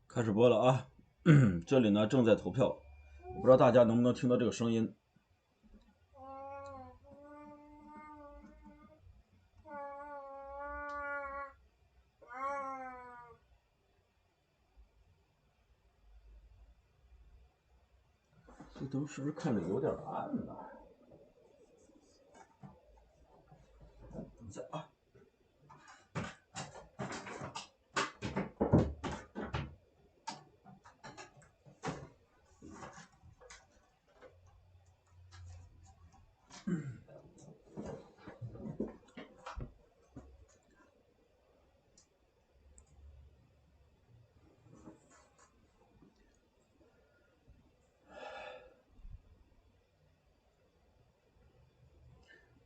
开始播了啊！这里呢正在投票，我不知道大家能不能听到这个声音。这灯是不是看着有点暗呢？等一下啊！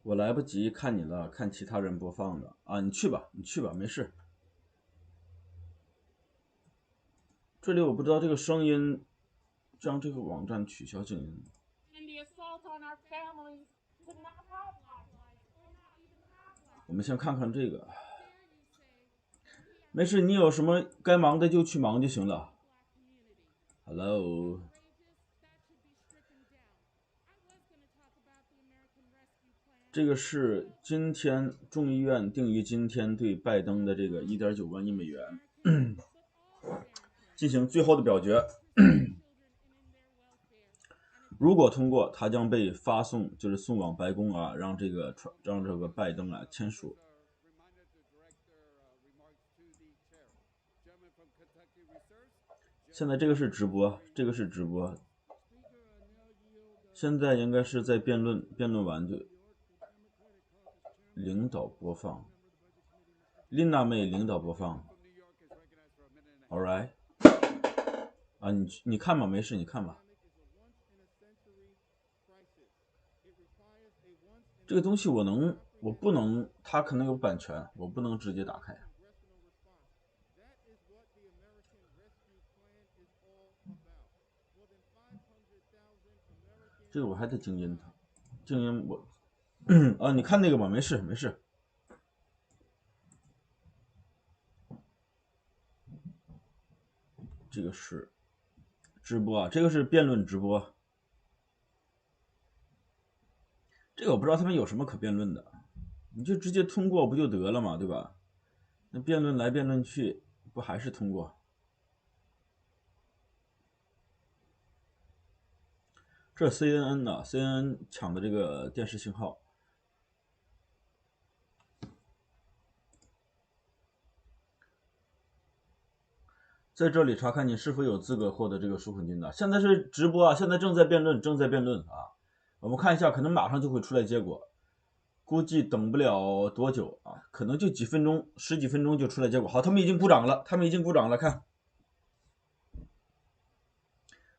我来不及看你了，看其他人播放的啊！你去吧，没事。这里我不知道这个声音，让这个网站取消静音。我们先看看这个。没事，你有什么该忙的就去忙就行了。Hello。这个是今天众议院定于今天对拜登的这个 1.9万亿美元进行最后的表决。如果通过，它将被发送，就是送往白宫啊，让这个拜登啊签署。现在这个是直播，现在应该是在辩论完就领导播放，琳娜妹领导播放。All right， 啊，你看吧，没事，你看吧。这个东西我不能，它可能有版权，我不能直接打开。这个我还得静音它，静音我，啊，你看那个吧，没事。这个是直播啊，这个是辩论直播。这个我不知道他们有什么可辩论的，你就直接通过不就得了嘛，对吧？那辩论来辩论去，不还是通过？这 CNN 呢 ？CNN 抢的这个电视信号。在这里查看你是否有资格获得这个纾困金的。现在是直播啊，现在正在辩论啊。我们看一下，可能马上就会出来结果，估计等不了多久啊，可能就几分钟、10几分钟就出来结果。好，他们已经鼓掌了，看，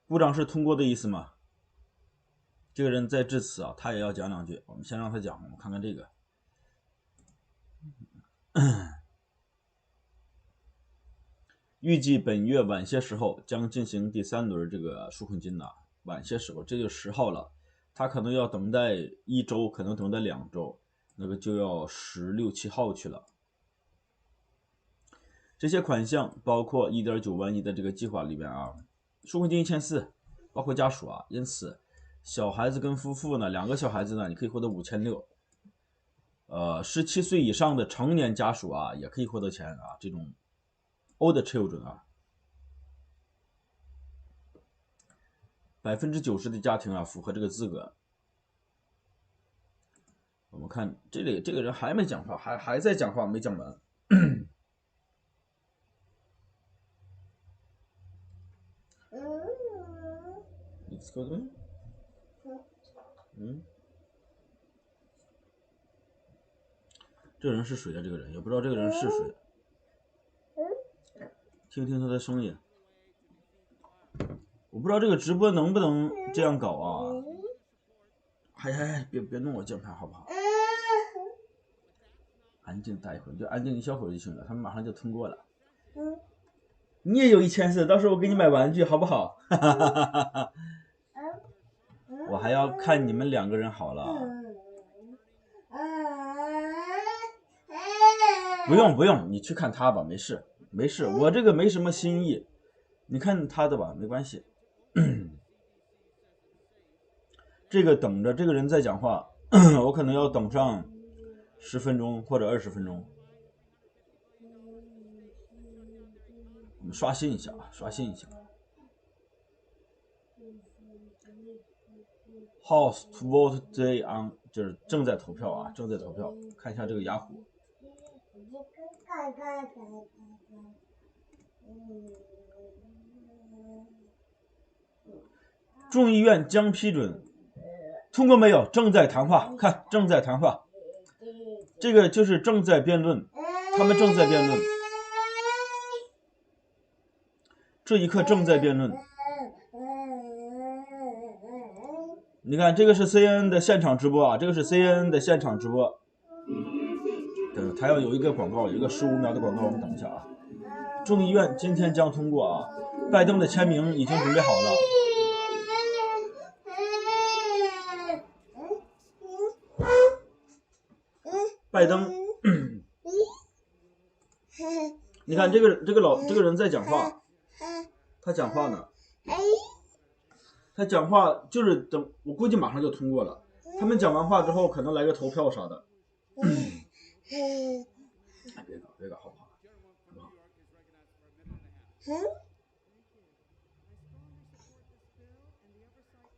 鼓掌是通过的意思吗？这个人在致辞啊，他也要讲两句，我们先让他讲，我们看看这个。预计本月晚些时候将进行第3轮这个纾困金晚些时候，这就10号了，他可能要等待1周，可能等待2周，那个就要16、17号去了。这些款项包括1.9万亿的这个计划里边啊，纾困金1400，包括家属啊，因此小孩子跟夫妇呢，2个小孩子呢，你可以获得5600。17岁以上的成年家属啊，也可以获得钱啊，这种 old children 啊，90%的家庭啊符合这个资格。我们看这里，这个人还没讲话，还在讲话，没讲完。Excuse me？ 这人是谁啊？这个人也不知道这个人是谁。听听他的声音。我不知道这个直播能不能这样搞啊？别弄我键盘好不好？安静待一会儿，就安静一小会儿就行了，他们马上就通过了。你也有1400，到时候我给你买玩具好不好？我还要看你们2个人好了。不用，你去看他吧，没事。没事，我这个没什么新意，你看他的吧，没关系。这个等着这个人在讲话，我可能要等上10分钟或者20分钟。我们刷新一下啊，刷新一下。House to vote today on 就是正在投票啊，正在投票。看一下这个雅虎。众议院将批准通过没有？正在谈话，看正在谈话，这个就是正在辩论，他们正在辩论，这一刻正在辩论。你看，这个是 CNN 的现场直播啊，这个是 CNN 的现场直播。等它要有一个广告，有一个15秒的广告，我们等一下啊。众议院今天将通过啊，拜登的签名已经准备好了。拜登，你看这个人在讲话，他讲话呢，他讲话就是等，我估计马上就通过了。他们讲完话之后，可能来个投票啥的。别搞，好不好？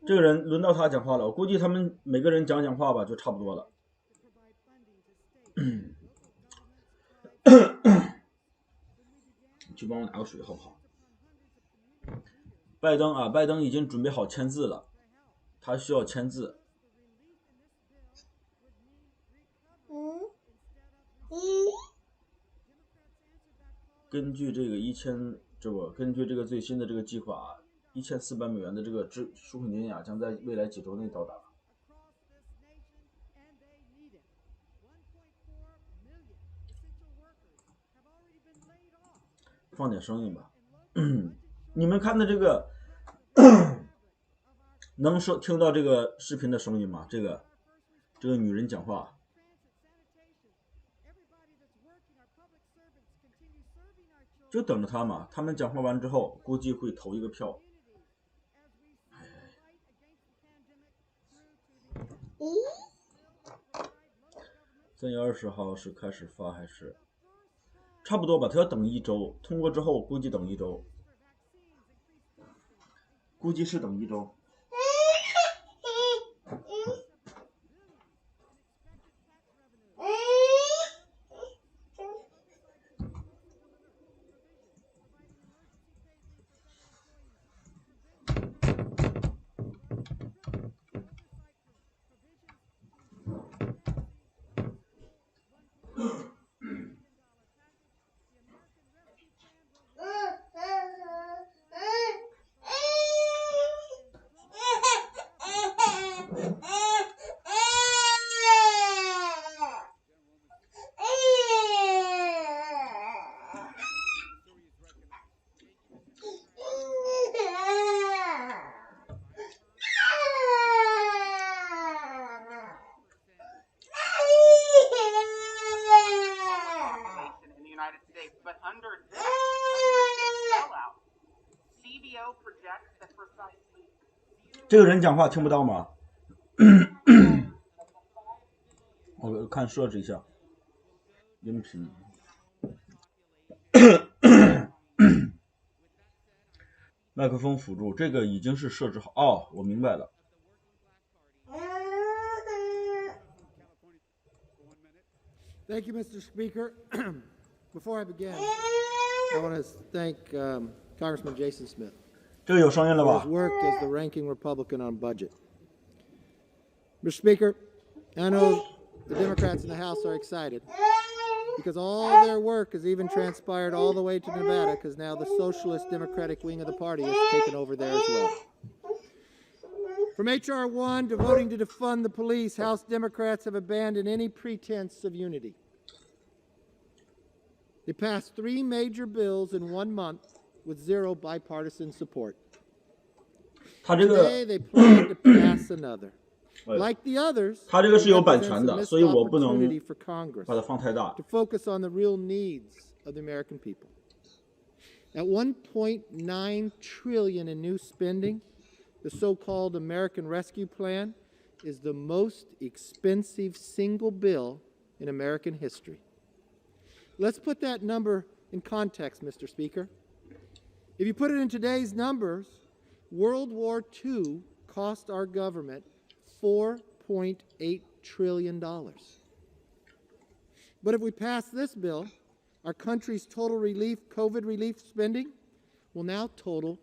这个人轮到他讲话了，我估计他们每个人讲话吧，就差不多了。去帮我拿个水好不好？拜登已经准备好签字了，他需要签字。根据这个根据这个最新的这个计划，1400美元的这个纾困金将在未来几周内到达。放点声音吧，你们看的这个能听到这个视频的声音吗？这个女人讲话。就等着他嘛，他们讲话完之后，估计会投一个票。3月20号是开始发还是？差不多吧，他要等1周，通过之后估计等1周，估计是等1周。这个人讲话听不到吗？我看设置一下音频。麦克风辅助，这个已经是设置好。哦，我明白了。Thank you, Mr. Speaker. Before I begin, I want to thank Congressman Jason Smith 这个有声音了 for 吧 his work as the ranking Republican on budget. Mr. Speaker, I know the Democrats in the House are excited because all their work has even transpired all the way to Nevada because now the Socialist Democratic wing of the party has taken over there as well. From H.R. 1 to voting to defund the police, House Democrats have abandoned any pretense of unity. They passed 3 major bills in 1 month with 0 bipartisan support. Today they plan to pass another. Like the others, 他这个是有版 it 权 represents 的， a 所以 missed 我不能 opportunity for Congress 把它放太大。 to focus on the real needs of the American people. At 1.9 trillion in new spending, the so-called American Rescue Plan is the most expensive single bill in American history. Let's put that number in context, Mr. Speaker. If you put it in today's numbers, World War II cost our government $4.8 trillion. But if we pass this bill, our country's total COVID relief spending will now total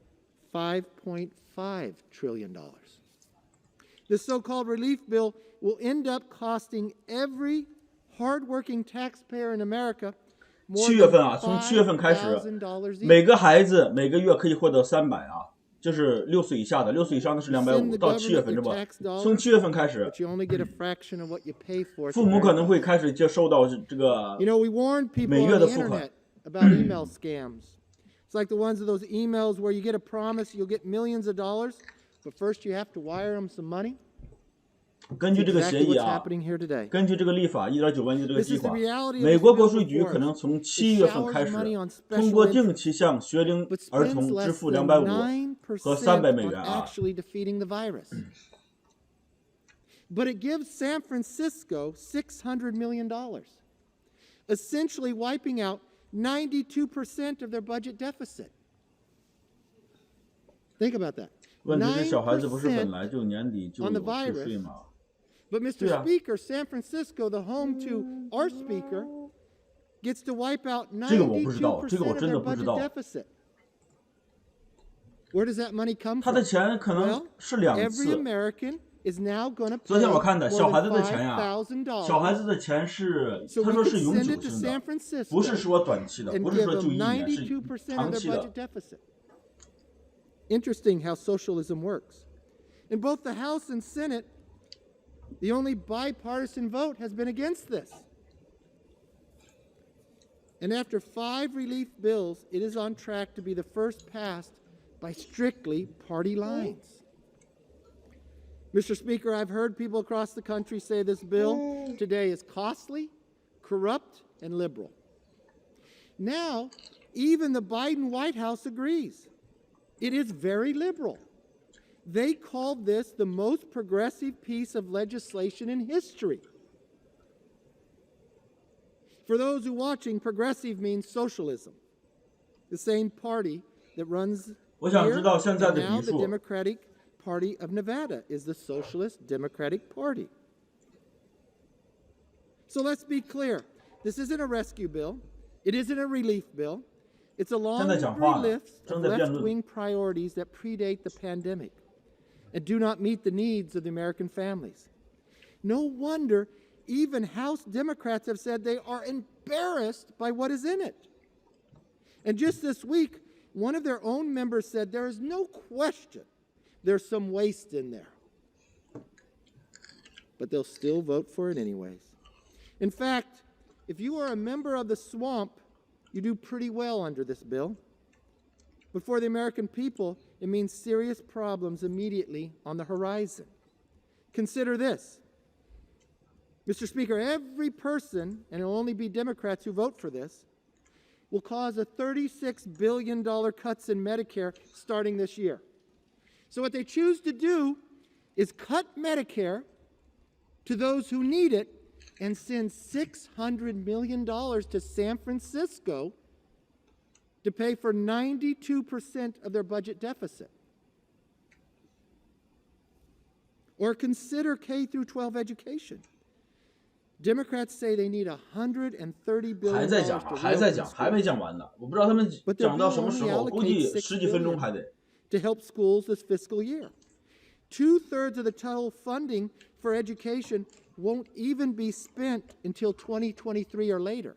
$5.5 trillion. This so-called relief bill will end up costing every hardworking taxpayer in America more 7月份 than 啊，从7月份开始， $5,000 each. 每个孩子每个月可以获得300啊，就是6岁以下的，6岁以上的是250，到7月份这不，从7月份开始， But you only get a fraction of what you pay for. 父母可能会开始接收到这个 You know, we warned people 每 on 月的 the 付款。 internet about email scams. It's like the ones of those emails where you get a promise you'll get millions of dollars, but first you have to wire them some money. 根据这个协 Exactly 议 what's 啊， happening here today. 根据这个立法1.9万亿的这个 This 计 is the 划， reality of 美 this 国 bill 国税局 before 可能 us. 从 It 7月份 showers 开始， money on 通过 special 定 interests, 期向学龄 but 儿 spends 童支 less 付 than 250 和 9% 300美 on 元啊。 actually defeating the virus. But it gives San Francisco $600 million, essentially wiping out 92% of their budget deficit. Think about that. 问题是小孩子不是本 9% 来就年底就 on 有 the 退 virus. 税吗？ But Mr. Yeah. Speaker, San Francisco, the home to our speaker, gets to wipe out 这个我不知道，这个 92% 我 of 真的 their 不知 budget 道。 deficit. Where does that money come 他的 from? 钱可能 Well, 是2 every 次。 American is now going to 昨 pay 天我 more 看的小孩子 than 的钱呀，小 $5,000. 孩子的钱是 So 他 we 说 could 是永 send 久 it to 性 San 的， Francisco 不是说短期的， and 不是 give 说就 them 1年，是 92% of 长 their 期的 budget。deficit. Interesting how socialism works. In both the House and Senate, the only bipartisan vote has been against this. And after 5 relief bills, it is on track to be the first passed by strictly party lines. Mr. Speaker, I've heard people across the country say this bill today is costly, corrupt, and liberal. Now, even the Biden White House agrees. It is very liberal. They called this the most progressive piece of legislation in history. For those who are watching, progressive means socialism, the same party that runs 我想 here, 知道现在 and 的 now 比 the 数。 Democratic Party of Nevada is the Socialist Democratic Party. So let's be clear. This isn't a rescue bill. It isn't a relief bill. It's a 正在讲话呢， laundry list 正 of 在辩论。 left-wing priorities that predate the pandemic and do not meet the needs of the American families. No wonder even House Democrats have said they are embarrassed by what is in it. And just this week, one of their own members said there is no question there's some waste in there. But they'll still vote for it anyways. In fact, if you are a member of the swamp, you do pretty well under this bill. But for the American people, it means serious problems immediately on the horizon. Consider this. Mr. Speaker, every person, and it'll only be Democrats who vote for this, will cause a $36 billion cuts in Medicare starting this year. So what they choose to do is cut Medicare to those who need it and send $600 million to San Francisco to pay for 92% of their budget deficit. Or consider K through 12 education. Democrats say they need $130 billion 还在讲啊，还在讲，还没讲完呢。我不知道他们讲到什么时候，估计10几分钟还得。 to help schools this fiscal year. 2/3 of the total funding for education won't even be spent until 2023 or later.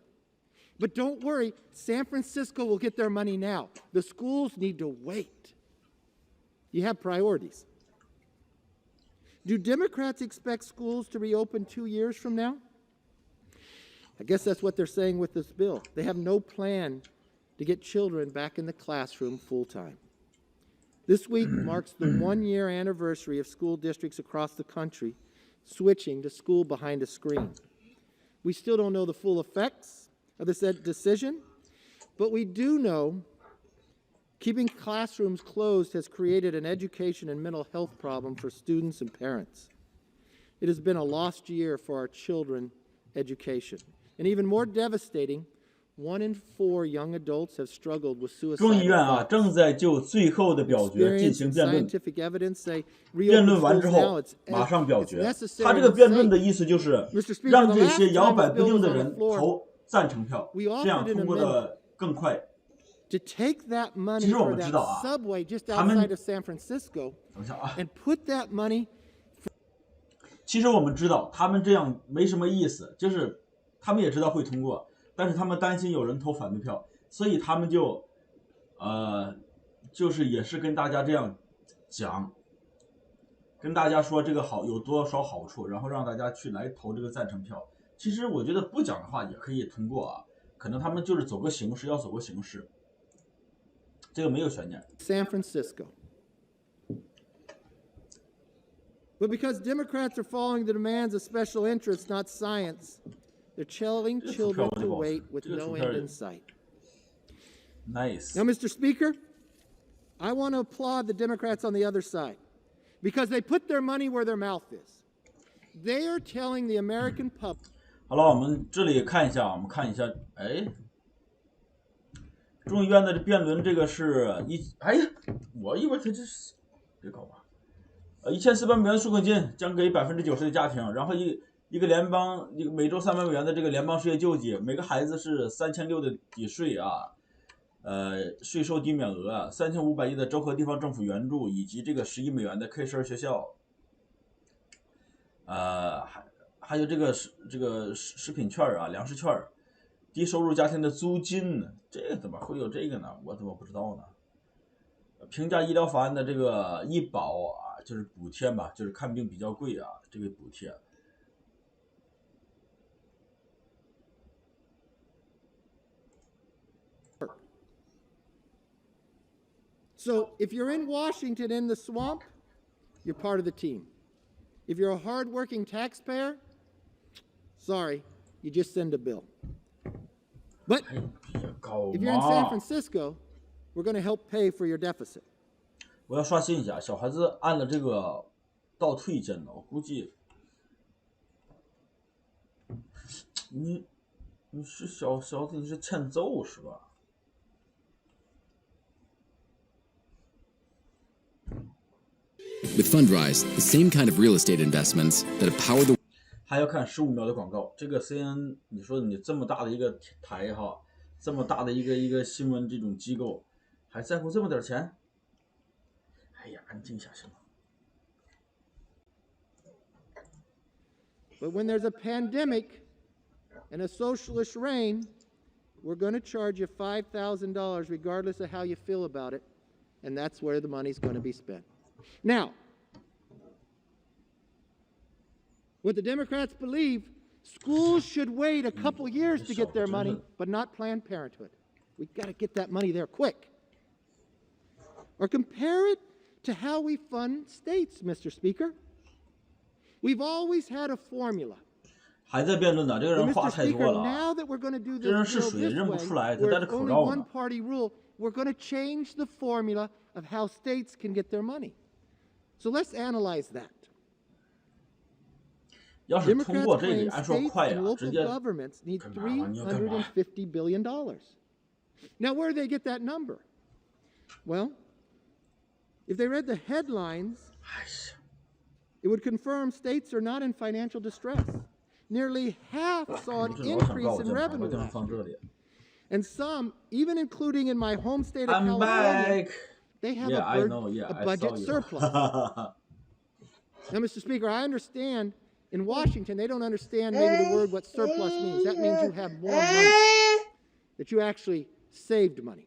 But don't worry, San Francisco will get their money now. The schools need to wait. You have priorities. Do Democrats expect schools to reopen 2 years from now? I guess that's what they're saying with this bill. They have no plan to get children back in the classroom full time. This week marks the 1-year anniversary of school districts across the country switching to school behind a screen. We still don't know the full effects of this decision, but we do know Keeping classrooms closed has created an education and mental health problem for students and parents. It has been a lost year for our children's education. And even more devastating, 1 in 4 young adults have struggled with 众议院 suicidal 啊 thoughts. 正在就最后的表决进 Experience 行 and 辩论， scientific evidence say 辩 reopen 论完 schools 之 now 后 it's 马上表 it's 决。 necessary 他这个 and 辩论 safe. 的意思就是 Mr. Speaker, 让 the 这 last 些摇 time 摆 this 不 bill 定 was 的 on the 人 floor, 投赞成票， we 这样 offered an 通过的更快。 to take that money 其实我 for 们知 that 道啊， subway just 他们 outside of San Francisco 等一下啊， and put that money 其实我们知道他们这样没什么意思，就是他们也知道会通过，但是他们担心有人投反对票，所以他们就就是也是跟大家这样讲，跟大家说这个好有多少好处，然后让大家去来投这个赞成票。其实我觉得不讲的话也可以通过啊，可能他们就是走个形式，要走个形式，这个没有悬念。 San Francisco. But because Democrats are following the demands of special interests, not science, they're telling children to wait with no end in sight. Nice. Now, Mr. Speaker, I want to applaud the Democrats on the other side because they put their money where their mouth is. They are telling the American public. 好了，我们这里看一下，我们看一下，哎，众议院的这辩论，这个是哎呀，我以为他这是别搞吧，1400美元纾困金将给90%的家庭，然后一个每周300美元的这个联邦失业救济，每个孩子是3600的抵税啊，税收抵免额，3500亿的州和地方政府援助，以及这个11美元的 K12学校，还有这个食品券啊，粮食券，低收入家庭的租金，这个怎么会有这个呢？我怎么不知道呢？平价医疗法案的这个医保啊，就是补贴嘛，就是看病比较贵啊，这个补贴。So if you're in Washington in the swamp, you're part of the team. If you're a hardworking taxpayer, sorry, you just send a bill. But if you're in San Francisco, we're going to help pay for your deficit. 我要刷新一下，小孩子按了这个倒退键的，我估计你是小子，你是欠揍是吧？ With Fundrise, the same kind of real estate investments that have powered the 还要看15秒的广告。这个 CNN， 你说你这么大的一个台哈，这么大的一个新闻这种机构，还在乎这么点钱？哎呀，安静一下行吗？ But when there's a pandemic and a socialist reign, we're going to charge you $5,000 regardless of how you feel about it, and that's where the money's going to be spent. Now, what the Democrats believe, schools should wait a couple years to get their money, but not Planned Parenthood. We've got to get that money there quick. Or compare it to how we fund states, Mr. Speaker. We've always had a formula. 还在辩论呢，这个人话 Mr. 太多 Speaker, 了。 now that we're going to do 这人 this 是 bill 谁？认不 this 出 way, 来，他 where 戴着 it's 口 only 罩 one 呢。 party rule, we're going to change the formula of how states can get their money. So let's analyze that. 要是通 Democrats 过这个， claim 按说 states 快 and 啊，直 local 接 governments need 干嘛你要干嘛？ $350 billion. Now, where do they get that number? Well, if they read the headlines, 哎呀， it would confirm states are not in financial distress. Nearly half saw 你 an 这老想告 increase 我 in 在哪？我 revenue 就能 last 放 year. 这里。 And some, even including in my home state of I'm California, back. they have Yeah, I a, know. Yeah, a I budget saw you. surplus. Now, Mr. Speaker, I understand in Washington they don't understand maybe the word what surplus means. That means you have more money, that you actually saved money.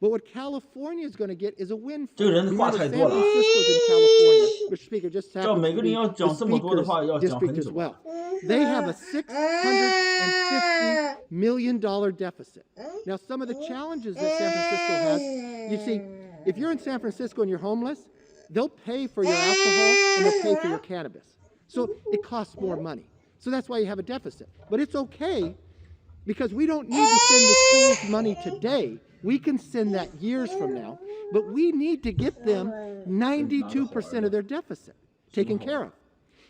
But what California is going to get is a windfall. 这个人话 Remember, 太 San 多了。 Francisco's in California. Mr. Speaker, just 照 happens 每 to 个 be 人要 the 讲这么多的 Speaker's 话，要讲 district 很 as 久。 well. They have a $650 million deficit. Now, some of the challenges that San Francisco has, you see, if you're in San Francisco and you're homeless, they'll pay for your alcohol and they'll pay for your cannabis. So it costs more money. So that's why you have a deficit. But it's okay because we don't need to send the schools money today. We can send that years from now, but we need to get them 92% of their deficit taken care of.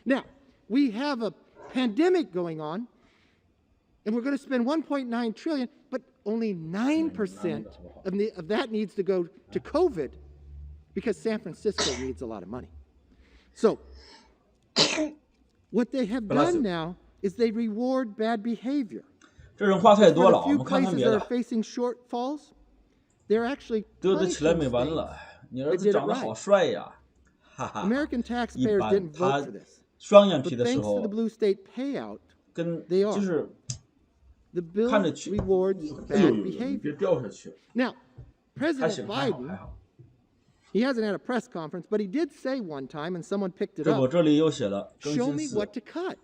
Now, we have a pandemic going on, and we're going to spend 1.9 trillion, but only 9% of that needs to go to COVID because San Francisco needs a lot of money. So what they have done now is they reward bad behavior. 这人话太多了， For 我 the few 们看看 places 别 that 的 are。facing shortfalls, they're actually 嘚嘚起来 punishing 没完 states. 了，你儿子长得好帅呀，哈哈。 American 一 taxpayers 般 didn't 他 vote for this. 双眼皮 But 的时 thanks to 候 the，blue state payout, 跟 they are. 就是 the bill 看着去， rewards 哎呦 bad 呦，你 behavior. 别掉下去。 Now, 还 President 行，还好，还 Biden, 好。 he hasn't had a press conference, but he did say one time, and someone picked it 这不， up, 这里又写了更 show 新 me 4。 what to cut.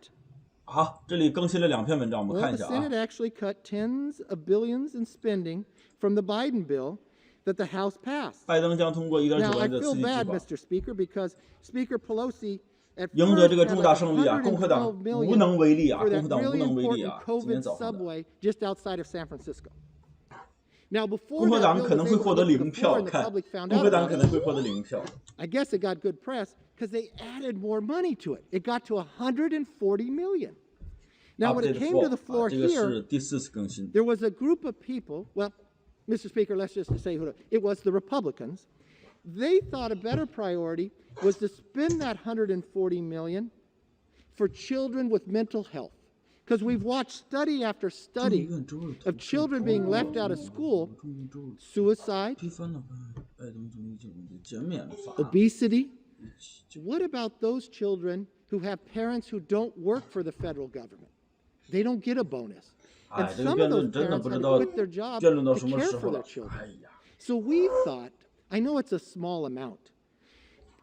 好，这里更新了2篇文章，我们 Well, 看一 the 下啊 Senate。actually cut tens of billions in spending from the Biden bill that the House passed. 拜登将通过1.9 Now, I 万的刺 feel 激计 bad, 划， Mr. Speaker, because Speaker Pelosi at 赢 first 得这个 had 重 like 大胜利啊！共和党 $112 无 million 能为力啊！ for 共 that 和党无 really 能为力 important 啊！今天 COVID 早上的， subway just outside of San Francisco. Now, before 共和 that 党 bill 可能 was 会 able 获 to 得 get to the 0 floor 票， and the 看 public found 共 out 和党 about 可 it, 能会获得0票。 I guess it got good press because they added more money to it. It got to $140 million. Now, when it Update came to the floor 这个 here, 是第4次更新。 there was a group of people, well, Mr. Speaker, let's just say who it was the Republicans. They thought a better priority was to spend that $140 million for children with mental health. Because we've watched study after study of children being left out of school, suicide, 推翻了拜登众议院的减免法案。 obesity. What about those children who have parents who don't work for the federal government? They don't get a bonus. And 哎，这个 some 辩 of 论 those 真的 parents 不 had 知 to 道 quit their job 辩论到 to 什么 care 时 for 候 their 了。 children. 哎呀， So we thought, I know it's a small amount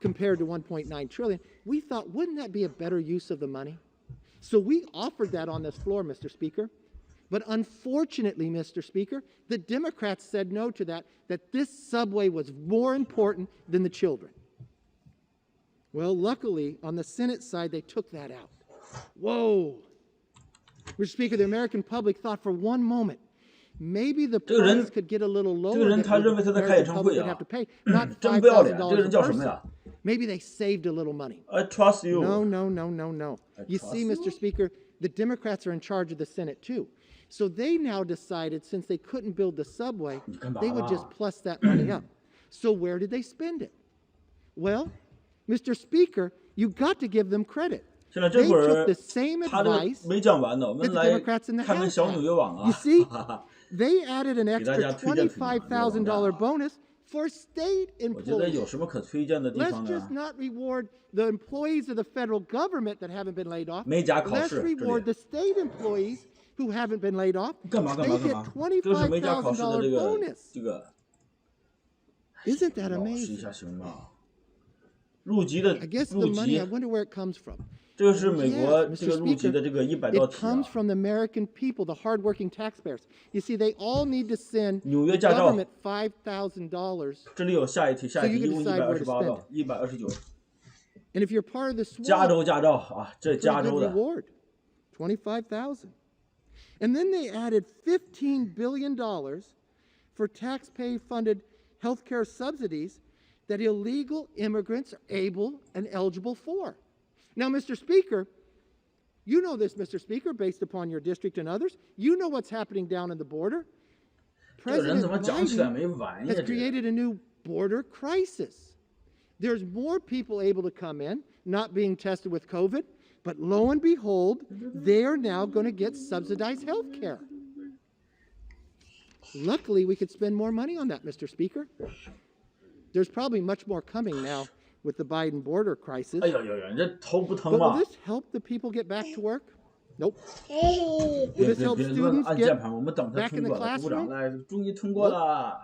compared to 1.9 trillion. We thought, wouldn't that be a better use of the money? So we offered that on this floor, Mr. Speaker. But unfortunately, Mr. Speaker, the Democrats said no to that this subway was more important than the children. Well, luckily, on the Senate side, they took that out. Whoa. Mr. Speaker, the American public thought for one moment, maybe the 这个人 price could get a little 这个 lower 人 that 他 the 认为他在开演 American 唱 public 会 would 啊 have to pay, not 真不要脸！这个 $5,000 a 人叫什么 person. 呀 Maybe they saved a little money. ？I trust you。 No, no, no, no, no. You trust see, you. Mr. Speaker, the Democrats are in charge of the Senate too. So they now decided since they couldn't build the subway, they would just plus that money up. So where did they spend it? Well, Mr. Speaker, you got to give them credit. 现在这 They 会 took 儿 the same 他这 advice 没讲完呢，我 that 们 the 来 Democrats in the 看看 House 小 had. 纽约网啊 You。see, they added an 给大家 extra 推荐推荐$25,000 bonus for state 我觉得 employees. 有什么可推荐的地 Let's 方 just 呢？ not reward the employees of the federal government that haven't been laid off. 没加考 Let's 试，这 reward 里 the state employees who haven't been laid off. 干嘛干 They 嘛干 get 嘛？这是没加考试的这 $25,000 个 bonus. 这个， Isn't that 老实一 amazing? 下行吗？入籍的 I guess 入 the money, 籍 I，wonder where it comes from. 这个是美国 Yes, 这个 Mr. 入籍的 Speaker, 这个100道 it 题 comes 啊。 from the American people, the hardworking taxpayers. You see, they all need to send 纽约 the 驾照 government $5,000. 这里有下一题，下 So 一 you 题一 can 共 decide where to 128 spend 道，129。 And if you're part of the 加 SWAT, 州驾照啊，这 pretty 加 good 州的。 reward, 25,000. And then they added $15 billion for taxpayer-funded healthcare subsidies that illegal immigrants are able and eligible for. Now, Mr. Speaker, you know this, Mr. Speaker, based upon your district and others. You know what's happening down in the border. 这个人 President 怎么讲起来 Biden 没完呀？ has 这 created a new border crisis. There's more people able to come in, not being tested with COVID, but lo and behold, they are now going to get subsidized health care. Luckily, we could spend more money on that, Mr. Speaker. There's probably much more coming now with the Biden border crisis. 哎呦呦呦，你这头不疼 But 吗 will？this help the people get back to work? Nope. 别 Will this 别 help 别乱 students 按键 get 盘，我们等他 back 通 in the 过了，鼓掌 classroom? 来，终于通过了。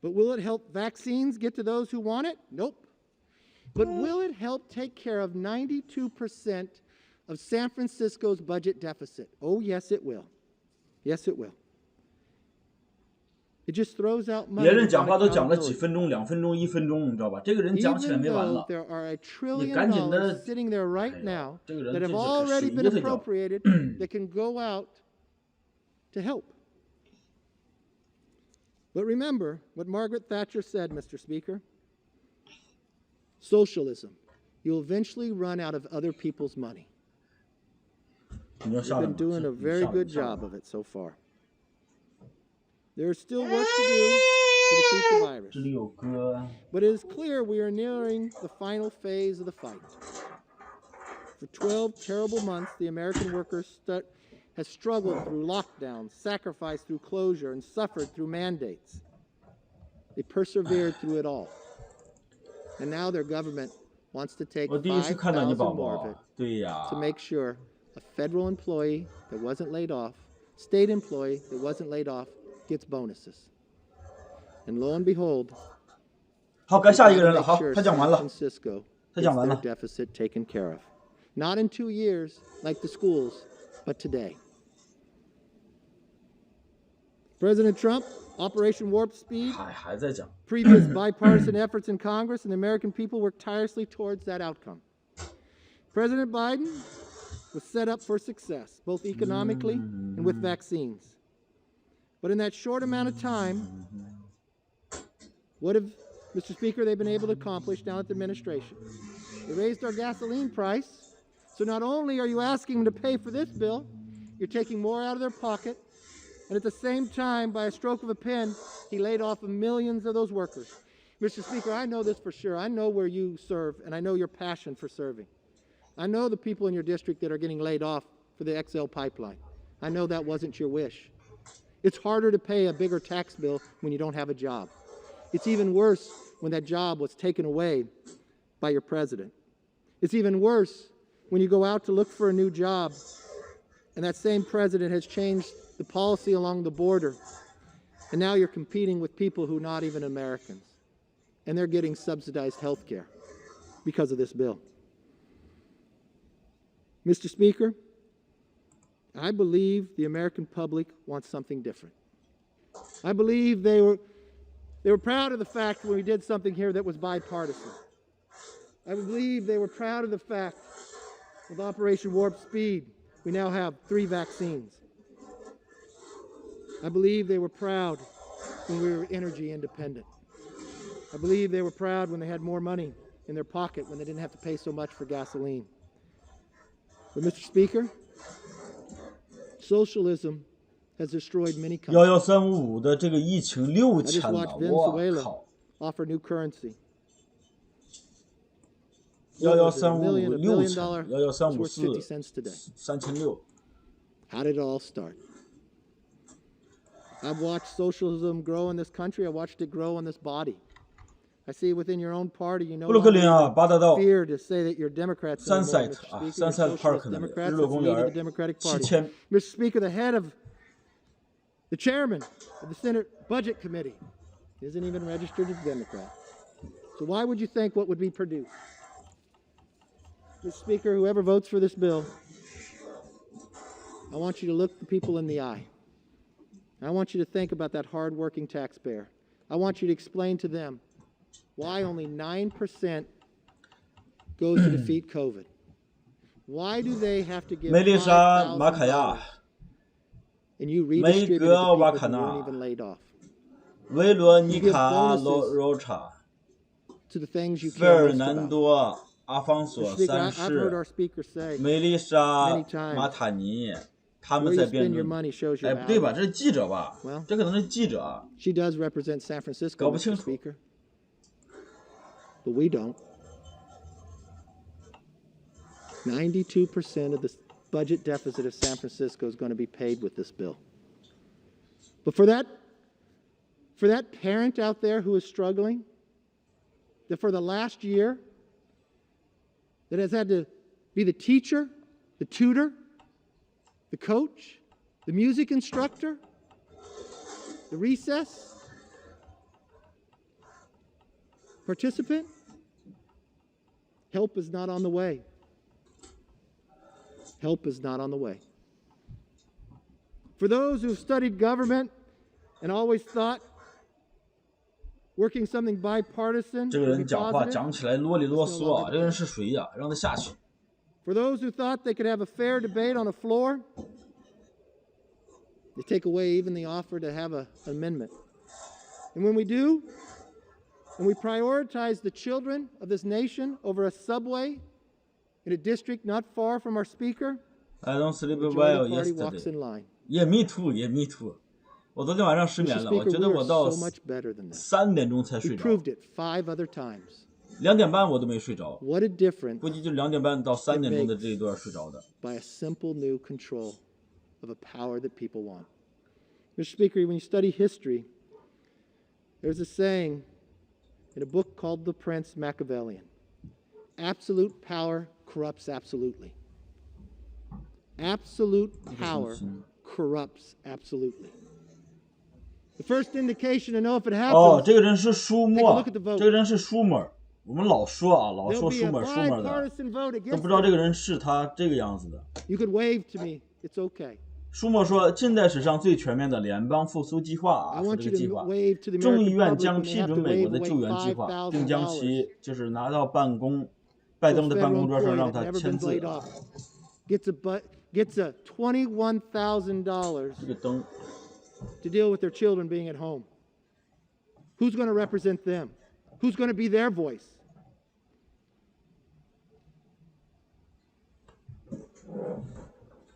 But will it help vaccines get to those who want it? Nope. But will it help take care of 92% of San Francisco's budget deficit? Oh, yes, it will. Yes, it will. It just throws out money. 别人讲话 without 都讲了几 accountability. 分钟、2分钟、1分钟，你知道吧？这个人讲起来 Even 没完 though 了。 there are a 你 trillion 赶紧的， dollars sitting there 哎 right 呦 now 这个人 that 这 have 是可 already 谁 been 呀？这叫。 appropriated that can go out to help. But remember what Margaret Thatcher said, Mr. Speaker. Socialism. You'll eventually run out of other people's money. You've been doing a very good job of it so far. There is still work to do to defeat the virus. But it is clear we are nearing the final phase of the fight. For 12 terrible months, the American worker has struggled through lockdowns, sacrificed through closure, and suffered through mandates. They persevered through it all. And now their government wants to take 5,000 more of it to make sure a federal employee that wasn't laid off, state employee that wasn't laid off, gets bonuses. And lo and behold, 好，该下一个人了。好，他讲完了。 San Francisco gets their deficit taken care of. Not in 2 years like the schools, but today. President Trump, Operation Warp Speed, 还在讲。 previous bipartisan efforts in Congress and the American people worked tirelessly towards that outcome. President Biden was set up for success, both economically and with vaccines. But in that short amount of time, what have, Mr. Speaker, they've been able to accomplish down at the administration? They raised our gasoline price. So not only are you asking them to pay for this bill, you're taking more out of their pocket. And at the same time, by a stroke of a pen, he laid off millions of those workers. Mr. Speaker, I know this for sure. I know where you serve, and I know your passion for serving. I know the people in your district that are getting laid off for the XL pipeline. I know that wasn't your wish. It's harder to pay a bigger tax bill when you don't have a job. It's even worse when that job was taken away by your president. It's even worse when you go out to look for a new job and that same president has changed the policy along the border, and now you're competing with people who are not even Americans, and they're getting subsidized health care because of this bill. Mr. Speaker, I believe the American public wants something different. I believe they were proud of the fact when we did something here that was bipartisan. I believe they were proud of the fact with Operation Warp Speed, we now have 3 vaccines. I believe they were proud when we were energy independent. I believe they were proud when they had more money in their pocket, when they didn't have to pay so much for gasoline. But Mr. Speaker, socialism has destroyed many countries. 11355的这个疫情6000 I just watched Venezuela offer new currency. 11355 6000 50 cents today. 3600 How did it all start? I've watched socialism grow in this country. I watched it grow in this body. I see within your own party, you know, 布鲁克林啊，八大道 fear to say that you're Democrats anymore, Sunset Mr. 啊 Speaker. You're Sunset socialist Park 那里 Democrats 日落 that's 公 leading 园 the Democratic Party. 7000 Mr. Speaker, the head of the chairman of the Senate Budget Committee isn't even registered as a Democrat. So why would you think what would be produced? Mr. Speaker, whoever votes for this bill, I want you to look the people in the eye. I want you to think about that hard-working taxpayer. I want you to explain to them why only 9% goes to defeat COVID. Why do they have to give 梅丽莎·马凯 $5,000 亚 and you redistribute it to people who weren't even laid off? 维罗妮卡·罗查 To the things you 费尔 care most 南 about. 多·阿方索 Mr. Speaker, 三 I've heard our 世 speaker say, 梅丽莎 many times, 马塔尼他 where 们 you 在辩 spend your 论 money shows 哎 your 不对吧 values. 这是记者吧 Well, 这可能是记者啊 She does represent San Francisco, 搞不 Mr. 清楚 Speaker. But we don't. 92% of the budget deficit of San Francisco is going to be paid with this bill. But for that parent out there who is struggling, that for the last year, that has had to be the teacher, the tutor, the coach, the music instructor, the recess participant, help is not on the way. Help is not on the way. For those who've studied government and always thought working something bipartisan 这个 would 人 be 讲话 positive, 讲起来啰里啰嗦啊这人是谁呀让他下去 for those who thought they could have a fair debate on the floor, they take away even the offer to have an amendment. And when we do, and we prioritize the children of this nation over a subway in a district not far from our speaker, I don't sleep the well majority party walks in yesterday. line. Yeah, me too. Yeah, me too. 我昨天晚上失眠 Mr. 了，我 Speaker, 觉得 we 我 are 到 so much better than that. 3点钟才 We 睡着， proved it 5 other times. 2点半我都没睡着， What a difference 估计就2点半到3点钟的这一段睡着的。 by a simple new control of a power that people want. Mr. Speaker, when you study history, there's a saying in a book called The Prince Machiavellian. Absolute power corrupts absolutely. Absolute power corrupts absolutely. The first indication to know if it 哦， happens, 这个人是舒 take a 默 look at the，vote. 这个人是舒默。我们老说啊，老 there'll 说 be 舒 a 默舒默的， bipartisan vote 都 against 不知道这个 it. 人是他这个样子的。 You could wave to me. It's okay. 舒默说，近代史上最全面的联邦复苏计划 I 啊，说 want 这 you 个计 to 划， wave to the 众议 American 院 public 将 when they 批 have 准 to 美国 wave 的 away 救援计划，并将其$5,000就是拿到拜登的办公桌上让他 never 签 been 字 laid 啊 off. Gets a $21,000这个灯 to deal with their children being at home. Who's going to represent them? Who's going to be their voice?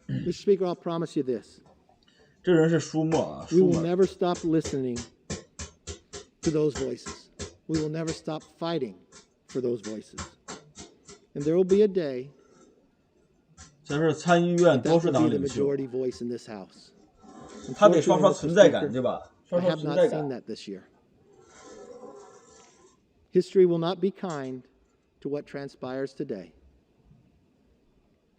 Mr. Speaker, I'll promise you this. 这人是舒默啊， We 舒 will 默。 never stop listening to those voices. We will never stop fighting for those voices. And there will be a day 先是参议院 that 多数 will 党 be the 领袖， majority voice in this House. 他得刷刷 Unfortunately, Mr. 存在感， Speaker, 对吧？ I 刷刷 have 存 not 在 seen 感。 that this year. History will not be kind to what transpires today.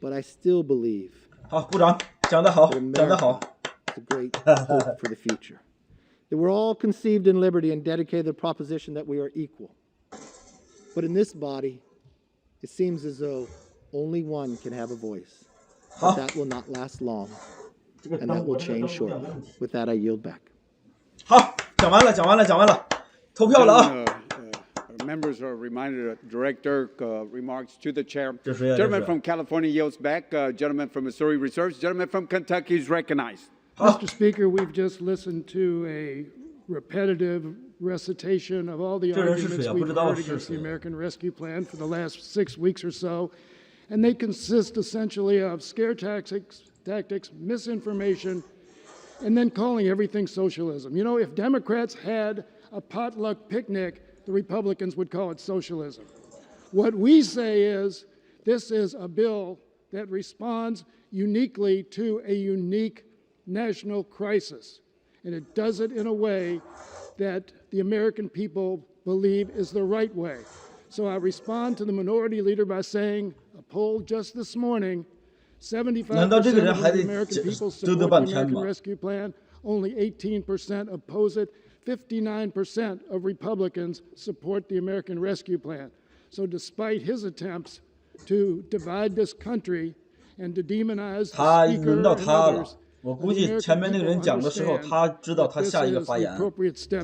But I still believe 好，鼓掌，讲得好， that 讲得好 America。is a great hope for the future. That we're all conceived in liberty and dedicated to the proposition that we are equal. But in this body, it seems as though only one can have a voice. But that will not last long, 这个 and that 灯 will 我这个 change 灯有点 shortly. 问题。 With that, I yield back. 好，讲完了，讲完了，讲完了，投票了啊！ Members are reminded of Director remarks to the chair. 这谁呀？这 Gentleman 是 from California yields back. Gentleman from Missouri reserves. Gentleman from Kentucky is recognized. Ah. Mr. Speaker, we've just listened to a repetitive recitation of all the 这人是谁 arguments 啊？不 we've 知道 heard 是 against the 谁。 American Rescue Plan for the last 6 weeks or so, and they consist essentially of scare tactics, misinformation, and then calling everything socialism. You know, if Democrats had a potluck picnic, the Republicans would call it socialism. What we say is this is a bill that responds uniquely to a unique national crisis, and it does it in a way that the American people believe is the right way. So I respond to the minority leader by saying a poll just this morning, 75% 难道这个人 of 还 the 得 American people 嘚嘚 support 半 the 天 American 吗？ Rescue Plan, only 18% oppose it, 59% of Republicans support the American Rescue Plan. So despite his attempts to divide this country and to demonize 他 the 轮 speaker 到 and 他了 others,。我估计前面那个人讲的时候，他知道他下一个发言，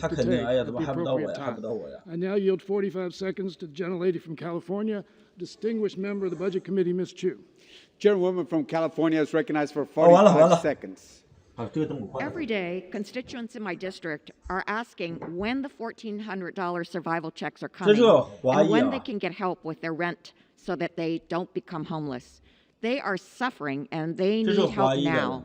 他肯定哎呀，怎么还不到我呀，还不到我呀？ I now yield 45 seconds to the gentlelady from California, distinguished member of the Budget Committee, Ms. Chu. Gentlewoman from California is recognized for 完了 45 seconds. 啊，这个灯我关了。 Every day, constituents in my district are asking when the $1,400 survival checks are 这 coming 是个华 and 裔 when 啊 they！can get help with their rent so that they don't become homeless. They are suffering and they 这是个 need 华 help 裔的 now.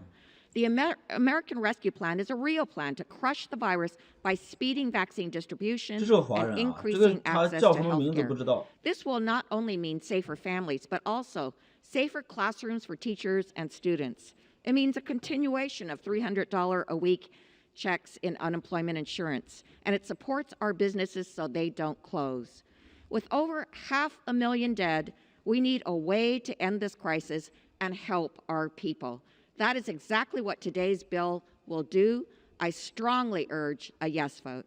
The American Rescue Plan is a real plan to crush the virus by speeding vaccine distribution 这是个华 and 人啊！这个 increasing 他 access 叫 to 什么名字 health 不 care. 知道。 This will not only mean safer families, but also safer classrooms for teachers and students. It means a continuation of $300 a week checks in unemployment insurance, and it supports our businesses so they don't close. With over 500,000 dead, we need a way to end this crisis and help our people. That is exactly what today's bill will do. I strongly urge a yes vote.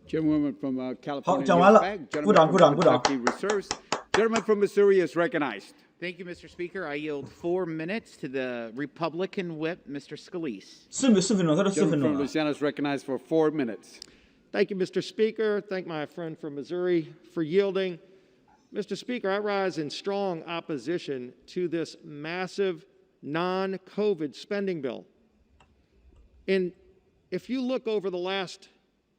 Gentlewoman from California 讲完了 yields back. 鼓掌， Gentleman 鼓掌， from 鼓掌。 Kentucky reserves. Gentleman from Missouri is recognized. Thank you, Mr. Speaker. I yield 4 minutes to the Republican whip, Mr. Scalise. 4分钟，他这4 分 Gentleman 钟 from 了。 Louisiana is recognized for 4 minutes. Thank you, Mr. Speaker. Thank my friend from Missouri for yielding. Mr. Speaker, I rise in strong opposition to this massive non-COVID spending bill. In if you look over the last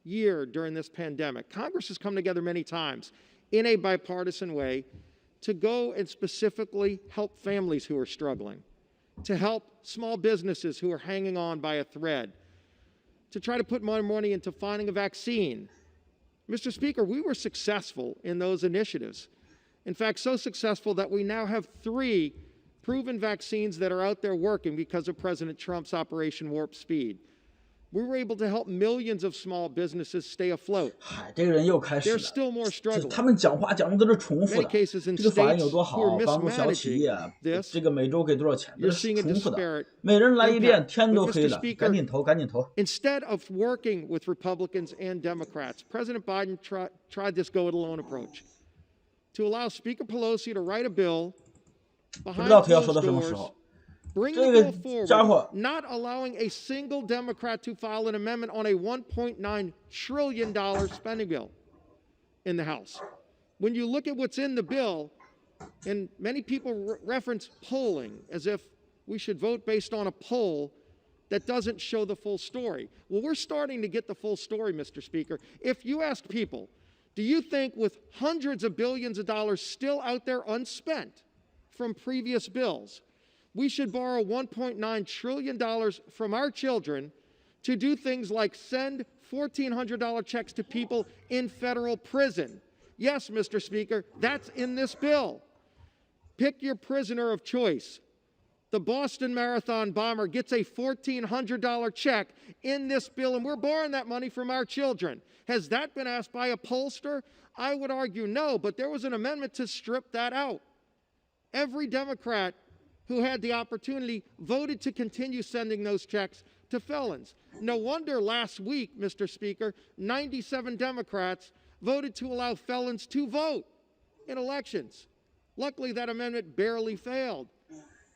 year during this pandemic, Congress has come together many times in a bipartisan way to go and specifically help families who are struggling, to help small businesses who are hanging on by a thread, to try to put more money into finding a vaccine. Mr. Speaker, we were successful in those initiatives. In fact, so successful that we now have 3 proven vaccines that are out there working because of President Trump's Operation Warp Speed. We were able to help millions of small businesses stay afloat. 嗨，这个人又开始 There's 了。 still more 这 struggling. 他们讲话讲的都是重复 Many 的。 cases in 这个法案 states 有多 who 好 are， 帮助小企业， mismanaging this, 这个每周给多少钱，这 you're 是 seeing a 重复的。 disparate 每人来一遍， impact. 天都 But 黑 Mr. 了， Speaker, 赶紧投，赶紧投。 Instead of working with Republicans and Democrats, President Biden tried this go-it-alone approach to allow Speaker Pelosi to write a bill 不知 behind 道他要说 closed 到什么时 doors, 候。 bring the 这 bill 个家伙 forward, not allowing a single Democrat to file an amendment on a $1.9 trillion spending bill in the House. When you look at what's in the bill, and many people reference polling as if we should vote based on a poll that doesn't show the full story. Well, we're starting to get the full story, Mr. Speaker. If you ask people, do you think with hundreds of billions of dollars still out there unspent from previous bills, we should borrow $1.9 trillion from our children to do things like send $1,400 checks to people in federal prison? Yes, Mr. Speaker, that's in this bill. Pick your prisoner of choice. The Boston Marathon bomber gets a $1,400 check in this bill, and we're borrowing that money from our children. Has that been asked by a pollster? I would argue no, but there was an amendment to strip that out. Every Democrat who had the opportunity voted to continue sending those checks to felons. No wonder last week, Mr. Speaker, 97 Democrats voted to allow felons to vote in elections. Luckily, that amendment barely failed.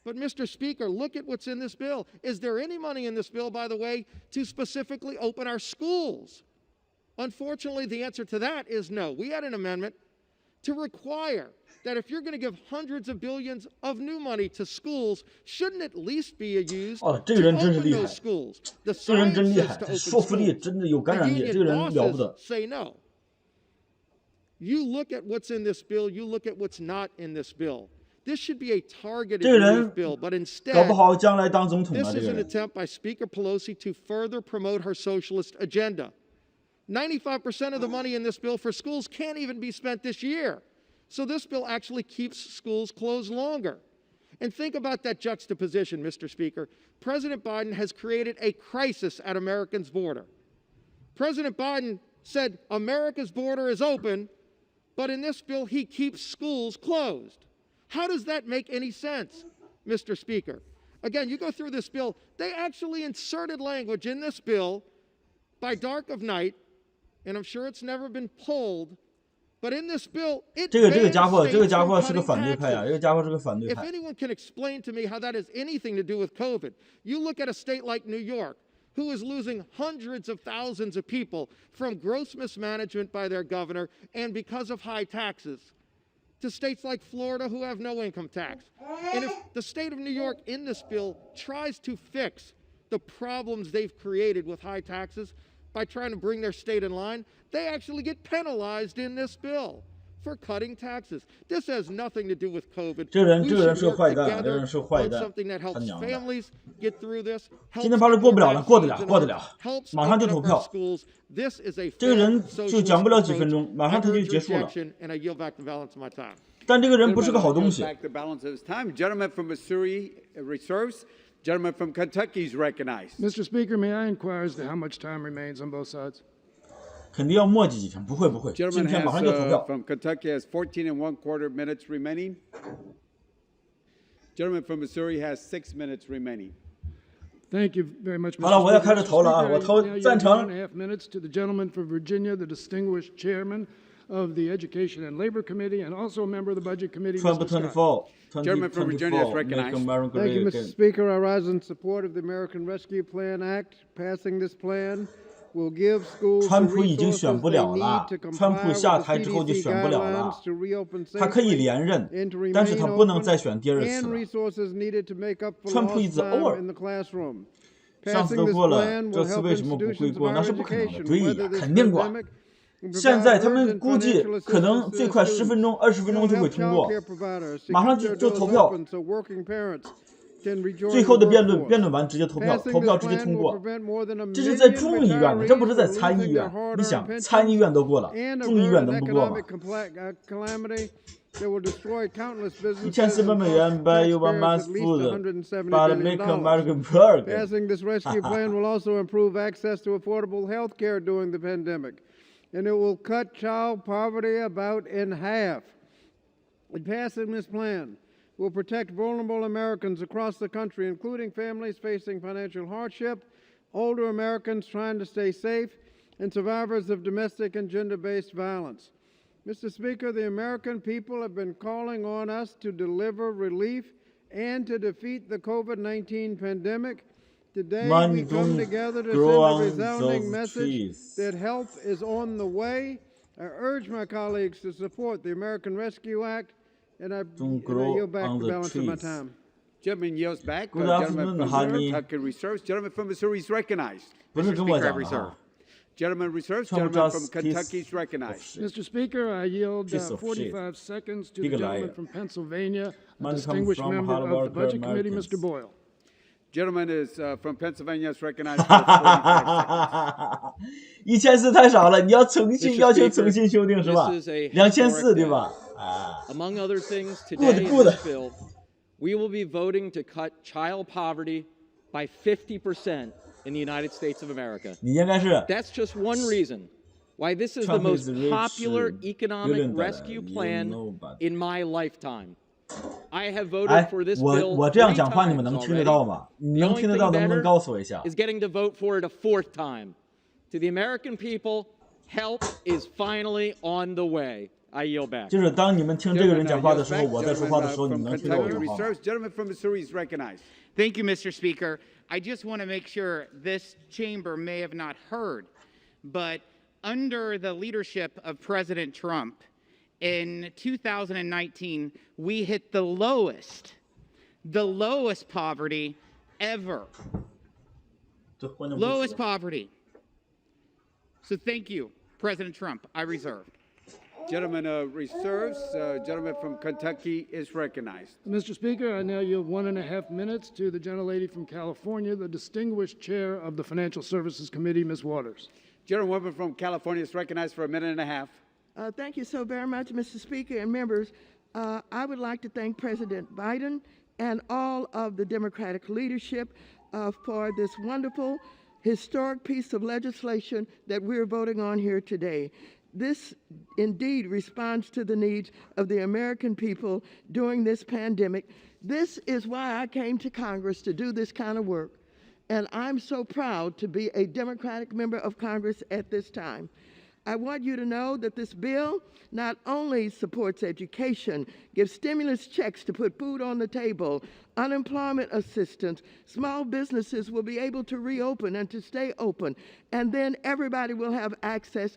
But, Mr. Speaker, look at what's in this bill. Is there any money in this bill, by the way, to specifically open our schools? Unfortunately, the answer to that is no. We had an amendment to require that if you're going to give hundreds of billions of new money to schools, shouldn't at least be used 这个人 to 真是 open 厉害， those schools? The 这个人 science 真厉 says 害， to 这 open 说服力 schools. 真的有感 The 染力，这个 union 人了不 bosses 得。 say no. You look at what's in this bill, you look at what's not in this bill. This should be a targeted 这个人 relief bill, but 搞 instead, 不好将来当总统 this 啊！这 is 个 an 人。 attempt by Speaker Pelosi to further promote her socialist agenda. 95% of the money in this bill for schools can't even be spent this year. So this bill actually keeps schools closed longer. And think about that juxtaposition, Mr. Speaker. President Biden has created a crisis at America's border. President Biden said America's border is open, but in this bill, he keeps schools closed. How does that make any sense, Mr. Speaker? Again, you go through this bill, they actually inserted language in this bill by dark of night, and I'm sure it's never been pulled, but in this bill, it 这个 bans 家伙 states from 是个 cutting 反对派啊， taxes. 这个家伙是个反对 If 派。 anyone can explain to me how that has anything to do with COVID, you look at a state like New York, who is losing hundreds of thousands of people from gross mismanagement by their governor and because of high taxes, to states like Florida who have no income tax. And if the state of New York in this bill tries to fix the problems they've created with high taxes by trying to bring their state in line, they actually get penalized in this bill for cutting taxes. This has nothing to do with COVID. 这个人 We 这个人 should 是个 work 坏蛋，这个 together 人是个坏 on 蛋， something that 他 helps 娘的！ families get through this. 今天法律过不了了，过得了，过得了， Helps 马上就 open 投 up 票 our。schools. This is a 这个 fair 人就讲不了几 socialist 分 approach. 钟，马上 I 他就 urge 结束了。 rejection, and I yield back the balance of my time. 但这个人不是个好东 Gentleman 西。 yields back the balance of his time. Gentleman from Missouri reserves. Gentleman from Kentucky is recognized. Mr. Speaker, may I inquire as to how much time remains on both sides? 肯定要磨叽几天，不会不会，今 Gentleman 天马上就投 has, 票。 from Kentucky has 14 1/4 minutes remaining. Gentleman from Missouri has 6 minutes remaining. Thank you very much, Mr. 好了，我要 Speaker. 开始投了啊！ Mr. 我 Speaker, 投 I now yield 赞 1.5 成。 minutes to the gentleman from Virginia, the distinguished chairman of the Education and Labor Committee, and also a member of the Budget Committee, Mr. Scott. 24, Gentleman from Virginia is 2024, recognized. Make America Thank you, Great Mr. Again. Speaker. I rise in support of the American Rescue Plan Act. Passing this plan will give schools 川 the 普已经 resources 选不 they 了了 need to， 川 comply 普 with 下 the 台之后就 CDC 选不了了 guidelines。to reopen 他可以 safely 连任 and to， 但是 remain 他不能 open, 再选第二次 and 了。 resources needed to make up for 川普 lost 一直 time over in the classroom. 上次 Passing 都 this 过了， plan 这 will 次 help 为什么不会 institutions of 过？那 higher 是不可能的。 education 对呀 weather，this 肯定过。 pandemic and 现在 provide 他们 urgent 估计 financial 可能 assistance to 最 their 快10分 students. 钟、20分钟 They'll 就会 help 通过， childcare providers to 马上 keep 就 their 投 doors 票。 open so working parents can rejoin 最 the 后的辩论 workforce. 完直接投票， Passing 投票 this 直接 plan 通 will 过。 prevent more than a 这是在 million 众议院的，这不是 retirees 在 from 参议 losing their 院。你 hard-earned 想，参议 pensions 院都过了， and 众议 avert 院 an 能不过吗？ economic calamity that will destroy countless businesses 1400 and 美 cost 元 buy you one taxpayers man's at least food, $170 but make America billion. work. Passing this rescue plan will also improve access to affordable health care during the pandemic, and it will cut child poverty about in half. In passing this plan, will protect vulnerable Americans across the country, including families facing financial hardship, older Americans trying to stay safe, and survivors of domestic and gender-based violence. Mr. Speaker, the American people have been calling on us to deliver relief and to defeat the COVID-19 pandemic. Today, Money we come don't together to grow send a on resounding those message trees. that help is on the way. I urge my colleagues to support the American Rescue Act, and I grow yield back on the the balance of my trees. time. Gentleman yields back. Good Gentleman afternoon, from honey. Kentucky reserves. Gentleman from Missouri is recognized. 不是跟我 Speaker, I 讲的 reserve. 哈。 Gentleman reserves. Trouble Gentleman just from Kentucky is recognized. Mr. Speaker, I yield Piece of 45 seconds to the Big gentleman liar. from Pennsylvania, a Money comes distinguished from member hard of the worker Budget Committee, Americans. Mr. Boyle. Gentleman is from Pennsylvania is recognized for 45 seconds. 1400太少了，你要重新 Mr. 要求 Speaker, 重新修订是吧 this is a ？2400 对 historic 吧？啊， Among other things, Good, today in good. this bill, we will be voting to cut child poverty by 50% in the United States of America. 你应该是 That's just one reason why this is the Trump most is rich, popular economic billionaire, rescue you plan know, but- in my lifetime. I have voted 哎 for this， 我 bill 这样 3讲话你们 times 能听得到 already. 吗？你能 The only 听得到 thing 能不能 better 告诉我一下？ is getting to vote for it a fourth time. To the American people, help is finally on the way. I yield back. 就是当你们听这个人 Gentleman 讲话的 yields 时候， back. 我在说话的时候，你 Gentleman 们能 from 听到我 Kentucky 说话吗？ reserves. Gentleman from Missouri is recognized. Thank you, Mr. Speaker. I just want to make sure this chamber may have not heard, but under the leadership of President Trump, in 2019, we hit the lowest poverty ever. 这观众不 Lowest 死 poverty. So thank you, President Trump. I reserve. Gentleman reserves. Gentleman from Kentucky is recognized. Mr. Speaker, I now yield 1.5 minutes to the gentlelady from California, the distinguished chair of the Financial Services Committee, Ms. Waters. Gentlewoman from California is recognized for a minute and a half. Thank you so very much, Mr. Speaker and members. I would like to thank President Biden and all of the Democratic leadership for this wonderful, historic piece of legislation that we're voting on here today. This indeed responds to the needs of the American people during this pandemic. This is why I came to Congress to do this kind of work. And I'm so proud to be a Democratic member of Congress at this time. I want you to know that this bill not only supports education, gives stimulus checks to put food on the table, unemployment assistance, small businesses will be able to reopen and to stay open, and then everybody will have access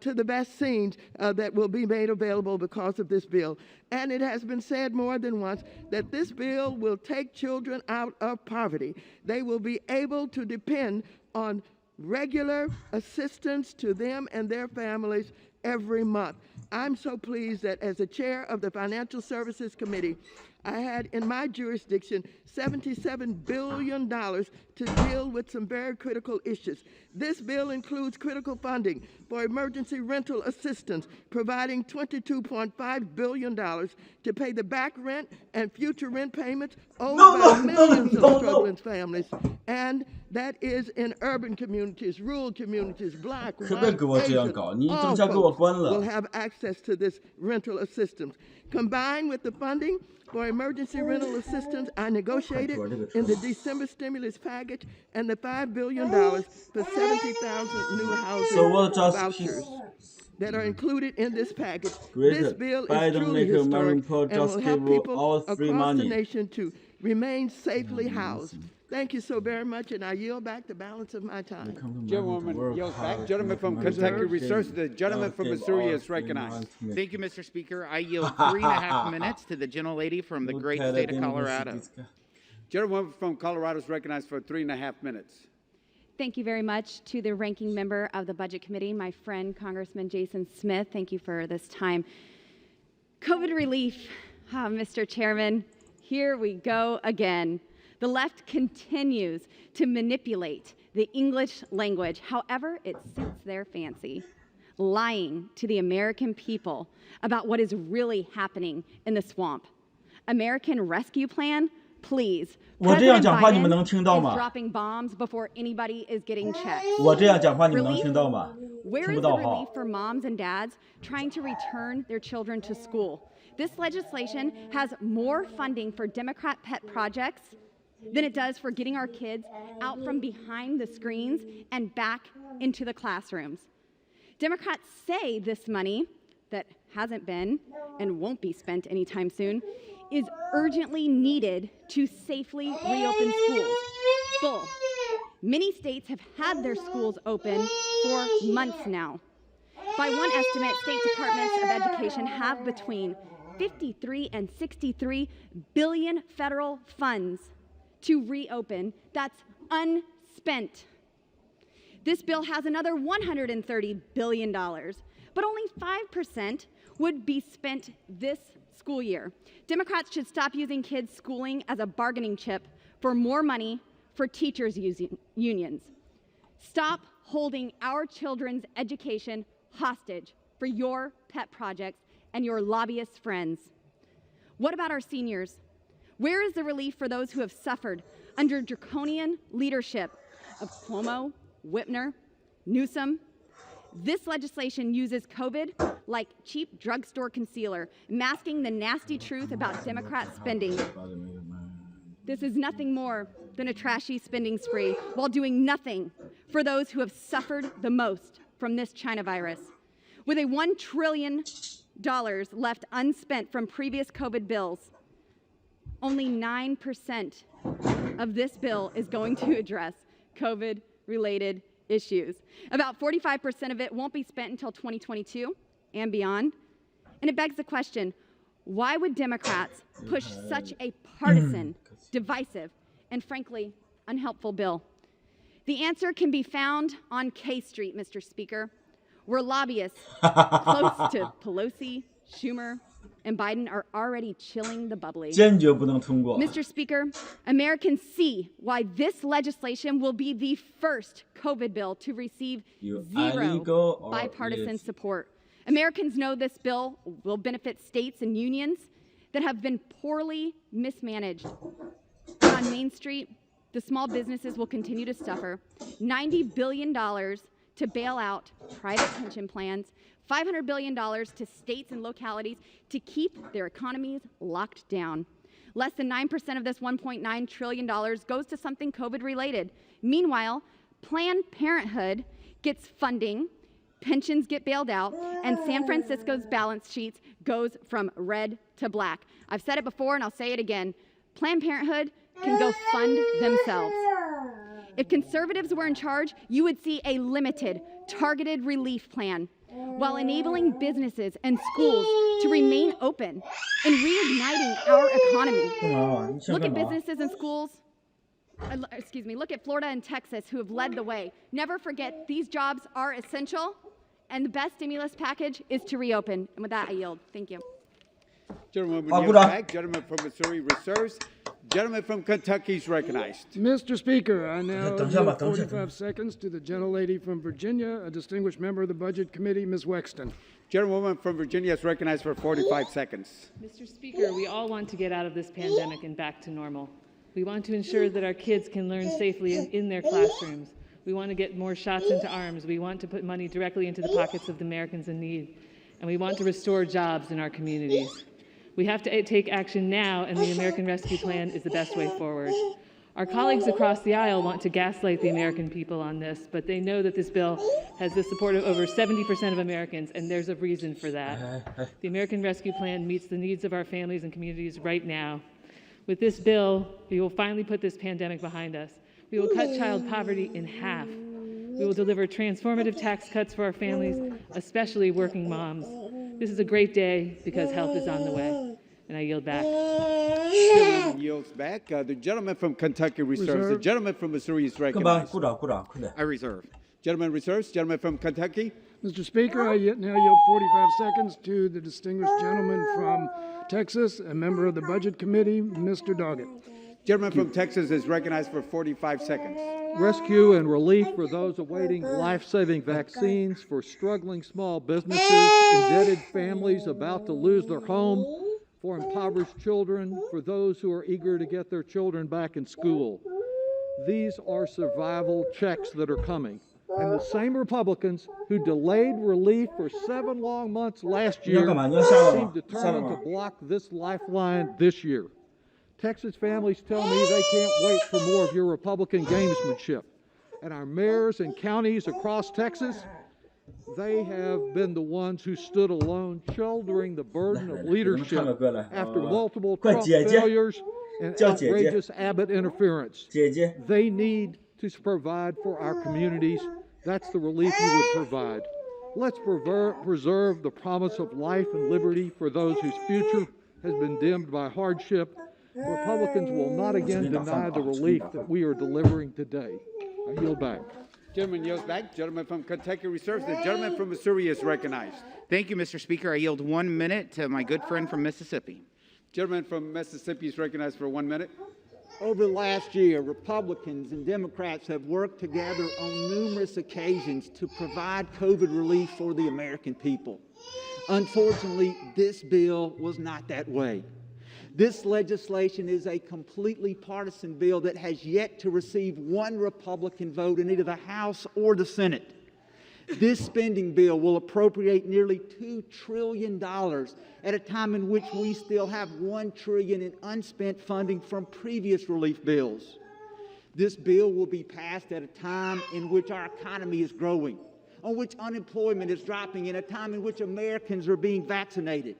to the vaccines that will be made available because of this bill. And it has been said more than once that this bill will take children out of poverty. They will be able to depend on regular assistance to them and their families every month. I'm so pleased that as the chair of the Financial Services Committee, I had in my jurisdiction $77 billion to deal with some very critical issues. This bill includes critical funding for emergency rental assistance, providing $22.5 billion to pay the back rent and future rent payments owed by millions of struggling families. And that is in urban communities, rural communities, black, white, Asian, all folks will have access to this rental assistance. Combined with the funding for emergency rental assistance I negotiated in the December stimulus package and the $5 billion for 70,000 new housing vouchers that are included in this package. This bill is truly historic and will help people across the nation to remain safely housed. Thank you so very much, and I yield back the balance of my time. Gentlewoman yields back. Gentleman from Kentucky reserves. The gentleman from Missouri is recognized. Thank you, Mr. Speaker. I yield 3.5 minutes to the gentlelady from the great state of Colorado. Gentlewoman from Colorado is recognized for 3.5 minutes. Thank you very much to the ranking member of the Budget Committee, my friend Congressman Jason Smith. Thank you for this time. COVID relief, Mr. Chairman, here we go again. The left continues to manipulate the English language however it suits their fancy, lying to the American people about what is really happening in the swamp. American Rescue Plan? Please. 我这样讲话你们能听到 President Biden 吗？ is dropping bombs before anybody is getting checked. 我这样讲话你们能听到吗？ Where 听 is 不 the 到 relief 哈。 for moms and dads trying to return their children to school? This legislation has more funding for Democrat pet projects than it does for getting our kids out from behind the screens and back into the classrooms. Democrats say this money that hasn't been and won't be spent anytime soon is urgently needed to safely reopen schools. Bull. Many states have had their schools open for months now. By one estimate, state departments of education have between 53 and 63 billion federal funds to reopen. That's unspent. This bill has another $130 billion, but only 5% would be spent this school year. Democrats should stop using kids' schooling as a bargaining chip for more money for teachers' unions. Stop holding our children's education hostage for your pet projects and your lobbyist friends. What about our seniors? Where is the relief for those who have suffered under draconian leadership of Cuomo, Whitmer, Newsom? This legislation uses COVID like cheap drugstore concealer, masking the nasty truth about Democrat spending. This is nothing more than a trashy spending spree while doing nothing for those who have suffered the most from this China virus. With a $1 trillion left unspent from previous COVID bills, only 9% of this bill is going to address COVID-related issues. About 45% of it won't be spent until 2022 and beyond. And it begs the question, why would Democrats push such a partisan, divisive, and frankly, unhelpful bill? The answer can be found on K Street, Mr. Speaker, where lobbyists close to Pelosi, Schumer, and Biden are already chilling the bubbly. 坚决不能通过。 Mr. Speaker, Americans see why this legislation will be the first COVID bill to receive zero bipartisan support. Americans know this bill will benefit states and unions that have been poorly mismanaged. On Main Street, the small businesses will continue to suffer. $90 billion to bail out private pension plans, $500 billion to states and localities to keep their economies locked down. Less than 9% of this $1.9 trillion goes to something COVID-related. Meanwhile, Planned Parenthood gets funding, pensions get bailed out, and San Francisco's balance sheets goes from red to black. I've said it before and I'll say it again. Planned Parenthood can go fund themselves. If conservatives were in charge, you would see a limited, targeted relief plan while enabling businesses and schools to remain open and reigniting our economy. Look at businesses and schools, look at Florida and Texas who have led the way. Never forget, these jobs are essential, and the best stimulus package is to reopen. And with that, I yield. Thank you. Gentleman yields back. Gentleman from Missouri reserves. Gentleman from Kentucky is recognized. Mr. Speaker, I now yield 45 seconds to the gentlelady from Virginia, a distinguished member of the Budget Committee, Ms. Wexton. Gentlewoman from Virginia is recognized for 45 seconds. Mr. Speaker, we all want to get out of this pandemic and back to normal. We want to ensure that our kids can learn safely in their classrooms. We want to get more shots into arms. We want to put money directly into the pockets of the Americans in need. And we want to restore jobs in our communities. We have to take action now, and the American Rescue Plan is the best way forward. Our colleagues across the aisle want to gaslight the American people on this, but they know that this bill has the support of over 70% of Americans, and there's a reason for that. The American Rescue Plan meets the needs of our families and communities right now. With this bill, we will finally put this pandemic behind us. We will cut child poverty in half. We will deliver transformative tax cuts for our families, especially working moms. This is a great day because help is on the way. And I yield back. Gentleman yields back. The gentleman from Kentucky reserves. The gentleman from Missouri is 跟班， recognized. 鼓掌，鼓掌，快点。 I reserve. Gentleman reserves. Gentleman from Kentucky. Mr. Speaker, I now yield 45 seconds to the distinguished gentleman from Texas, a member of the Budget Committee, Mr. Doggett. Gentleman from Texas is recognized for 45 seconds. Rescue and relief for those awaiting life-saving vaccines, for struggling small businesses, indebted families about to lose their home, for impoverished children, for those who are eager to get their children back in school. These are survival checks that are coming. And the same Republicans who delayed relief for 7 long months last year seem determined to block this lifeline this year. Texas families tell me they can't wait for more of your Republican gamesmanship. And our mayors and counties across Texas, they have been the ones who stood alone, shouldering the burden of leadership after multiple Trump failures and outrageous Abbott interference. They need to provide for our communities. That's the relief you would provide. Let's preserve the promise of life and liberty for those whose future has been dimmed by hardship. Republicans will not again deny the relief that we are delivering today. I yield back. Gentleman yields back. Gentleman from Kentucky reserves. The gentleman from Missouri is recognized. Thank you, Mr. Speaker. I yield 1 minute to my good friend from Mississippi. Gentleman from Mississippi is recognized for 1 minute. Over the last year, Republicans and Democrats have worked together on numerous occasions to provide COVID relief for the American people. Unfortunately, this bill was not that way. This legislation is a completely partisan bill that has yet to receive one Republican vote in either the House or the Senate. This spending bill will appropriate nearly $2 trillion at a time in which we still have $1 trillion in unspent funding from previous relief bills. This bill will be passed at a time in which our economy is growing, on which unemployment is dropping, in a time in which Americans are being vaccinated.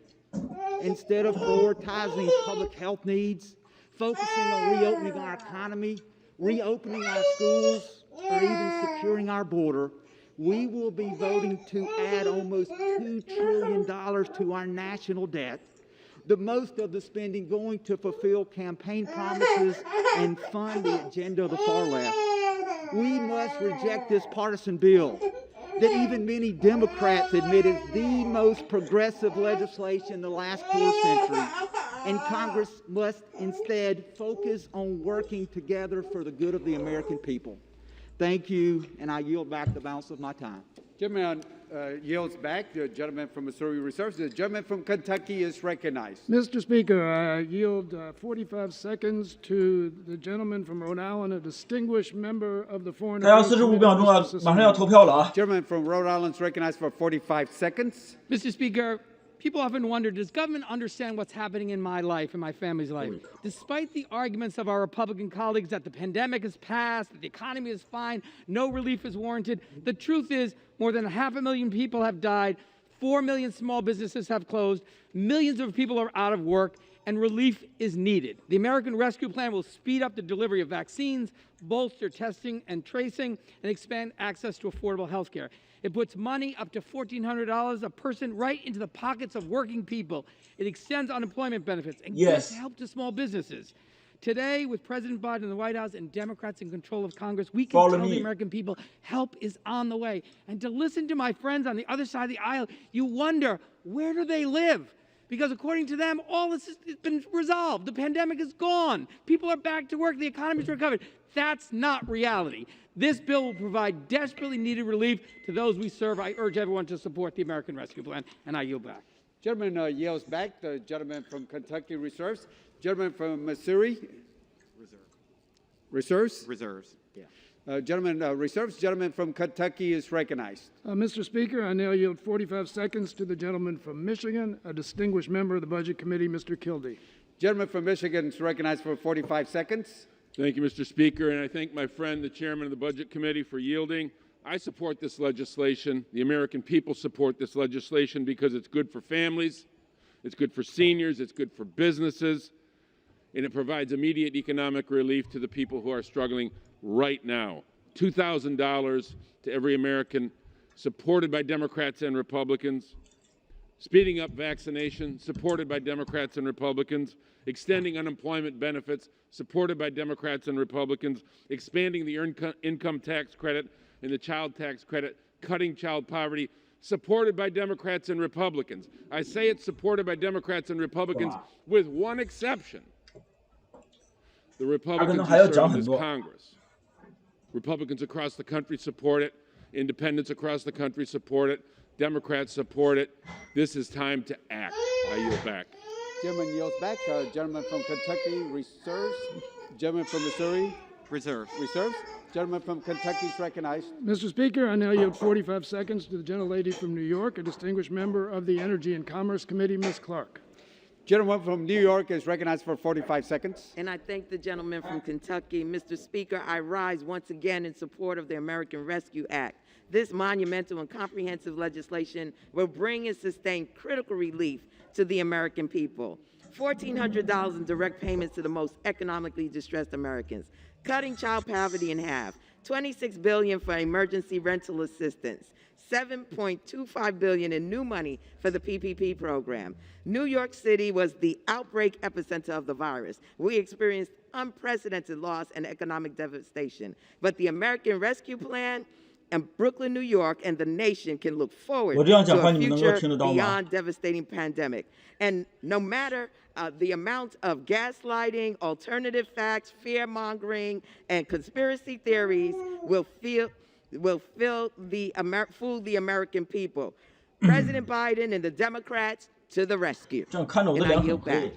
Instead of prioritizing public health needs, focusing on reopening our economy, reopening our schools, or even securing our border, we will be voting to add almost $2 trillion to our national debt, the most of the spending going to fulfill campaign promises and fund the agenda of the far left. We must reject this partisan bill that even many Democrats admit is the most progressive legislation in the last quarter century. And Congress must instead focus on working together for the good of the American people. Thank you, and I yield back the balance of my time. Gentleman yields back. The gentleman from Missouri reserves. The gentleman from Kentucky is recognized. Mr. Speaker, I yield 45 seconds to the gentleman from Rhode Island, a distinguished member of the Foreign Affairs Committee. 45秒钟了，马上要投票了啊！ Gentleman from Rhode Island is recognized for 45 seconds. Mr. Speaker, people often wonder, does government understand what's happening in my life and my family's life? Despite the arguments of our Republican colleagues that the pandemic has passed, that the economy is fine, no relief is warranted, the truth is more than 500,000 people have died, 4 million small businesses have closed, millions of people are out of work, and relief is needed. The American Rescue Plan will speed up the delivery of vaccines, bolster testing and tracing, and expand access to affordable health care. It puts money up to $1,400 a person right into the pockets of working people. It extends unemployment benefits and gives help to small businesses. Today, with President Biden in the White House and Democrats in control of Congress, we can tell the American people help is on the way. And to listen to my friends on the other side of the aisle, you wonder, where do they live? Because according to them, all this has been resolved. The pandemic is gone. People are back to work. The economy's recovered. That's not reality. This bill will provide desperately needed relief to those we serve. I urge everyone to support the American Rescue Plan, and I yield back. Gentleman yields back. The gentleman from Kentucky reserves. Gentleman from Missouri. Reserves? Reserves, yeah. Gentleman reserves. Gentleman from Kentucky is recognized. Mr. Speaker, I now yield 45 seconds to the gentleman from Michigan, a distinguished member of the Budget Committee, Mr. Kildee. Gentleman from Michigan is recognized for 45 seconds. Thank you, Mr. Speaker, and I thank my friend, the chairman of the Budget Committee, for yielding. I support this legislation. The American people support this legislation because it's good for families, it's good for seniors, it's good for businesses, and it provides immediate economic relief to the people who are struggling right now. $2,000 to every American, supported by Democrats and Republicans, speeding up vaccination, supported by Democrats and Republicans, extending unemployment benefits, supported by Democrats and Republicans, expanding the earned income tax credit and the child tax credit, cutting child poverty, supported by Democrats and Republicans. I say it's supported by Democrats and Republicans with one exception. The Republicans who serve in this Congress. Republicans across the country support it. Independents across the country support it. Democrats support it. This is time to act. I yield back. Gentleman yields back. Gentleman from Kentucky reserves. Gentleman from Missouri reserves. Gentleman from Kentucky is recognized. Mr. Speaker, I now yield 45 seconds to the gentlelady from New York, a distinguished member of the Energy and Commerce Committee, Ms. Clark. Gentleman from New York is recognized for 45 seconds. And I thank the gentleman from Kentucky. Mr. Speaker, I rise once again in support of the American Rescue Act. This monumental and comprehensive legislation will bring and sustain critical relief to the American people. $1,400 in direct payments to the most economically distressed Americans, cutting child poverty in half, $26 billion for emergency rental assistance, $7.25 billion in new money for the PPP program. New York City was the outbreak epicenter of the virus. We experienced unprecedented loss and economic devastation. But the American Rescue Plan and Brooklyn, New York, and the nation can look forward to a future beyond devastating pandemic. And no matter the amount of gaslighting, alternative facts, fear-mongering, and conspiracy theories will fool the American people. President Biden and the Democrats to the rescue. And I yield back.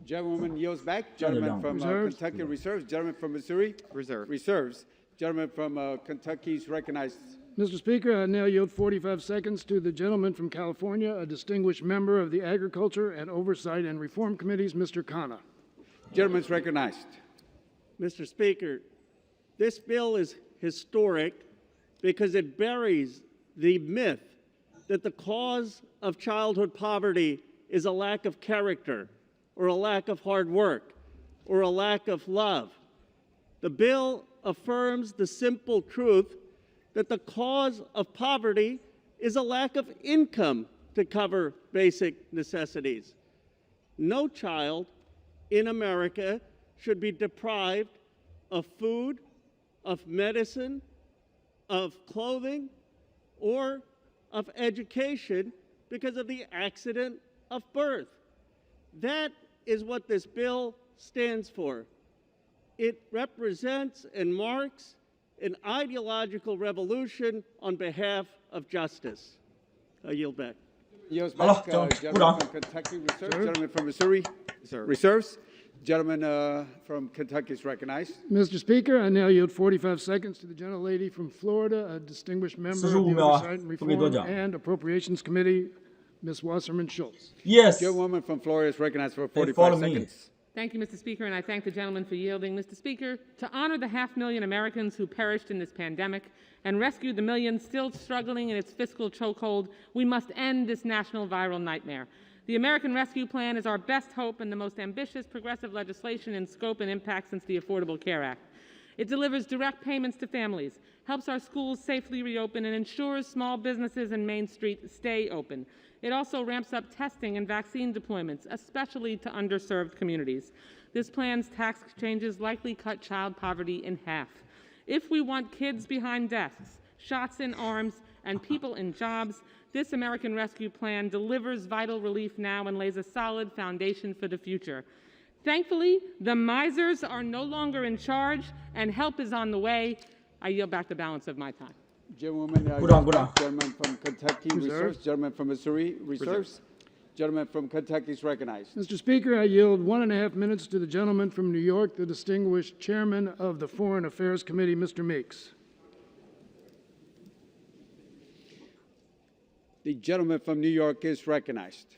Gentleman yields back. Gentleman from Kentucky reserves. Gentleman from Missouri reserves. Gentleman from Kentucky is recognized. Mr. Speaker, I now yield 45 seconds to the gentleman from California, a distinguished member of the Agriculture and Oversight and Reform Committees, Mr. Khanna. Gentleman is recognized. Mr. Speaker, this bill is historic because it buries the myth that the cause of childhood poverty is a lack of character or a lack of hard work or a lack of love. The bill affirms the simple truth that the cause of poverty is a lack of income to cover basic necessities. No child in America should be deprived of food, of medicine, of clothing, or of education because of the accident of birth. That is what this bill stands for. It represents and marks an ideological revolution on behalf of justice. I yield back. Yields back. Gentleman from Kentucky reserves. Gentleman from Missouri reserves. Gentleman from Kentucky is recognized. Mr. Speaker, I now yield 45 seconds to the gentlelady from Florida, a distinguished member of the Oversight and Reform and Appropriations Committee, Ms. Wasserman Schultz. Yes. Gentlewoman from Florida is recognized for 45 seconds. Thank you, Mr. Speaker, and I thank the gentleman for yielding. Mr. Speaker, to honor the 500,000 Americans who perished in this pandemic and rescue the millions still struggling in its fiscal chokehold, we must end this national viral nightmare. The American Rescue Plan is our best hope and the most ambitious progressive legislation in scope and impact since the Affordable Care Act. It delivers direct payments to families, helps our schools safely reopen, and ensures small businesses and Main Street stay open. It also ramps up testing and vaccine deployments, especially to underserved communities. This plan's tax changes likely cut child poverty in half. If we want kids behind desks, shots in arms, and people in jobs, this American Rescue Plan delivers vital relief now and lays a solid foundation for the future. Thankfully, the misers are no longer in charge, and help is on the way. I yield back the balance of my time. Gentleman from Kentucky reserves. Gentleman from Missouri reserves. Gentleman from Kentucky is recognized. Mr. Speaker, I yield 1.5 minutes to the gentleman from New York, the distinguished chairman of the Foreign Affairs Committee, Mr. Meeks. The gentleman from New York is recognized.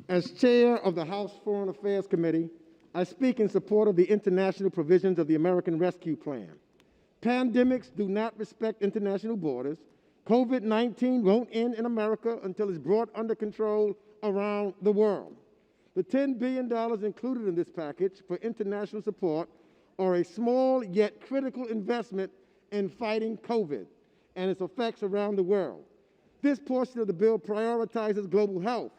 As chair of the House Foreign Affairs Committee, I speak in support of the international provisions of the American Rescue Plan. Pandemics do not respect international borders. COVID-19 won't end in America until it's brought under control around the world. The $10 billion included in this package for international support are a small yet critical investment in fighting COVID and its effects around the world. This portion of the bill prioritizes global health,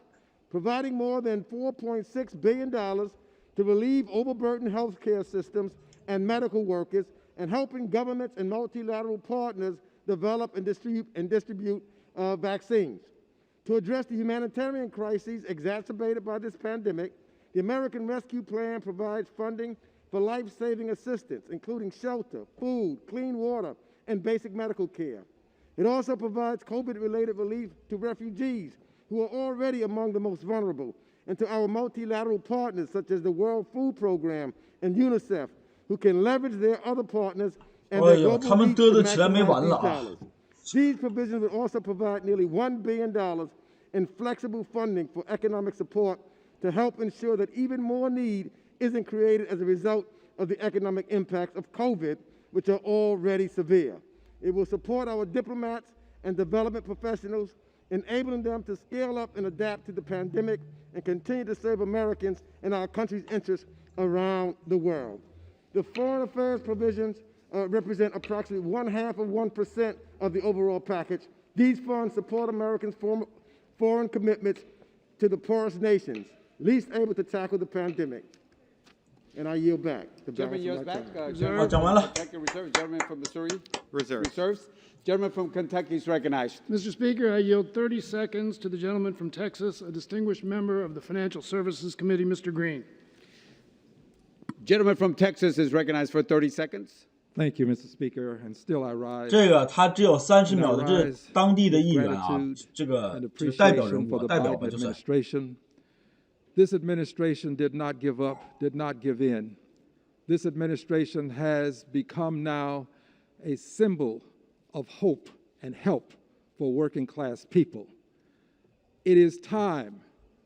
providing more than $4.6 billion to relieve overburdened healthcare systems and medical workers, and helping governments and multilateral partners develop and distribute vaccines. To address the humanitarian crises exacerbated by this pandemic, the American Rescue Plan provides funding for life-saving assistance, including shelter, food, clean water, and basic medical care. It also provides COVID-related relief to refugees who are already among the most vulnerable, and to our multilateral partners such as the World Food Program and UNICEF, who can leverage their other partners and their global reach to maximize these dollars. These provisions will also provide nearly $1 billion in flexible funding for economic support to help ensure that even more need isn't created as a result of the economic impacts of COVID, which are already severe. It will support our diplomats and development professionals, enabling them to scale up and adapt to the pandemic and continue to serve Americans and our country's interests around the world. The foreign affairs provisions represent approximately 0.5% of the overall package. These funds support Americans' foreign commitments to the poorest nations, least able to tackle the pandemic. And I yield back. Gentleman yields back. Gentleman from Missouri. Reserves. Gentleman from Kentucky is recognized. Mr. Speaker, I yield 30 seconds to the gentleman from Texas, a distinguished member of the Financial Services Committee, Mr. Green. Gentleman from Texas is recognized for 30 seconds. Thank you, Mr. Speaker, and still I rise. 这个他只有30秒的，这是当地的议员啊，这个代表人物，代表吧，就是。This administration did not give up, did not give in. This administration has become now a symbol of hope and help for working class people. It is time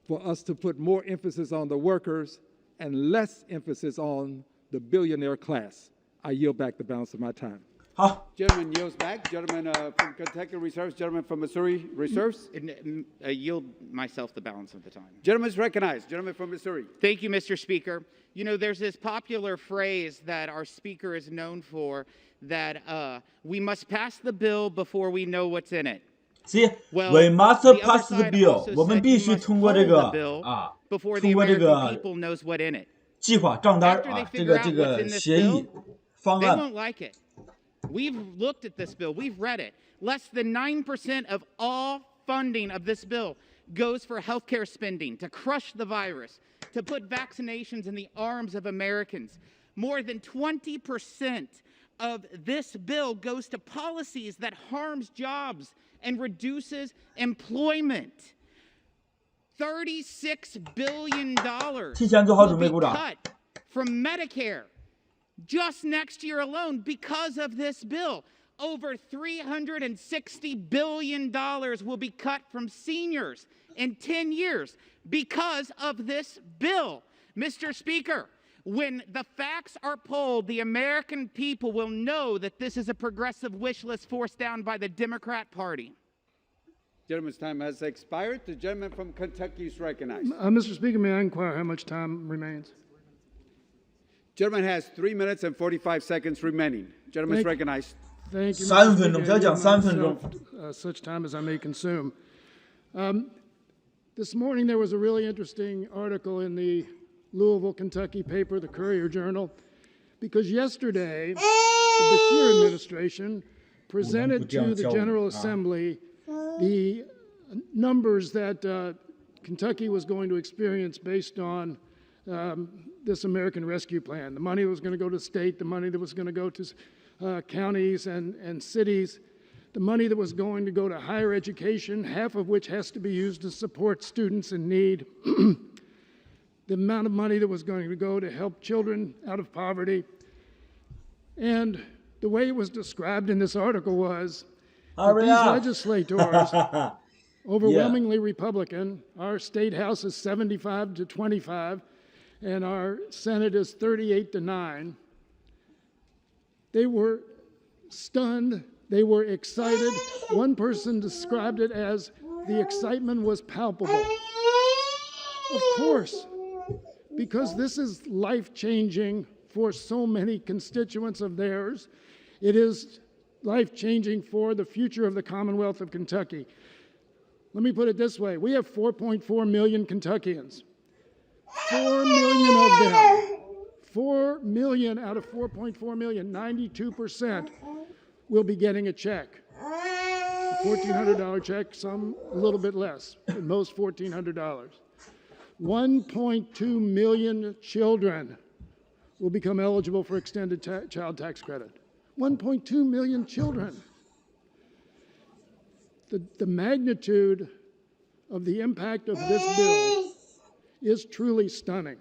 for us to put more emphasis on the workers and less emphasis on the billionaire class. I yield back the balance of my time. Gentleman yields back. Gentleman from Kentucky reserves. Gentleman from Missouri reserves. I yield myself the balance of the time. Gentleman is recognized. Gentleman from Missouri. Thank you, Mr. Speaker. You know, there's this popular phrase that our Speaker is known for, that we must pass the bill before we know what's in it. See, we must pass the bill. 我们必须通过这个啊，通过这个计划账单啊，这个协议方案。 They won't like it. We've looked at this bill. We've read it. Less than 9% of all funding of this bill goes for healthcare spending, to crush the virus, to put vaccinations in the arms of Americans. More than 20% of this bill goes to policies that harms jobs and reduces employment. $36 billion will be cut from Medicare just next year alone because of this bill. Over $360 billion will be cut from seniors in 10 years because of this bill. Mr. Speaker, when the facts are polled, the American people will know that this is a progressive wish list forced down by the Democrat Party. Gentleman's time has expired. The gentleman from Kentucky is recognized. Mr. Speaker, may I inquire how much time remains? Gentleman has 3 minutes and 45 seconds remaining. Gentleman is recognized. Thank you. 3分钟，不要讲3分钟。 Such time as I may consume. This morning there was a really interesting article in the Louisville, Kentucky paper, the Courier Journal, because yesterday the Beshear administration presented to the General Assembly the numbers that Kentucky was going to experience based on this American Rescue Plan. The money that was going to go to the state, the money that was going to go to counties and cities, the money that was going to go to higher education, half of which has to be used to support students in need, the amount of money that was going to go to help children out of poverty. And the way it was described in this article was that these legislators, overwhelmingly Republican, our state house is 75 to 25, and our Senate is 38 to 9. They were stunned. They were excited. One person described it as the excitement was palpable. Of course, because this is life-changing for so many constituents of theirs. It is life-changing for the future of the Commonwealth of Kentucky. Let me put it this way. We have 4.4 million Kentuckians. 4 million of them, 4 million out of 4.4 million, 92% will be getting a check. A $1,400 check, some a little bit less, but most $1,400. 1.2 million children will become eligible for extended child tax credit. 1.2 million children. The magnitude of the impact of this bill is truly stunning.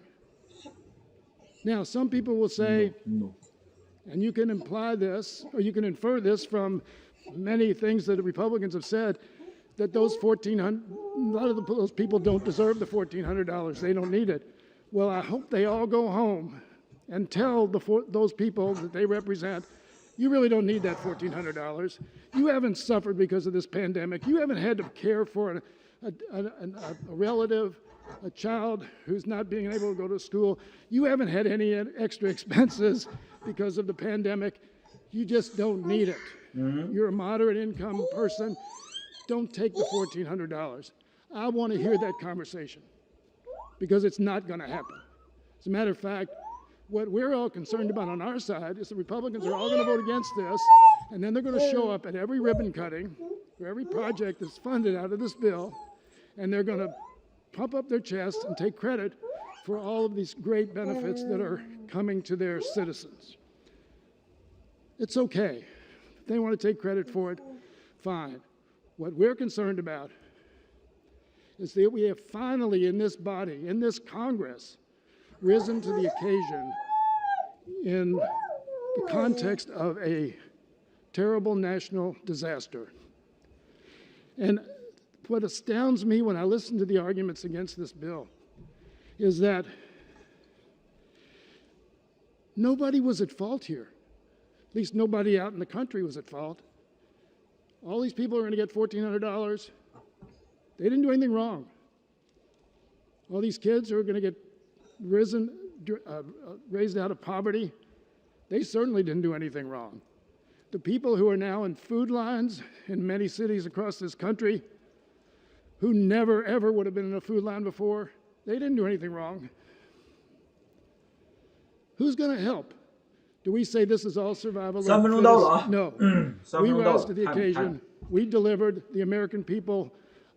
Now, some people will say, and you can imply this, or you can infer this from many things that the Republicans have said, that those a lot of those people don't deserve the $1,400. They don't need it. Well, I hope they all go home and tell those people that they represent, you really don't need that $1,400. You haven't suffered because of this pandemic. You haven't had to care for a relative, a child who's not being able to go to school. You haven't had any extra expenses because of the pandemic. You just don't need it. You're a moderate income person. Don't take the $1,400. I want to hear that conversation because it's not going to happen. As a matter of fact, what we're all concerned about on our side is the Republicans are all going to vote against this, and then they're going to show up at every ribbon cutting for every project that's funded out of this bill, and they're going to pump up their chest and take credit for all of these great benefits that are coming to their citizens. It's okay. If they want to take credit for it, fine. What we're concerned about is that we have finally in this body, in this Congress, risen to the occasion in the context of a terrible national disaster. And what astounds me when I listen to the arguments against this bill is that nobody was at fault here. At least nobody out in the country was at fault. All these people are going to get $1,400. They didn't do anything wrong. All these kids are going to get raised out of poverty. They certainly didn't do anything wrong. The people who are now in food lines in many cities across this country, who never ever would have been in a food line before, they didn't do anything wrong. Who's going to help? Do we say this is all survival? No. We rise to the occasion. We delivered. The American people,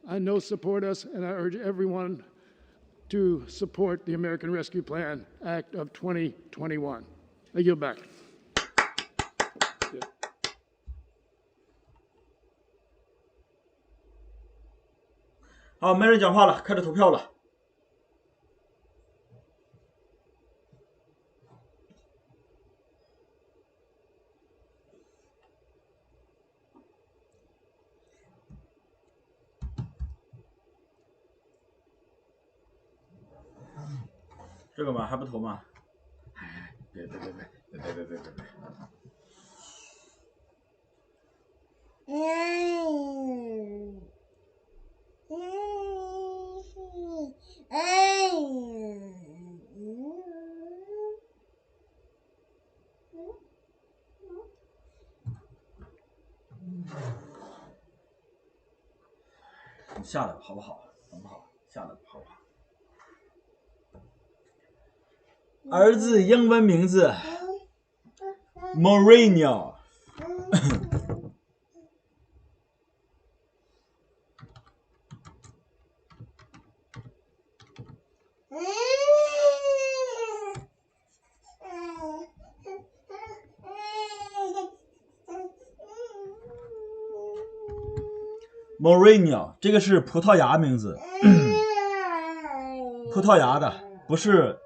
I know, support us, and I urge everyone to support the American Rescue Plan Act of 2021. I yield back. 好，没人讲话了，开始投票了。这个吗？还不投吗？哎，别！你下来吧，好不好？好不好？下来吧，好不好？儿子英文名字 Mourinho 这个是葡萄牙名字葡萄牙的，不是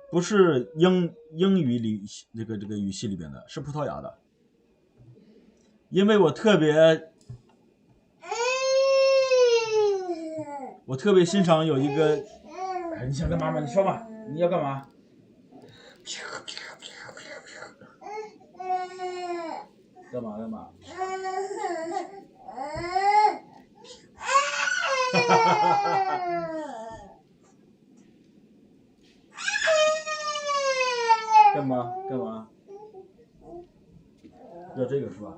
英语里这个语系里边的，是葡萄牙的。因为我特别欣赏有一个，哎，你想干嘛嘛？你说嘛，你要干嘛？干嘛？干嘛？要这个是吧？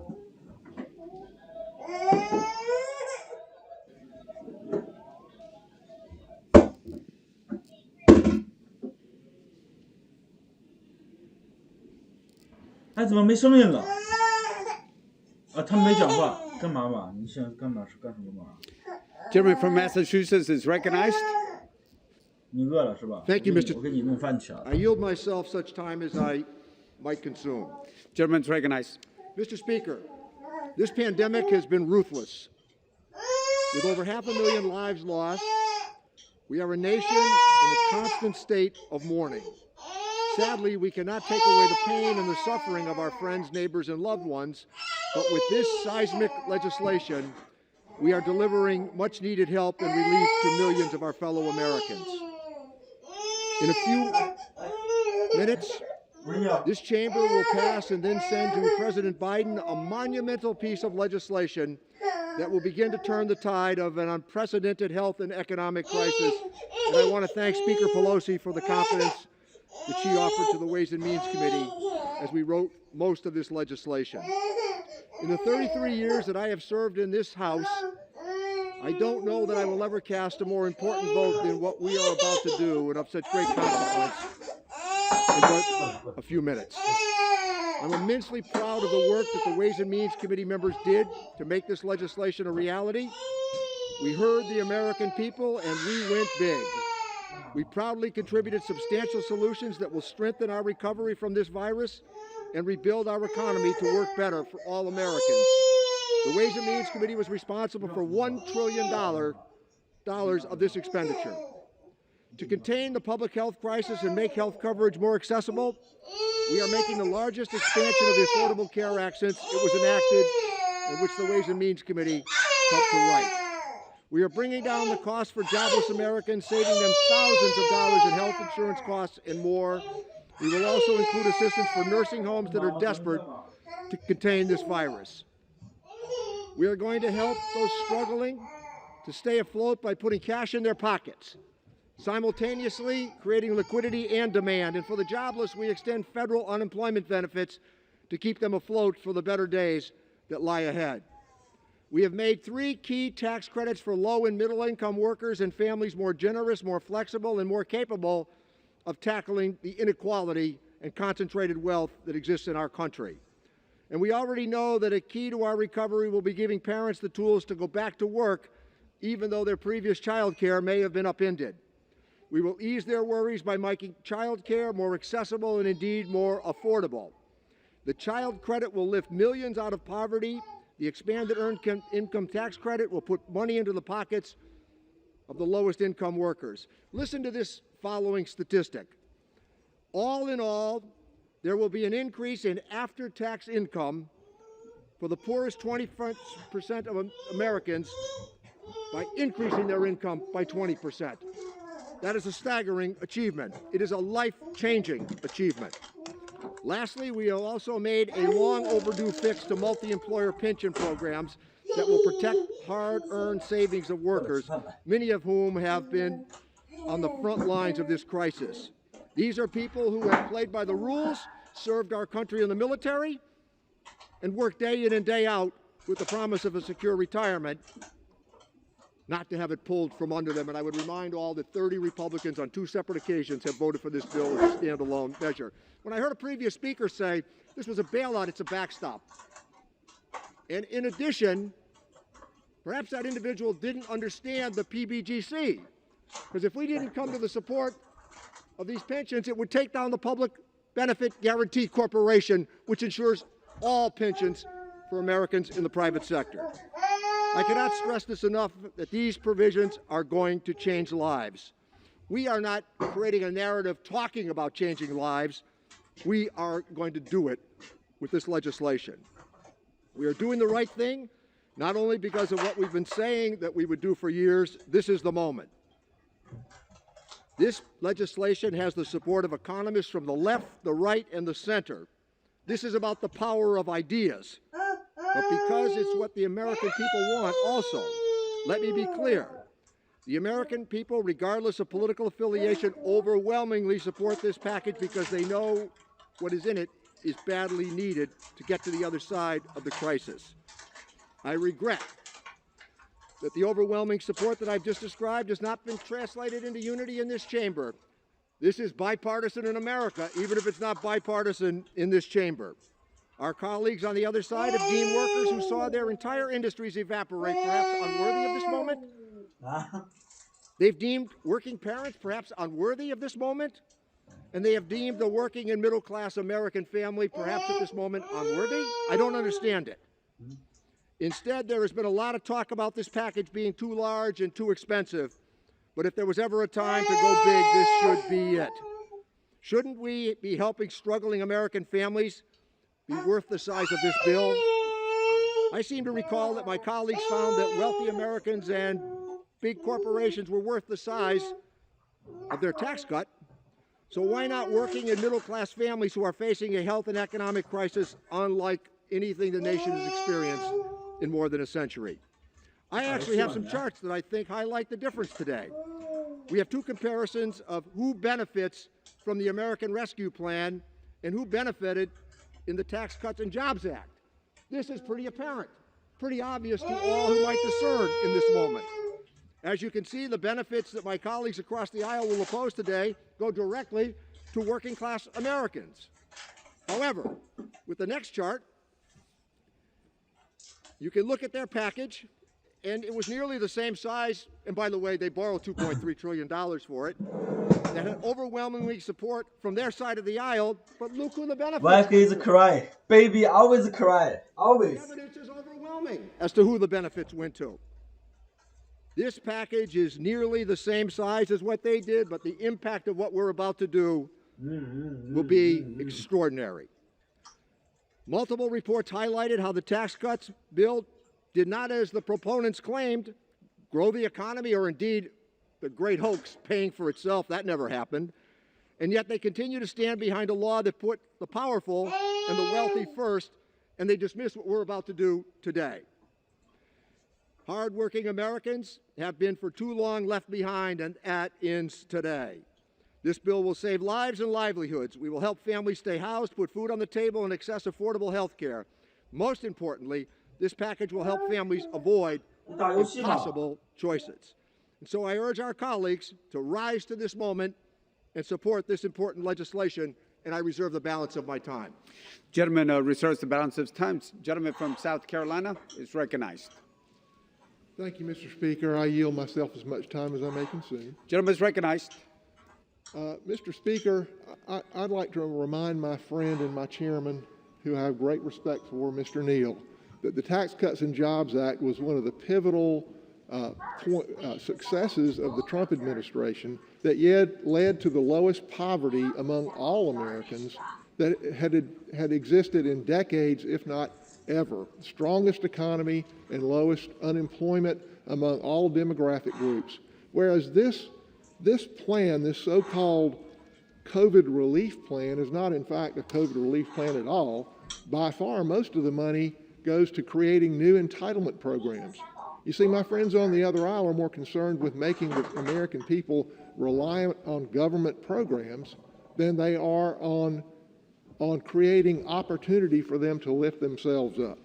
哎，怎么没声音了？啊，他没讲话，干嘛嘛？你想干嘛？是干什么嘛？ Gentleman from Massachusetts is recognized. 你饿了是吧？ Thank you, Mr. 我给你弄饭去啊。 I yield myself such time as I might consume. Gentleman's recognized. Mr. Speaker, this pandemic has been ruthless. With over 500,000 lives lost, we are a nation in a constant state of mourning. Sadly, we cannot take away the pain and the suffering of our friends, neighbors, and loved ones, but with this seismic legislation, we are delivering much-needed help and relief to millions of our fellow Americans. In a few minutes, this chamber will pass and then send to President Biden a monumental piece of legislation that will begin to turn the tide of an unprecedented health and economic crisis. And I want to thank Speaker Pelosi for the confidence that she offered to the Ways and Means Committee as we wrote most of this legislation. In the 33 years that I have served in this House, I don't know that I will ever cast a more important vote than what we are about to do, and of such great consequence, in but a few minutes. I'm immensely proud of the work that the Ways and Means Committee members did to make this legislation a reality. We heard the American people, and we went big. We proudly contributed substantial solutions that will strengthen our recovery from this virus and rebuild our economy to work better for all Americans. The Ways and Means Committee was responsible for $1 trillion of this expenditure. To contain the public health crisis and make health coverage more accessible, we are making the largest expansion of the Affordable Care Act since it was enacted, and which the Ways and Means Committee helped to write. We are bringing down the cost for jobless Americans, saving them thousands of dollars in health insurance costs and more. We will also include assistance for nursing homes that are desperate to contain this virus. We are going to help those struggling to stay afloat by putting cash in their pockets, simultaneously creating liquidity and demand. And for the jobless, we extend federal unemployment benefits to keep them afloat for the better days that lie ahead. We have made 3 key tax credits for low and middle income workers and families more generous, more flexible, and more capable of tackling the inequality and concentrated wealth that exists in our country. And we already know that a key to our recovery will be giving parents the tools to go back to work, even though their previous child care may have been upended. We will ease their worries by making child care more accessible and indeed more affordable. The child credit will lift millions out of poverty. The expanded earned income tax credit will put money into the pockets of the lowest income workers. Listen to this following statistic. All in all, there will be an increase in after-tax income for the poorest 20% of Americans by increasing their income by 20%. That is a staggering achievement. It is a life-changing achievement. Lastly, we have also made a long overdue fix to multi-employer pension programs that will protect hard-earned savings of workers, many of whom have been on the front lines of this crisis. These are people who have played by the rules, served our country in the military, and worked day in and day out with the promise of a secure retirement, not to have it pulled from under them. And I would remind all that 30 Republicans on 2 separate occasions have voted for this bill as a standalone measure. When I heard a previous speaker say this was a bailout, it's a backstop. And in addition, perhaps that individual didn't understand the PBGC, because if we didn't come to the support of these pensions, it would take down the Public Benefit Guaranty Corporation, which ensures all pensions for Americans in the private sector. I cannot stress this enough that these provisions are going to change lives. We are not creating a narrative talking about changing lives. We are going to do it with this legislation. We are doing the right thing, not only because of what we've been saying that we would do for years. This is the moment. This legislation has the support of economists from the left, the right, and the center. This is about the power of ideas. But because it's what the American people want also, let me be clear. The American people, regardless of political affiliation, overwhelmingly support this package because they know what is in it is badly needed to get to the other side of the crisis. I regret that the overwhelming support that I've just described has not been translated into unity in this chamber. This is bipartisan in America, even if it's not bipartisan in this chamber. Our colleagues on the other side have deemed workers who saw their entire industries evaporate perhaps unworthy of this moment. They've deemed working parents perhaps unworthy of this moment. And they have deemed the working and middle class American family perhaps at this moment unworthy. I don't understand it. Instead, there has been a lot of talk about this package being too large and too expensive. But if there was ever a time to go big, this should be it. Shouldn't we be helping struggling American families be worth the size of this bill? I seem to recall that my colleagues found that wealthy Americans and big corporations were worth the size of their tax cut. So why not working and middle-class families who are facing a health and economic crisis unlike anything the nation has experienced in more than a century? I actually have some charts that I think highlight the difference today. We have two comparisons of who benefits from the American Rescue Plan and who benefited in the Tax Cuts and Jobs Act. This is pretty apparent, pretty obvious to all who might discern in this moment. As you can see, the benefits that my colleagues across the aisle will oppose today go directly to working class Americans. However, with the next chart, you can look at their package, and it was nearly the same size, and by the way, they borrowed $2.3 trillion for it, that had overwhelmingly support from their side of the aisle, but look who the benefits. Wife is cry. Baby always cry. Always. The evidence is overwhelming as to who the benefits went to. This package is nearly the same size as what they did, but the impact of what we're about to do will be extraordinary. Multiple reports highlighted how the tax cuts bill did not, as the proponents claimed, grow the economy, or indeed the great hoax paying for itself. That never happened. And yet they continue to stand behind a law that put the powerful and the wealthy first, and they dismiss what we're about to do today. Hardworking Americans have been for too long left behind, and that ends today. This bill will save lives and livelihoods. We will help families stay housed, put food on the table, and access affordable health care. Most importantly, this package will help families avoid impossible choices. And so I urge our colleagues to rise to this moment and support this important legislation, and I reserve the balance of my time. Gentleman reserves the balance of time. Gentleman from South Carolina is recognized. Thank you, Mr. Speaker. I yield myself as much time as I may consume. Gentleman is recognized. Mr. Speaker, I'd like to remind my friend and my chairman, who I have great respect for, Mr. Neal, that the Tax Cuts and Jobs Act was one of the pivotal successes of the Trump administration that led to the lowest poverty among all Americans that had existed in decades, if not ever. Strongest economy and lowest unemployment among all demographic groups. Whereas this plan, this so-called COVID relief plan, is not in fact a COVID relief plan at all. By far, most of the money goes to creating new entitlement programs. You see, my friends on the other aisle are more concerned with making the American people reliant on government programs than they are on creating opportunity for them to lift themselves up.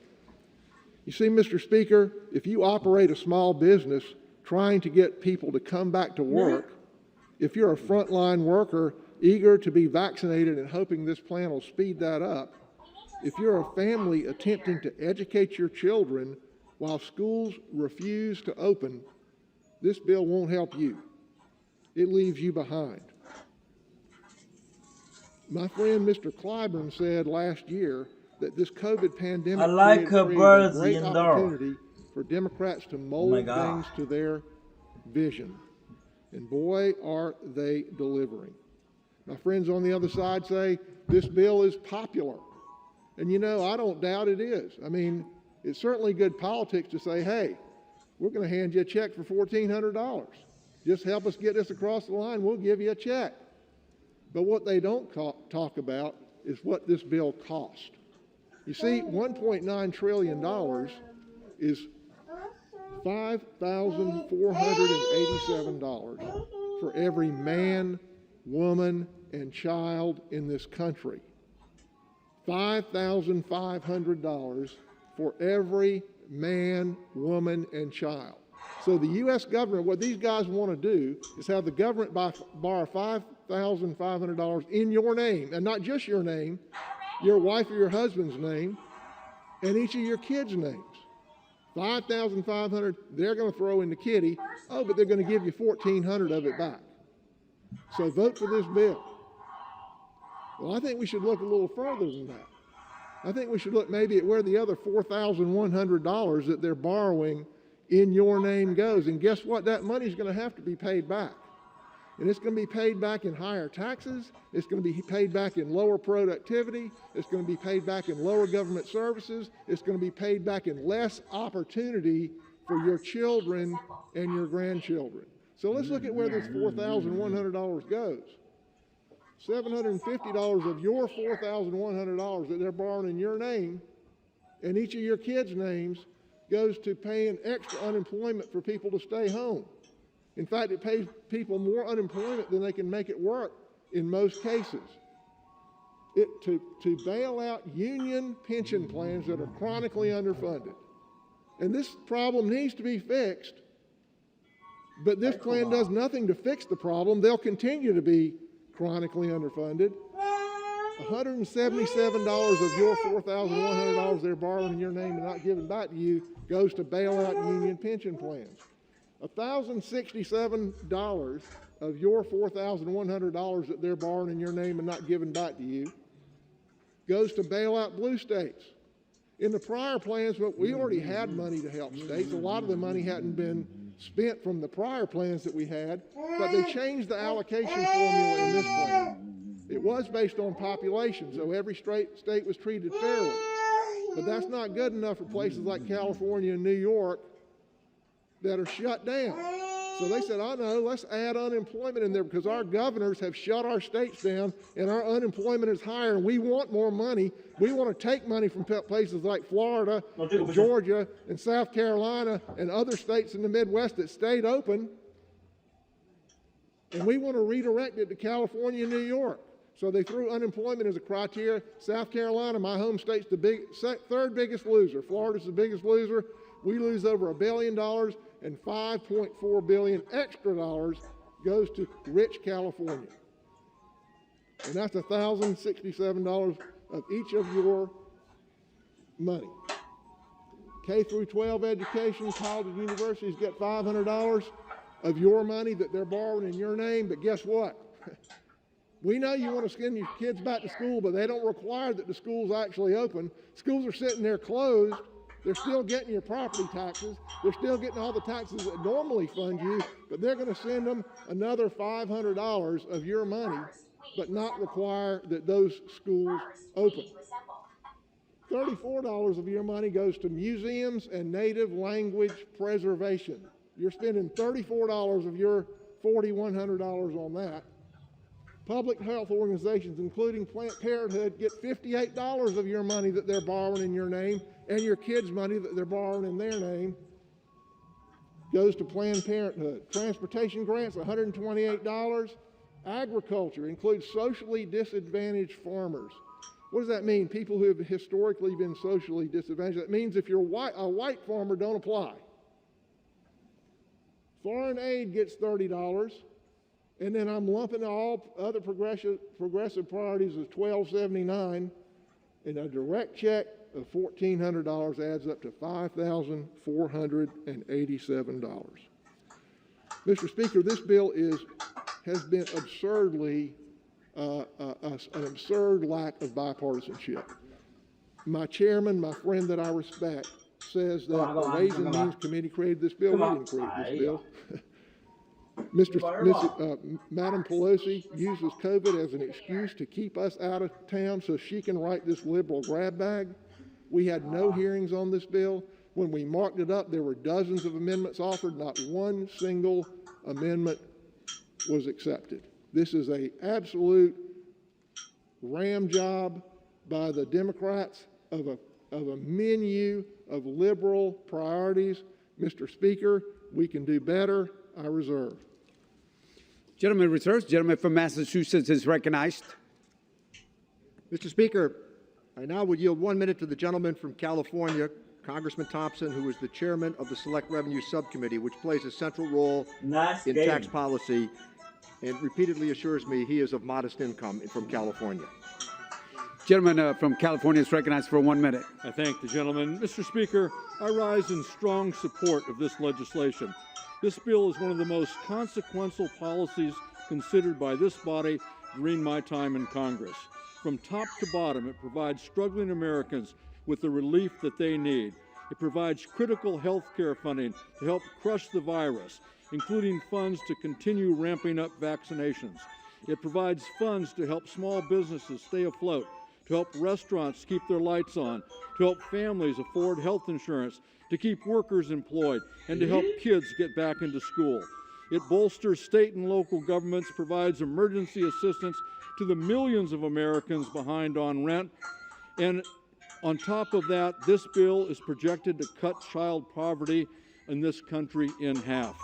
You see, Mr. Speaker, if you operate a small business trying to get people to come back to work, if you're a frontline worker eager to be vaccinated and hoping this plan will speed that up, if you're a family attempting to educate your children while schools refuse to open, this bill won't help you. It leaves you behind. My friend Mr. Clyburn said last year that this COVID pandemic created a great opportunity for Democrats to mold things to their vision. And boy, are they delivering. My friends on the other side say this bill is popular. And you know, I don't doubt it is. I mean, it's certainly good politics to say, hey, we're going to hand you a check for $1,400. Just help us get this across the line, we'll give you a check. But what they don't talk about is what this bill cost. You see, $1.9 trillion is $5,487 for every man, woman, and child in this country. $5,500 for every man, woman, and child. So the U.S. government, what these guys want to do is have the government borrow $5,500 in your name, and not just your name, your wife or your husband's name, and each of your kids' names. $5,500, they're going to throw in the kitty. Oh, but they're going to give you $1,400 of it back. So vote for this bill. Well, I think we should look a little further than that. I think we should look maybe at where the other $4,100 that they're borrowing in your name goes. And guess what? That money's going to have to be paid back. And it's going to be paid back in higher taxes. It's going to be paid back in lower productivity. It's going to be paid back in lower government services. It's going to be paid back in less opportunity for your children and your grandchildren. So let's look at where this $4,100 goes. $750 of your $4,100 that they're borrowing in your name and each of your kids' names goes to paying extra unemployment for people to stay home. In fact, it pays people more unemployment than they can make it work in most cases. To bail out union pension plans that are chronically underfunded. And this problem needs to be fixed, but this plan does nothing to fix the problem. They'll continue to be chronically underfunded. $177 of your $4,100 they're borrowing in your name and not giving back to you goes to bail out union pension plans. $1,067 of your $4,100 that they're borrowing in your name and not giving back to you goes to bail out blue states. In the prior plans, we already had money to help states. A lot of the money hadn't been spent from the prior plans that we had, but they changed the allocation formula in this plan. It was based on population, so every state was treated fairly. But that's not good enough for places like California and New York that are shut down. So they said, oh no, let's add unemployment in there because our governors have shut our states down and our unemployment is higher and we want more money. We want to take money from places like Florida, and Georgia, and South Carolina, and other states in the Midwest that stayed open, and we want to redirect it to California and New York. So they threw unemployment as a criteria. South Carolina, my home state's the third biggest loser. Florida's the biggest loser. We lose over $1 billion, and $5.4 billion extra dollars goes to rich California. And that's $1,067 of each of your money. K through 12 education, college and universities get $500 of your money that they're borrowing in your name, but guess what? We know you want to send your kids back to school, but they don't require that the schools actually open. Schools are sitting there closed. They're still getting your property taxes. They're still getting all the taxes that normally fund you, but they're going to send them another $500 of your money, but not require that those schools open. $34 of your money goes to museums and native language preservation. You're spending $34 of your $4,100 on that. Public health organizations, including Planned Parenthood, get $58 of your money that they're borrowing in your name, and your kids' money that they're borrowing in their name goes to Planned Parenthood. Transportation grants, $128. Agriculture includes socially disadvantaged farmers. What does that mean? People who have historically been socially disadvantaged. That means if you're a white farmer, don't apply. Foreign aid gets $30. And then I'm lumping all other progressive priorities as $1,279, and a direct check of $1,400 adds up to $5,487. Mr. Speaker, this bill has been absurdly an absurd lack of bipartisanship. My chairman, my friend that I respect, says that the Ways and Means Committee created this bill. We didn't create this bill. Madam Pelosi uses COVID as an excuse to keep us out of town so she can write this liberal grab bag. We had no hearings on this bill. When we marked it up, there were dozens of amendments offered. Not one single amendment was accepted. This is an absolute ram job by the Democrats of a menu of liberal priorities. Mr. Speaker, we can do better. I reserve. Gentleman reserves. Gentleman from Massachusetts is recognized. Mr. Speaker, I now would yield 1 minute to the gentleman from California, Congressman Thompson, who is the chairman of the Select Revenue Subcommittee, which plays a central role in tax policy, and repeatedly assures me he is of modest income from California. Gentleman from California is recognized for 1 minute. I thank the gentleman. Mr. Speaker, I rise in strong support of this legislation. This bill is one of the most consequential policies considered by this body during my time in Congress. From top to bottom, it provides struggling Americans with the relief that they need. It provides critical health care funding to help crush the virus, including funds to continue ramping up vaccinations. It provides funds to help small businesses stay afloat, to help restaurants keep their lights on, to help families afford health insurance, to keep workers employed, and to help kids get back into school. It bolsters state and local governments, provides emergency assistance to the millions of Americans behind on rent, and on top of that, this bill is projected to cut child poverty in this country in half.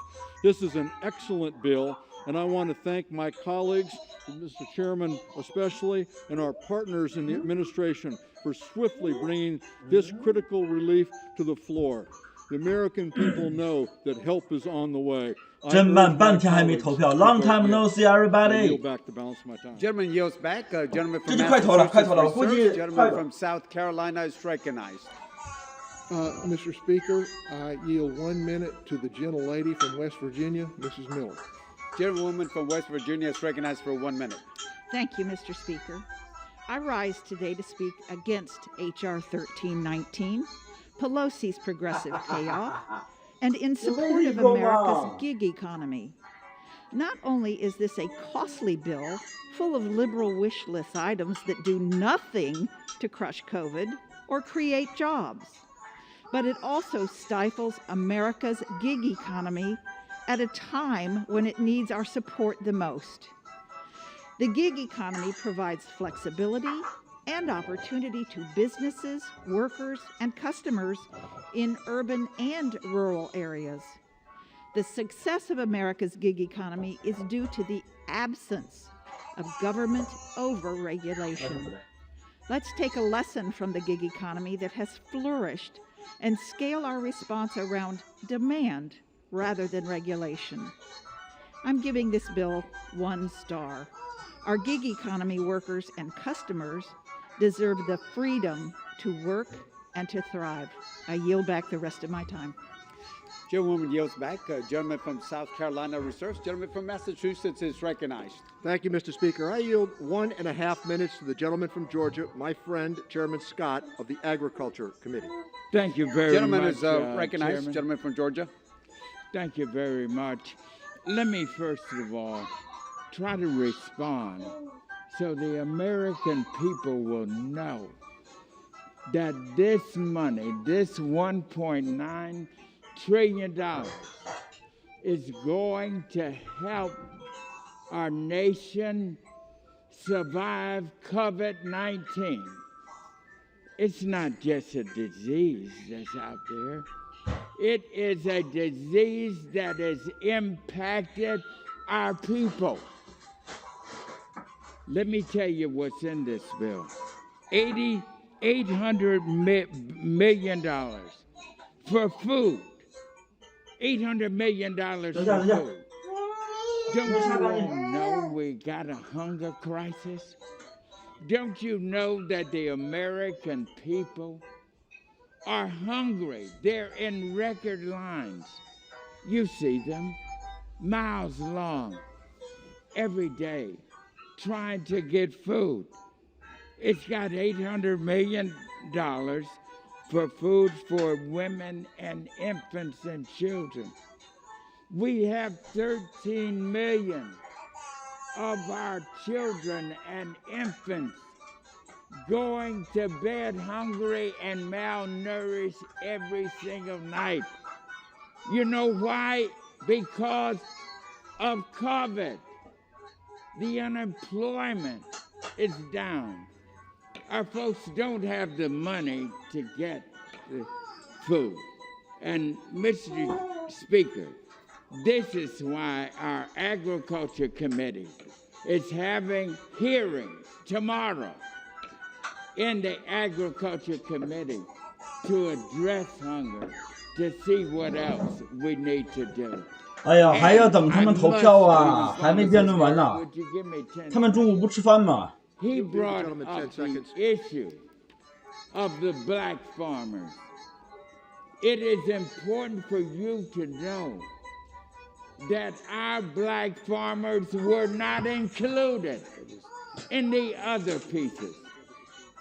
This is an excellent bill, and I want to thank my colleagues, Mr. Chairman especially, and our partners in the administration for swiftly bringing this critical relief to the floor. The American people know that help is on the way. 真慢半天还没投票 ，Long time no see everybody. Gentleman yields back. Gentleman from 这就快投了，快投了，我估计 Gentleman from South Carolina is recognized. Mr. Speaker, I yield 1 minute to the gentlelady from West Virginia, Mrs. Miller. Gentlewoman from West Virginia is recognized for 1 minute. Thank you, Mr. Speaker. I rise today to speak against H.R. 1319, Pelosi's progressive payoff, and in support of America's gig economy. Not only is this a costly bill full of liberal wish list items that do nothing to crush COVID or create jobs, but it also stifles America's gig economy at a time when it needs our support the most. The gig economy provides flexibility and opportunity to businesses, workers, and customers in urban and rural areas. The success of America's gig economy is due to the absence of government over-regulation. Let's take a lesson from the gig economy that has flourished and scale our response around demand rather than regulation. I'm giving this bill 1 star. Our gig economy workers and customers deserve the freedom to work and to thrive. I yield back the rest of my time. Gentlewoman yields back. Gentleman from South Carolina reserves. Gentleman from Massachusetts is recognized. Thank you, Mr. Speaker. I yield 1.5 minutes to the gentleman from Georgia, my friend, Chairman Scott of the Agriculture Committee. Thank you very Gentleman much. Gentleman is recognized. Chairman. Gentleman from Georgia. Thank you very much. Let me first of all try to respond so the American people will know that this money, this $1.9 trillion, is going to help our nation survive COVID-19. It's not just a disease that's out there. It is a disease that has impacted our people. Let me tell you what's in this bill. $800 million for food. $800 million for food. Don't you all know we got a hunger crisis? Don't you know that the American people are hungry? They're in record lines. You see them, miles long, every day, trying to get food. It's got $800 million for food for women and infants and children. We have 13 million of our children and infants going to bed hungry and malnourished every single night. You know why? Because of COVID. The unemployment is down. Our folks don't have the money to get the food. And Mr. Speaker, this is why our Agriculture Committee is having hearings tomorrow in the Agriculture Committee to address hunger, to see what else we need to do. 哎呀，还要等他们投票啊，还没辩论完呢。他们中午不吃饭吗？ he Give the brought gentleman 10 up the seconds. issue of the black farmers. It is important for you to know that our black farmers were not included in the other pieces.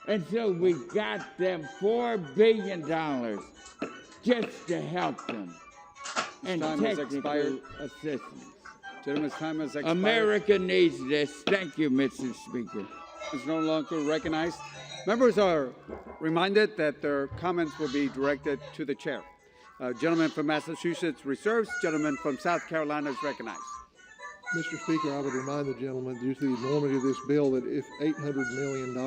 And so we got them $4 billion just to help them. And Time has technical expired. assistance. Gentleman's time has expired. America needs this. Thank you, Mr. Speaker. Is no longer recognized. Members are reminded that their comments will be directed to the chair. Gentleman from Massachusetts reserves. Gentleman from South Carolina is recognized. Mr. Speaker, I would remind the gentleman, due to the enormity of this bill, that if $800 million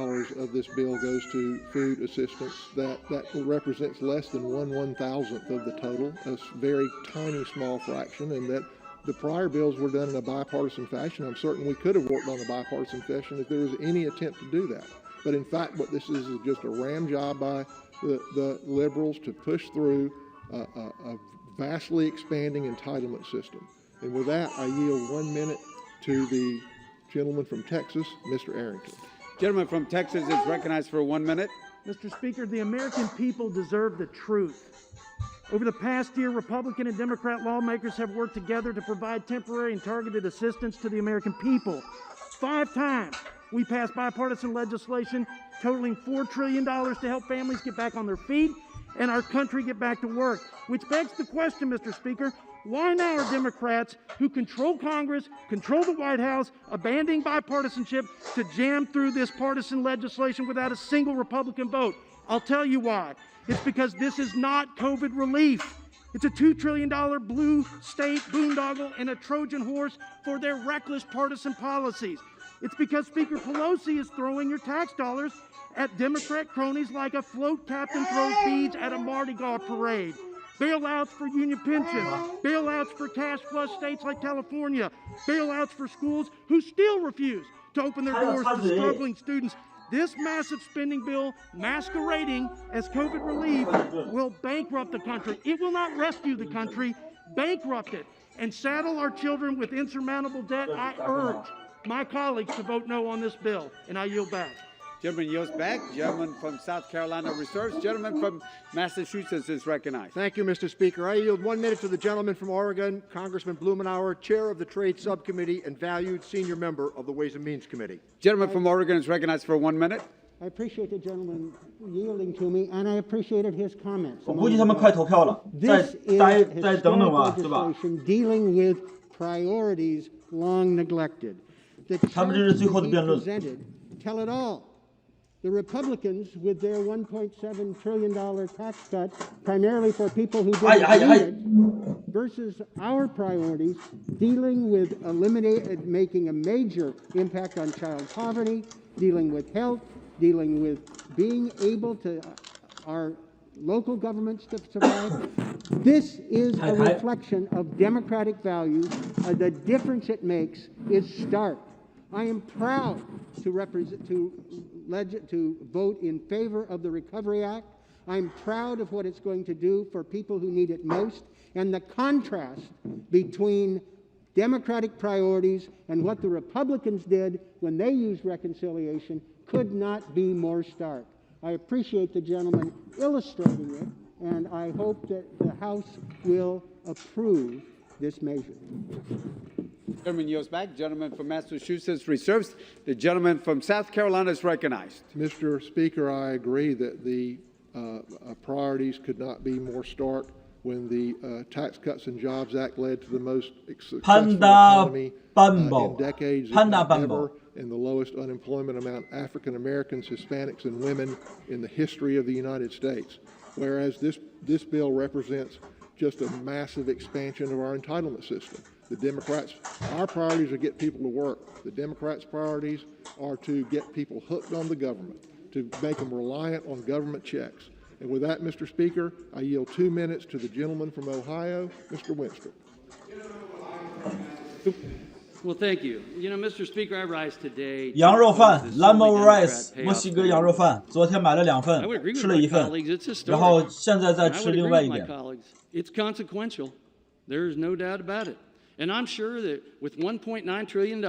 of this bill goes to food assistance, that represents less than 1/1000th of the total, a very tiny, small fraction, and that the prior bills were done in a bipartisan fashion. I'm certain we could have worked on a bipartisan fashion if there was any attempt to do that. But in fact, what this is just a ram job by the liberals to push through a vastly expanding entitlement system. And with that, I yield 1 minute to the gentleman from Texas, Mr. Arrington. Gentleman from Texas is recognized for 1 minute. Mr. Speaker, the American people deserve the truth. Over the past year, Republican and Democrat lawmakers have worked together to provide temporary and targeted assistance to the American people. 5 times we passed bipartisan legislation totaling $4 trillion to help families get back on their feet and our country get back to work. Which begs the question, Mr. Speaker, why now are Democrats who control Congress, control the White House, abandoning bipartisanship to jam through this partisan legislation without a single Republican vote? I'll tell you why. It's because this is not COVID relief. It's a $2 trillion blue state boondoggle and a Trojan horse for their reckless partisan policies. It's because Speaker Pelosi is throwing your tax dollars at Democrat cronies like a float captain throws beads at a Mardi Gras parade. Bailouts for union pensions, bailouts for cash flush states like California, bailouts for schools who still refuse to open their doors to struggling students. This massive spending bill, masquerading as COVID relief, will bankrupt the country. It will not rescue the country, bankrupt it, and saddle our children with insurmountable debt. I urge my colleagues to vote no on this bill, and I yield back. Gentleman yields back. Gentleman from South Carolina reserves. Gentleman from Massachusetts is recognized. Thank you, Mr. Speaker. I yield 1 minute to the gentleman from Oregon, Congressman Blumenauer, Chair of the Trade Subcommittee and valued senior member of the Ways and Means Committee. Gentleman from Oregon is recognized for 1 minute. I appreciate the gentleman yielding to me, and I appreciated his comments. 我估计他们快投票了，再等等吧，对吧？ Dealing with priorities long neglected. The 他们这是最后的辩论。 Tell it all. The Republicans, with their $1.7 trillion tax cut, primarily for people who didn't need it, versus our priorities, dealing with making a major impact on child poverty, dealing with health, dealing with being able to our local governments to survive. This is a reflection of democratic values. The difference it makes is stark. I am proud to vote in favor of the Recovery Act. I'm proud of what it's going to do for people who need it most. And the contrast between Democratic priorities and what the Republicans did when they used reconciliation could not be more stark. I appreciate the gentleman illustrating it, and I hope that the House will approve this measure. Gentleman yields back. Gentleman from Massachusetts reserves. The gentleman from South Carolina is recognized. Mr. Speaker, I agree that the priorities could not be more stark when the Tax Cuts and Jobs Act led to the most successful economy in decades, if not ever, and the lowest unemployment amount African Americans, Hispanics, and women in the history of the United States. Whereas this bill represents just a massive expansion of our entitlement system. The Democrats, our priorities are to get people to work. The Democrats' priorities are to get people hooked on the government, to make them reliant on government checks. And with that, Mr. Speaker, I yield 2 minutes to the gentleman from Ohio, Mr. Winstrup. Well, thank you. You know, Mr. Speaker, I rise today. 羊肉饭 ，Lamb rice， 墨西哥羊肉饭，昨天买了2份，吃了1份，然后现在再吃另外一点。 It's consequential. There's no doubt about it. And I'm sure that with $1.9 trillion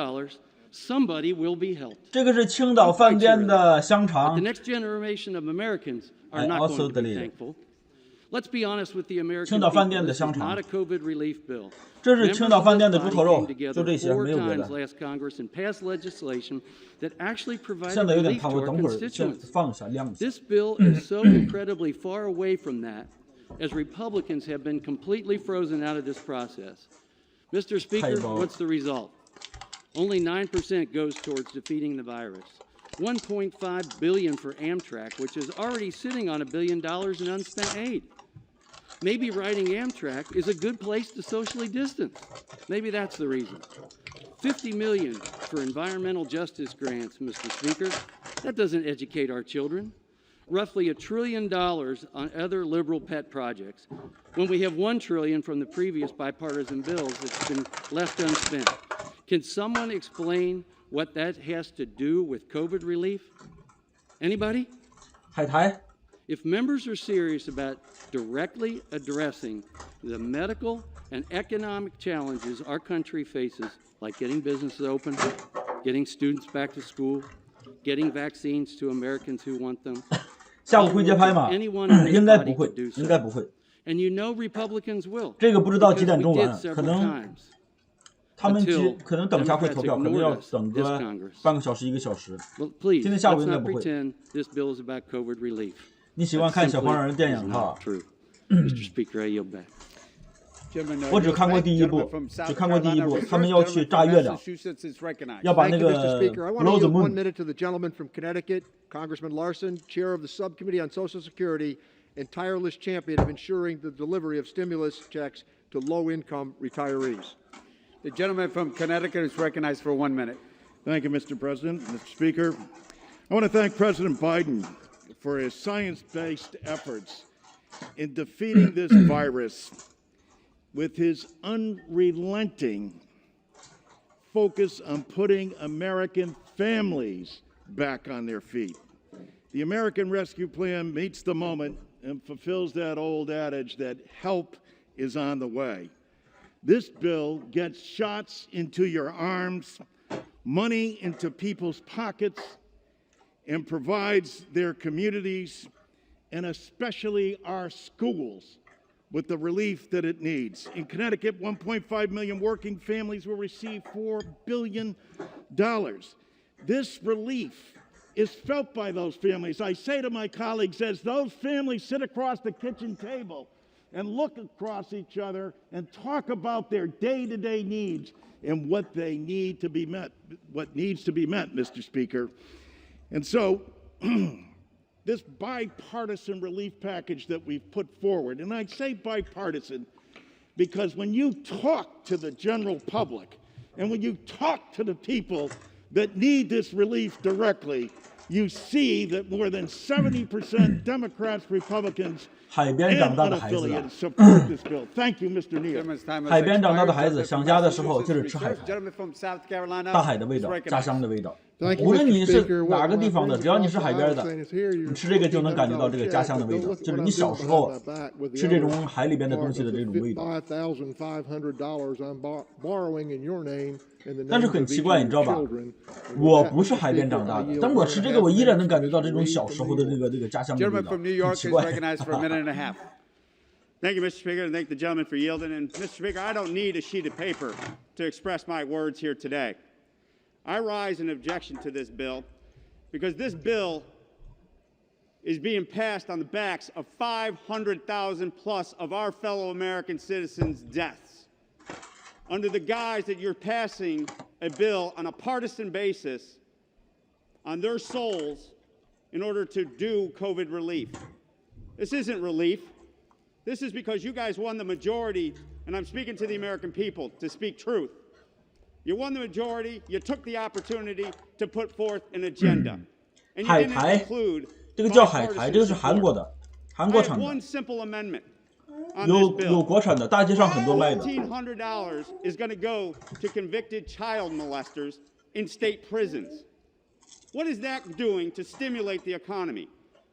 somebody will be helped. 这个是青岛饭店的香肠。 The next generation of Americans are not going to be thankful. Let's be honest with the American 青岛饭店 people. 的 This 香 is 肠 not a COVID relief bill. 这是青岛饭店的猪头肉， Members of this body came 就这些， together 没有 4别 times 的。 last Congress and passed legislation that actually 现 provided 在有点 relief 烫， to 我 our 等会儿先 constituents. 放一下，晾一下。 This bill is so incredibly far away from that, as Republicans have been completely frozen out of this process. Mr. Speaker, what's the result? Only 9% goes towards defeating the virus. $1.5 billion for Amtrak, which is already sitting on $1 billion in unspent aid. Maybe riding Amtrak is a good place to socially distance. Maybe that's the reason. $50 million for environmental justice grants, Mr. Speaker. That doesn't educate our children. Roughly $1 trillion on other liberal pet projects, when we have $1 trillion from the previous bipartisan bills that's been left unspent. Can someone explain what that has to do with COVID relief? Anybody? 海苔。 If members are serious about directly addressing the medical and economic challenges our country faces, like getting businesses open, getting students back to school, getting vaccines to Americans who want them, 下午会接拍吗？应该不会，应该不会。 and you know Republicans will. 这个不知道几点 because 钟 we 完， did 可 several 能 times. 他们 Until 可能等一下会投票，可能要 Democrats 等 ignored 个 us, this Congress. 半个小时1个小时。 Well, please, 今天下午 let's 应该 not 不会。 pretend this bill is about COVID relief. 你喜欢看小黄人的电影哈？ True. Mr. Speaker, I yield back. 我只看过第一部，只看过第一部，他们要去炸月亮，要把那 Thank 个 you, Mr. Speaker. I want to blow the yield 1 moon。 minute to the gentleman from Connecticut, Congressman Larson, Chair of the Subcommittee on Social Security and tireless champion of ensuring the delivery of stimulus checks to low-income retirees. The gentleman from Connecticut is recognized for 1 minute. Thank you, Mr. President, Mr. Speaker. I want to thank President Biden for his science-based efforts in defeating this virus with his unrelenting focus on putting American families back on their feet. The American Rescue Plan meets the moment and fulfills that old adage that help is on the way. This bill gets shots into your arms, money into people's pockets, and provides their communities, and especially our schools, with the relief that it needs. In Connecticut, 1.5 million working families will receive $4 billion. This relief is felt by those families. I say to my colleagues, as those families sit across the kitchen table and look across each other and talk about their day-to-day needs and what they need to be met, what needs to be met, Mr. Speaker. And so, this bipartisan relief package that we've put forward, and I say bipartisan because when you talk to the general public and when you talk to the people that need this relief directly, you see that more than 70% Democrats, Republicans, 海边长大的孩子 unaffiliated support this bill. Thank you, Mr. Neal. 海边长大的孩子想家的时候就是吃海苔， Gentleman from South Carolina 大海的味道，家乡的味道。 Thank you, 无论 Mr. 你是 Speaker. 哪个 What 地方的， my 只要你是 friends 海边 across 的 the aisle saying is here, you're 你吃这个就能感觉到这个 $800 家乡的味道， check, 就是 but 你 look 小 what 时 I'm 候 doing behind my back with the 吃这 other 种海里边的东西的这种味道。 $5,500 I'm borrowing in your name in the 但是 names 很 of 奇 each 怪， of 你知道 your 吧 children. And 我 with that, 不是 Mr. 海边 Speaker, 长大 I 的， yield 但我 1.5 吃这个，我依然能感觉到这种 minutes 小时候的这个家乡的味 Gentleman 道， from New 很 York 奇 is 怪。 recognized for a minute and a half. Thank you, Mr. Speaker, and thank the gentleman for yielding. And Mr. Speaker, I don't need a sheet of paper to express my words here today. I rise in objection to this bill because this bill is being passed on the backs of 500,000 plus of our fellow American citizens' deaths. Under the guise that you're passing a bill on a partisan basis on their souls in order to do COVID relief. This isn't relief. This is because you guys won the majority, and I'm speaking to the American people to speak truth. You won the majority, you took the opportunity to put forth an agenda. And you 海 didn't 苔 include 这个叫海苔， bipartisan 这个是韩 support. 国的，韩 I 国 have 产的， one simple amendment on this 有 bill. 国产的，大街上很多卖的。 $1,400 is going to go to convicted child molesters in state prisons. What is that doing to stimulate the economy?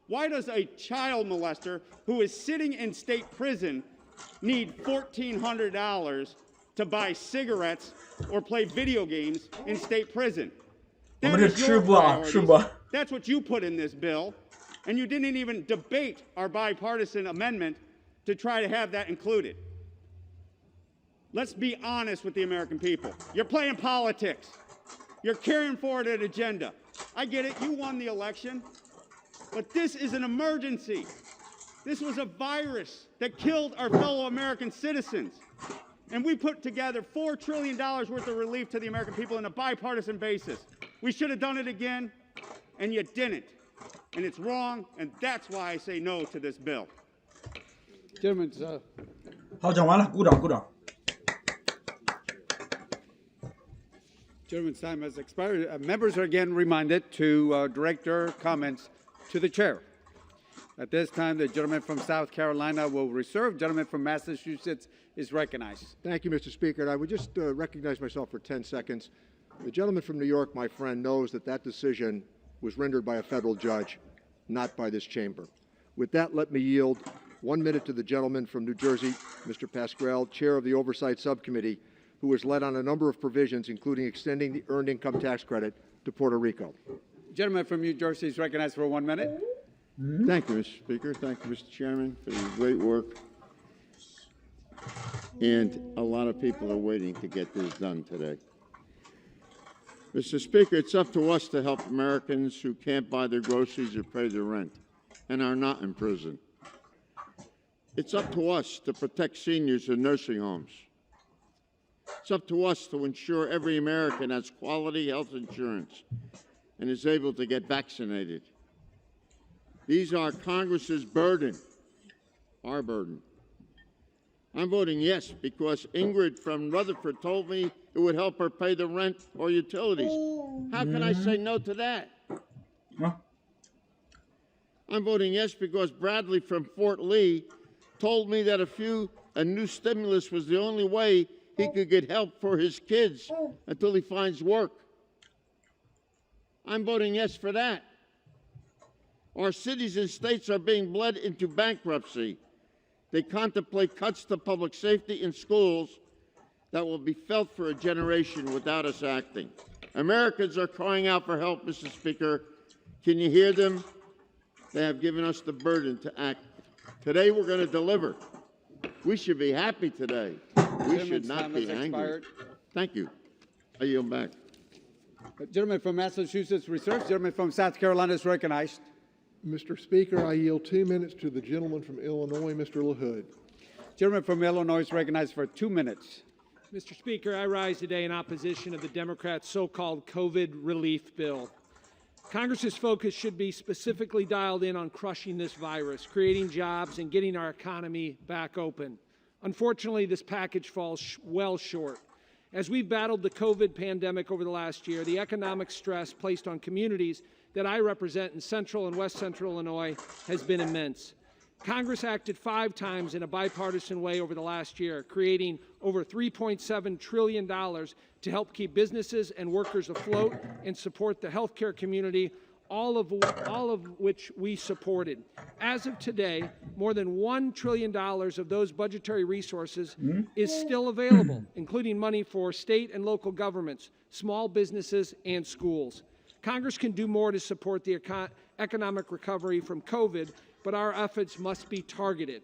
Why does a child molester who is sitting in state prison need $1,400 to buy cigarettes or play video games in state prison. 我 That 们这 is 吃 your 不啊， priorities. 是不？ That's what you put in this bill, and you didn't even debate our bipartisan amendment to try to have that included. Let's be honest with the American people. You're playing politics. You're carrying forward an agenda. I get it, you won the election, but this is an emergency. This was a virus that killed our fellow American citizens. And we put together $4 trillion worth of relief to the American people on a bipartisan basis. We should have done it again, and you didn't. And it's wrong, and that's why I say no to this bill. Gentlemen, 好，讲完了，鼓掌，鼓掌。 Gentleman's time has expired. Members are again reminded to direct their comments to the chair. At this time, the gentleman from South Carolina will reserve. Gentleman from Massachusetts is recognized. Thank you, Mr. Speaker. And I would just recognize myself for 10 seconds. The gentleman from New York, my friend, knows that that decision was rendered by a federal judge, not by this chamber. With that, let me yield 1 minute to the gentleman from New Jersey, Mr. Pascrell, chair of the Oversight Subcommittee, who has led on a number of provisions, including extending the Earned Income Tax Credit to Puerto Rico. Gentleman from New Jersey is recognized for 1 minute. Thank you, Mr. Speaker. Thank you, Mr. Chairman, for your great work. And a lot of people are waiting to get this done today. Mr. Speaker, it's up to us to help Americans who can't buy their groceries or pay their rent and are not in prison. It's up to us to protect seniors in nursing homes. It's up to us to ensure every American has quality health insurance and is able to get vaccinated. These are Congress's burden, our burden. I'm voting yes because Ingrid from Rutherford told me it would help her pay the rent or utilities. How can I say no to that? I'm voting yes because Bradley from Fort Lee told me that a new stimulus was the only way he could get help for his kids until he finds work. I'm voting yes for that. Our cities and states are being bled into bankruptcy. They contemplate cuts to public safety in schools that will be felt for a generation without us acting. Americans are crying out for help, Mr. Speaker. Can you hear them? They have given us the burden to act. Today we're going to deliver. We should be happy today. We should not be angry. Thank you. I yield back. Gentleman from Massachusetts reserves. Gentleman from South Carolina is recognized. Mr. Speaker, I yield 2 minutes to the gentleman from Illinois, Mr. LaHood. Gentleman from Illinois is recognized for 2 minutes. Mr. Speaker, I rise today in opposition of the Democrats' so-called COVID relief bill. Congress's focus should be specifically dialed in on crushing this virus, creating jobs, and getting our economy back open. Unfortunately, this package falls well short. As we've battled the COVID pandemic over the last year, the economic stress placed on communities that I represent in central and west central Illinois has been immense. Congress acted 5 times in a bipartisan way over the last year, creating over $3.7 trillion to help keep businesses and workers afloat and support the healthcare community, all of which we supported. As of today, more than $1 trillion of those budgetary resources is still available, including money for state and local governments, small businesses, and schools. Congress can do more to support the economic recovery from COVID, but our efforts must be targeted.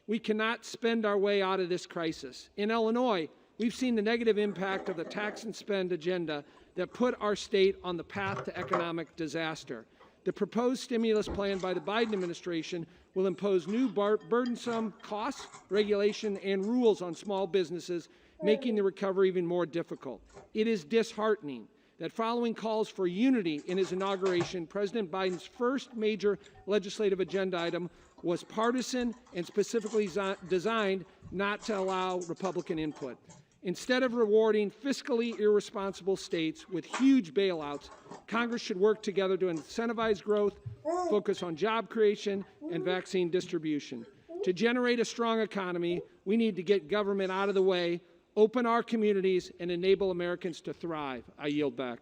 We cannot spend our way out of this crisis. In Illinois, we've seen the negative impact of the tax and spend agenda that put our state on the path to economic disaster. The proposed stimulus plan by the Biden administration will impose new burdensome costs, regulation, and rules on small businesses, making the recovery even more difficult. It is disheartening that following calls for unity in his inauguration, President Biden's first major legislative agenda item was partisan and specifically designed not to allow Republican input. Instead of rewarding fiscally irresponsible states with huge bailouts, Congress should work together to incentivize growth, focus on job creation, and vaccine distribution. To generate a strong economy, we need to get government out of the way, open our communities, and enable Americans to thrive. I yield back.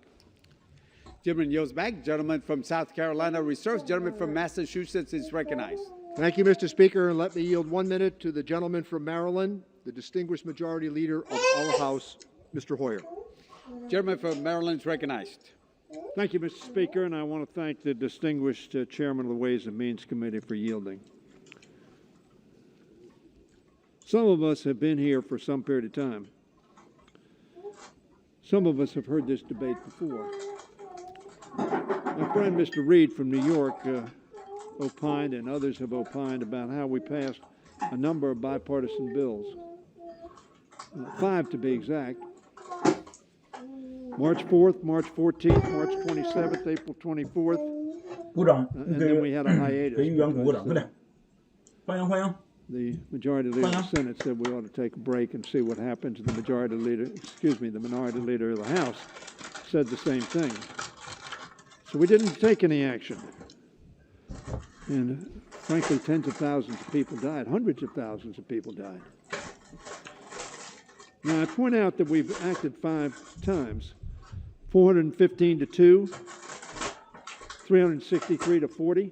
Gentleman yields back. Gentleman from South Carolina reserves. Gentleman from Massachusetts is recognized. Thank you, Mr. Speaker, and let me yield 1 minute to the gentleman from Maryland, the distinguished majority leader of our House, Mr. Hoyer. Gentleman from Maryland is recognized. Thank you, Mr. Speaker, and I want to thank the distinguished chairman of the Ways and Means Committee for yielding. Some of us have been here for some period of time. Some of us have heard this debate before. My friend Mr. Reed from New York opined, and others have opined, about how we passed a number of bipartisan bills, 5 to be exact. March 4th, March 14th, March 27th, April 24th, and then we had a hiatus. The majority leader of the Senate said we ought to take a break and see what happens. And the minority leader of the House said the same thing. So we didn't take any action. And frankly, tens of thousands of people died. Hundreds of thousands of people died. Now, I point out that we've acted 5 times. 415 to 2, 363 to 40.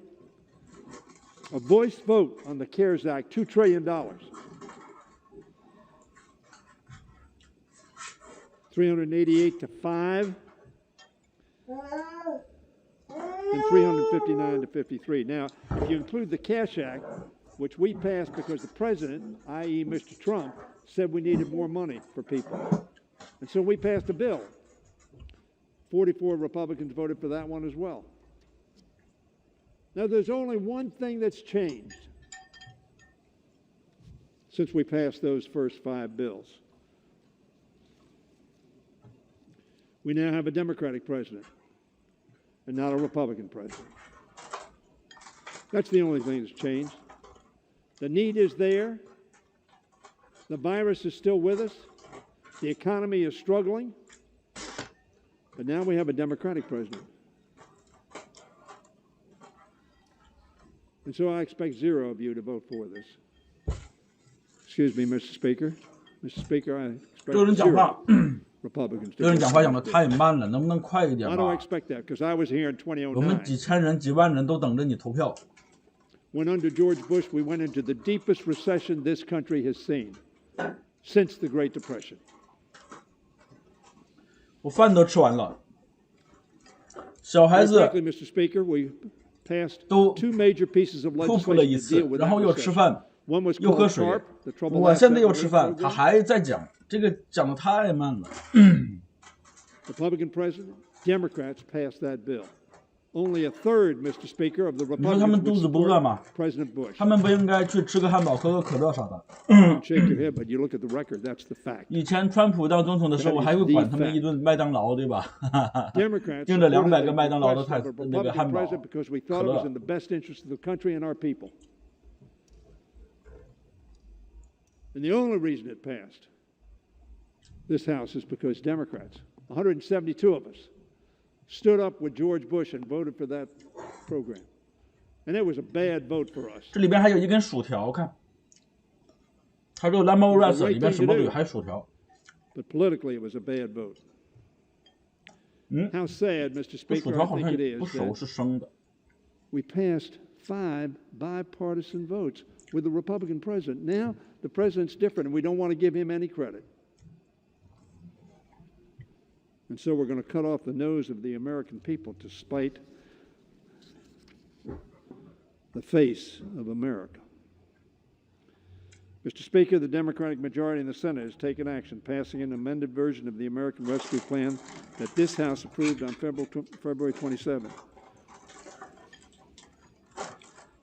A voice vote on the CARES Act, $2 trillion. 388 to 5. And 359 to 53. Now, if you include the Cash Act, which we passed because the president, i.e. Mr. Trump, said we needed more money for people. And so we passed a bill. 44 Republicans voted for that one as well. Now, there's only one thing that's changed since we passed those first 5 bills. We now have a Democratic president and not a Republican president. That's the only thing that's changed. The need is there. The virus is still with us. The economy is struggling. But now we have a Democratic president. And so I expect 0 of you to vote for this. Excuse me, Mr. Speaker. Mr. Speaker, I expect 0 Republicans to vote for this. Why do I expect that? Because I was here in 2009. When under George Bush, we went into the deepest recession this country has seen since the Great Depression. 我饭都吃完了，小孩子 Mr. Speaker, we passed 2 major pieces of 哭哭了一 legislation 次 to deal，with 然 that 后又吃 recession. 饭， One was 又喝 called 水 TARP, the Trouble 我现在 Asset 又吃 Relief 饭，他 Program. 还在讲，这个讲的太慢了。 Republican president, Democrats passed that bill. Only a third, Mr. Speaker, of the 你说他们 Republicans 肚 would 子不饿 support 吗？ President Bush. 他们不应该去吃个汉堡、喝个可乐啥的。 Don't shake your head, but you look at the record, that's the fact. 以前川普当总统的时候，我还会管他们一顿麦当劳，对吧？ Democrats 盯着 supported 200 the 个麦当劳的 request of a 那个汉 Republican 堡、 president because we 可 thought it was 乐 in the best interest of the country and our people. And the only reason it passed this House is because Democrats, 172 of us, stood up with George Bush and voted for that program. And it was a bad vote for us. 这里边还有一根薯条，看，它这个 lemon rice 里边什么都有，还有薯条。 But politically, it was a bad vote. How sad, Mr. 这薯 Speaker, 条 I 好 think 像 it 不 is 熟， that 是生的。 we passed 5 bipartisan votes with the Republican president. Now, the president's different, and we don't want to give him any credit. And so we're going to cut off the nose of the American people to spite the face of America. Mr. Speaker, the Democratic majority in the Senate has taken action, passing an amended version of the American Rescue Plan that this House approved on February 27th.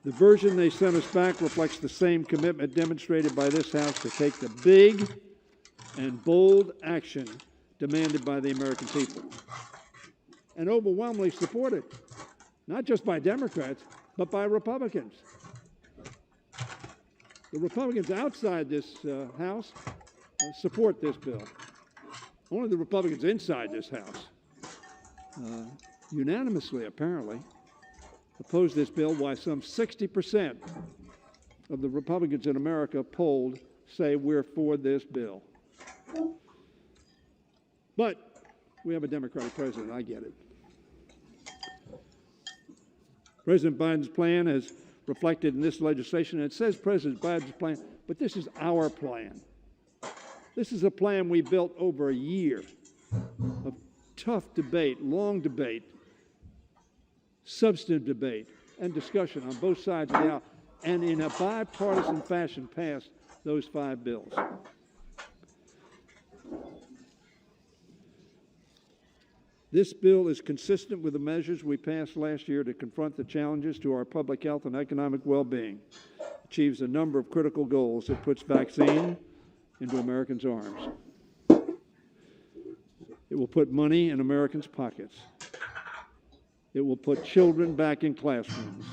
The version they sent us back reflects the same commitment demonstrated by this House to take the big and bold action demanded by the American people, and overwhelmingly supported, not just by Democrats, but by Republicans. The Republicans outside this House support this bill. Only the Republicans inside this House, unanimously apparently, oppose this bill, while some 60% of the Republicans in America polled say we're for this bill. But we have a Democratic president, I get it. President Biden's plan is reflected in this legislation, and it says President Biden's plan, but this is our plan. This is a plan we built over a year of tough debate, long debate, substantive debate, and discussion on both sides of the aisle, and in a bipartisan fashion passed those 5 bills. This bill is consistent with the measures we passed last year to confront the challenges to our public health and economic well-being, achieves a number of critical goals. It puts vaccine into Americans' arms. It will put money in Americans' pockets. It will put children back in classrooms.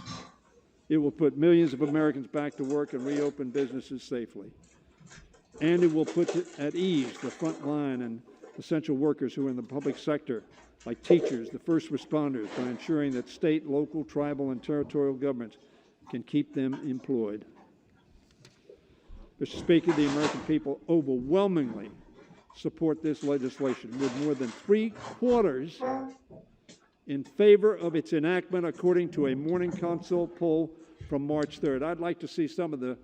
It will put millions of Americans back to work and reopen businesses safely. And it will put at ease the front line and essential workers who are in the public sector, like teachers, the first responders, by ensuring that state, local, tribal, and territorial governments can keep them employed. Mr. Speaker, the American people overwhelmingly support this legislation, with more than 3/4 in favor of its enactment, according to a Morning Consult poll from March 3rd. I'd like to see some of the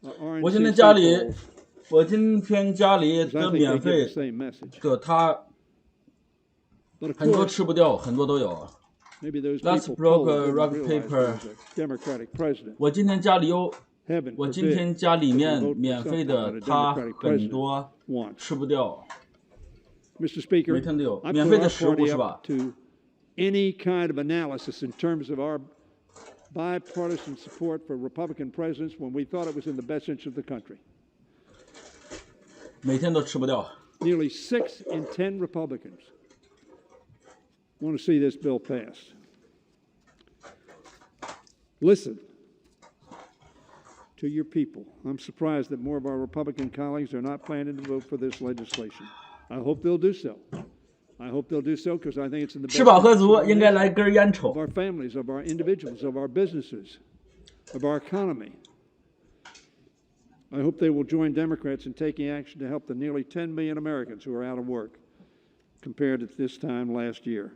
RNC 我今天家里 polls. 我今天家里的免费的他很多吃不掉，很多都有。Let's broke a rock paper。我今天家里有，我今天家里面免费的他很多吃不掉。Mr. Speaker, 每天都有 I 免 put 费的 our 食物 party 是吧 up to any kind of analysis in terms of our bipartisan support for Republican presidents when we thought it was in the best interest of the country. 每天都吃不掉。 Nearly 6 in 10 Republicans want to see this bill passed. Listen to your people. I'm surprised that more of our Republican colleagues are not planning to vote for this legislation. I hope they'll do so. I hope they'll do so because I think it's in the best 吃饱喝足 interest 应该来根烟抽。 of our families, of our individuals, of our businesses, of our economy. I hope they will join Democrats in taking action to help the nearly 10 million Americans who are out of work compared to this time last year.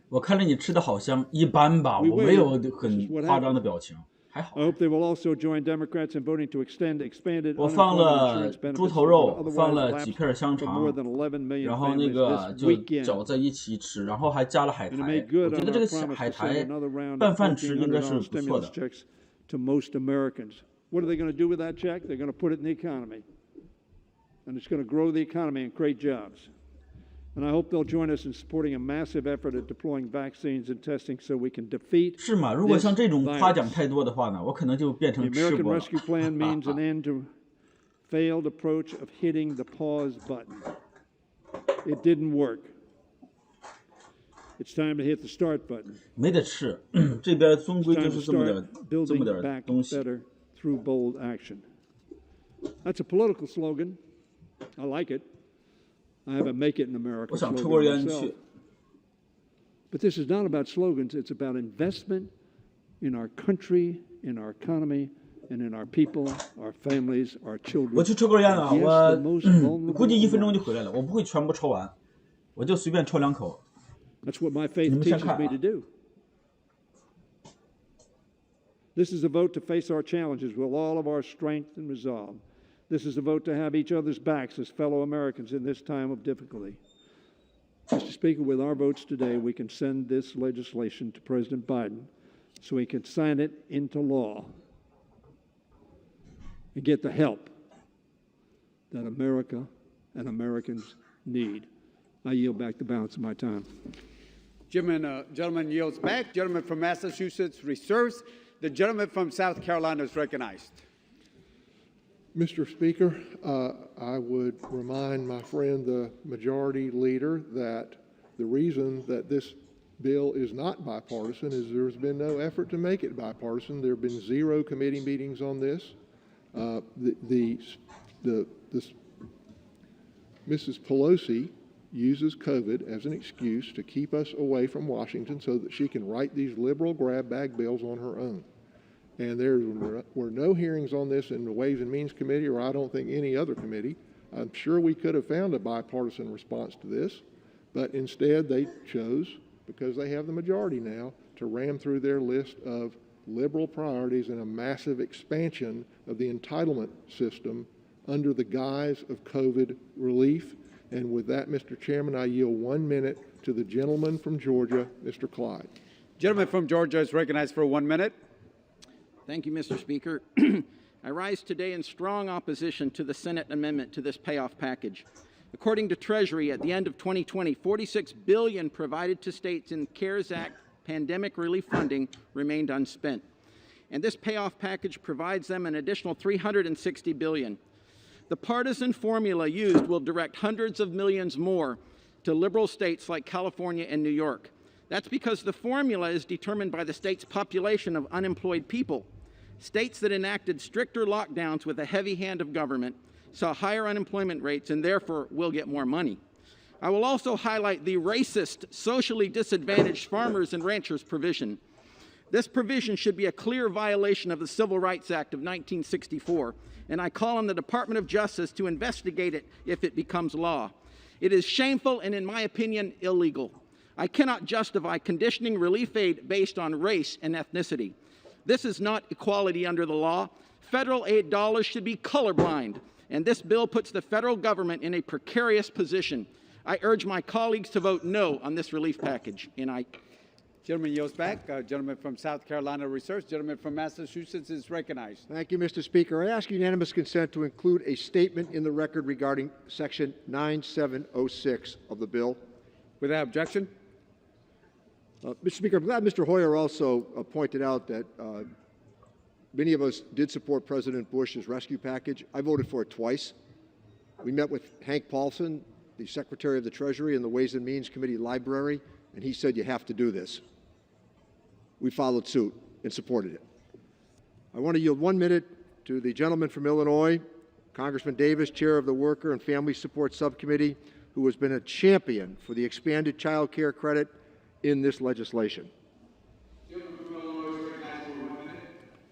我看着你吃的好像一般吧，我没有很夸张的表情，还好。 I hope they will also join Democrats in voting to extend expanded 我放 unemployment 了 insurance benefits 猪头 for 肉， otherwise 放了 lapsed 几片香 for 肠 more than 11 million 然后那 families 个 this 就 weekend. 搅在一起吃，然后还加了海 And to 苔。 make 我 good 觉 on 得这 our 个 promise 海 to 苔 send another round 拌 of 饭吃应该是 $1,500 不错 stimulus 的。 checks to most Americans. What are they going to do with that check? They're going to put it in the economy. And it's going to grow the economy and create jobs. And I hope they'll join us in supporting a massive effort at deploying vaccines and testing so we can defeat 是吗？如果 this 像这种夸奖 virus. 太多的话呢，我可能就变 The 成吃 American 播了。 Rescue Plan means an end to failed approach of hitting the pause button. It didn't work. It's time to hit the start button. 没得吃，这边终 It's 归就 time 是 to 这么 start 点这么 building 点 back 东西。 better through bold action. That's a political slogan. I like it. I have a make it in America 我想抽 slogan 根烟 myself. 去。 But this is not about slogans. It's about investment in our country, in our economy, and in our people, our families, our children. 我去抽根烟啊， Against 我 the most vulnerable 估计1分钟 among 就回来了，我不会全部抽完，我就随便抽2口。 That's what my faith 你们先 teaches 看 me 啊 to do. This is a vote to face our challenges with all of our strength and resolve. This is a vote to have each other's backs as fellow Americans in this time of difficulty. Mr. Speaker, with our votes today, we can send this legislation to President Biden so he can sign it into law and get the help that America and Americans need. I yield back the balance of my time. Gentleman yields back. Gentleman from Massachusetts reserves. The gentleman from South Carolina is recognized. Mr. Speaker, I would remind my friend, the majority leader, that the reason that this bill is not bipartisan is there's been no effort to make it bipartisan. There have been 0 committee meetings on this. Mrs. Pelosi uses COVID as an excuse to keep us away from Washington so that she can write these liberal grab bag bills on her own. And there were no hearings on this in the Ways and Means Committee, or I don't think any other committee. I'm sure we could have found a bipartisan response to this, but instead they chose, because they have the majority now, to ram through their list of liberal priorities and a massive expansion of the entitlement system under the guise of COVID relief. And with that, Mr. Chairman, I yield 1 minute to the gentleman from Georgia, Mr. Clyde. Gentleman from Georgia is recognized for 1 minute. Thank you, Mr. Speaker. I rise today in strong opposition to the Senate amendment to this payoff package. According to Treasury, at the end of 2020, $46 billion provided to states in CARES Act pandemic relief funding remained unspent. And this payoff package provides them an additional $360 billion. The partisan formula used will direct hundreds of millions more to liberal states like California and New York. That's because the formula is determined by the state's population of unemployed people. States that enacted stricter lockdowns with a heavy hand of government saw higher unemployment rates and therefore will get more money. I will also highlight the racist, socially disadvantaged farmers and ranchers provision. This provision should be a clear violation of the Civil Rights Act of 1964, and I call on the Department of Justice to investigate it if it becomes law. It is shameful and, in my opinion, illegal. I cannot justify conditioning relief aid based on race and ethnicity. This is not equality under the law. Federal aid dollars should be colorblind, and this bill puts the federal government in a precarious position. I urge my colleagues to vote no on this relief package. And I Gentleman yields back. Gentleman from South Carolina reserves. Gentleman from Massachusetts is recognized. Thank you, Mr. Speaker. I ask unanimous consent to include a statement in the record regarding Section 9706 of the bill. Without objection. Mr. Speaker, I'm glad Mr. Hoyer also pointed out that many of us did support President Bush's rescue package. I voted for it twice. We met with Hank Paulson, the Secretary of the Treasury, in the Ways and Means Committee library, and he said, you have to do this. We followed suit and supported it. I want to yield 1 minute to the gentleman from Illinois, Congressman Davis, Chair of the Worker and Family Support Subcommittee, who has been a champion for the expanded child care credit in this legislation.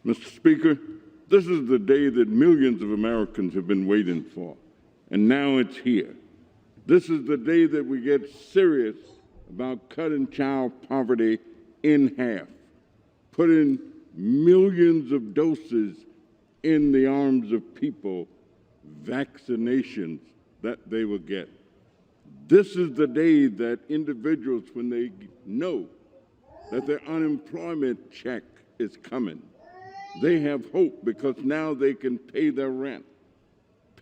Mr. Speaker, this is the day that millions of Americans have been waiting for, and now it's here. This is the day that we get serious about cutting child poverty in half, putting millions of doses in the arms of people, vaccinations that they will get. This is the day that individuals, when they know that their unemployment check is coming, they have hope because now they can pay their rent,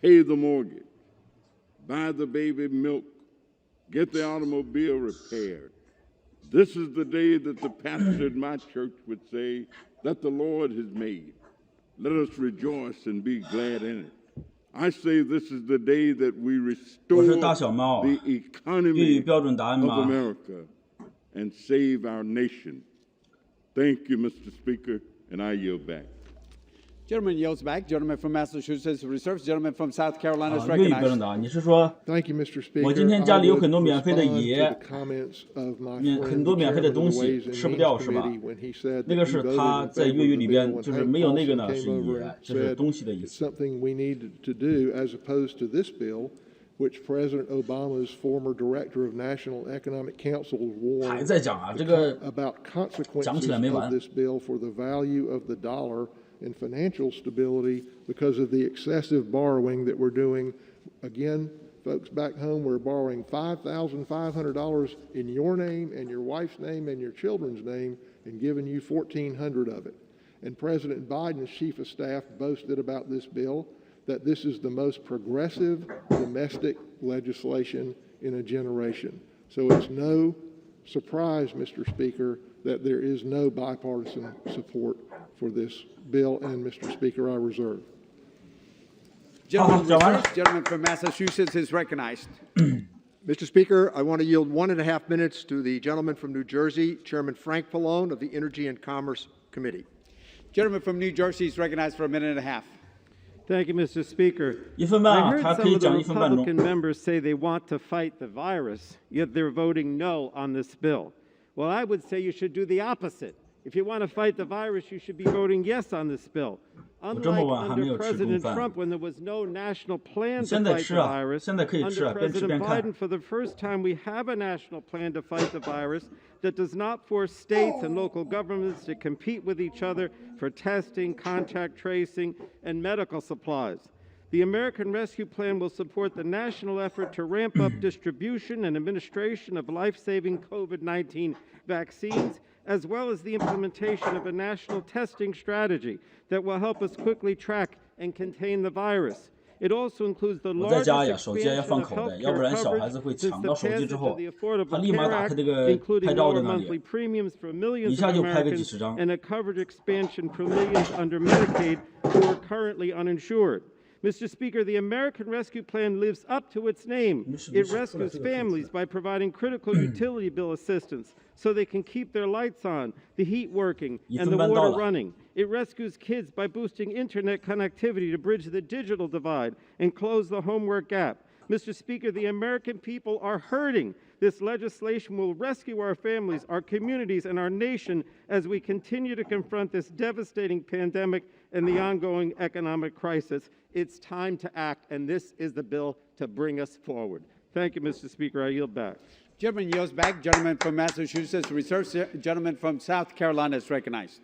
pay the mortgage, buy the baby milk, get the automobile repaired. This is the day that the pastor in my church would say that the Lord has made. Let us rejoice and be glad in it. I say this is the day that we restore the economy of America and save our nation. Thank you, Mr. Speaker, and I yield back. Gentleman yields back. Gentleman from Massachusetts reserves. Gentleman from South Carolina is 粤语标准 recognized. 答案，你是说 Thank you, Mr. Speaker. 我今天家里有很多 I would 免费的 respond 爷 to the comments of my 很 friend, 多 the 免费的 chairman of 东 the 西 Ways and 吃不掉 Means 是吧 Committee, when he said 那 that 个 he 是 voted 他 in 在 favor 粤语 of 里 the 边 bill 就 when 是 Hank 没有那个呢 Paulson 是 came over 爷 and 这是 said 东西的意 it's 思 something we needed to do as opposed to this bill, which President Obama's former director of National Economic Council 还 warned 在讲啊这个 about 讲起 consequences 来没 of 完 this bill for the value of the dollar and financial stability because of the excessive borrowing that we're doing. Again, folks back home, we're borrowing $5,500 in your name and your wife's name and your children's name and giving you $1,400 of it. And President Biden's chief of staff boasted about this bill that this is the most progressive domestic legislation in a generation. So it's no surprise, Mr. Speaker, that there is no bipartisan support for this bill. And, Mr. Speaker, I reserve. Gentleman from Massachusetts is recognized. Mr. Speaker, I want to yield 1.5 minutes to the gentleman from New Jersey, Chairman Frank Pallone of the Energy and Commerce Committee. Gentleman from New Jersey is recognized for 1.5 minutes. Thank you, Mr. Speaker. 1分半 I 啊 heard 他 some 可以 of the 讲1分半钟 Republican members say they want to fight the virus, yet they're voting no on this bill. Well, I would say you should do the opposite. If you want to fight the virus, you should be voting yes on this bill. 我这么 Unlike 晚还没有 under 吃中 President 饭 Trump, when there was no national plan 你 to 现在 fight 吃 the 啊 virus, 现在可以吃 under 啊边吃 President 边看 Biden, for the first time, we have a national plan to fight the virus that does not force states and local governments to compete with each other for testing, contact tracing, and medical supplies. The American Rescue Plan will support the national effort to ramp up distribution and administration of life-saving COVID-19 vaccines, as well as the implementation of a national testing strategy that will help us quickly track and contain the virus. It also includes the 我在家呀， largest 手机也要 expansion 放 of 口袋，要不 healthcare 然小孩 coverage 子会 since 抢 the 到手机 passage 之 of 后， the 他 Affordable 立马 Care 打开 Act, 这个 including 拍照的 lower 那里， monthly premiums for millions 一下 of 就拍个几 Americans 十张。 and a coverage expansion for millions under Medicaid who are currently uninsured. Mr. Speaker, the American Rescue Plan lives up to its name. It rescues families by providing critical utility bill assistance so they can keep their lights on, the heat working, and the water running. It rescues kids by boosting internet connectivity to bridge the digital divide and close the homework gap. Mr. Speaker, the American people are hurting. This legislation will rescue our families, our communities, and our nation as we continue to confront this devastating pandemic and the ongoing economic crisis. It's time to act, and this is the bill to bring us forward. Thank you, Mr. Speaker. I yield back. Gentleman yields back. Gentleman from Massachusetts reserves. Gentleman from South Carolina is recognized.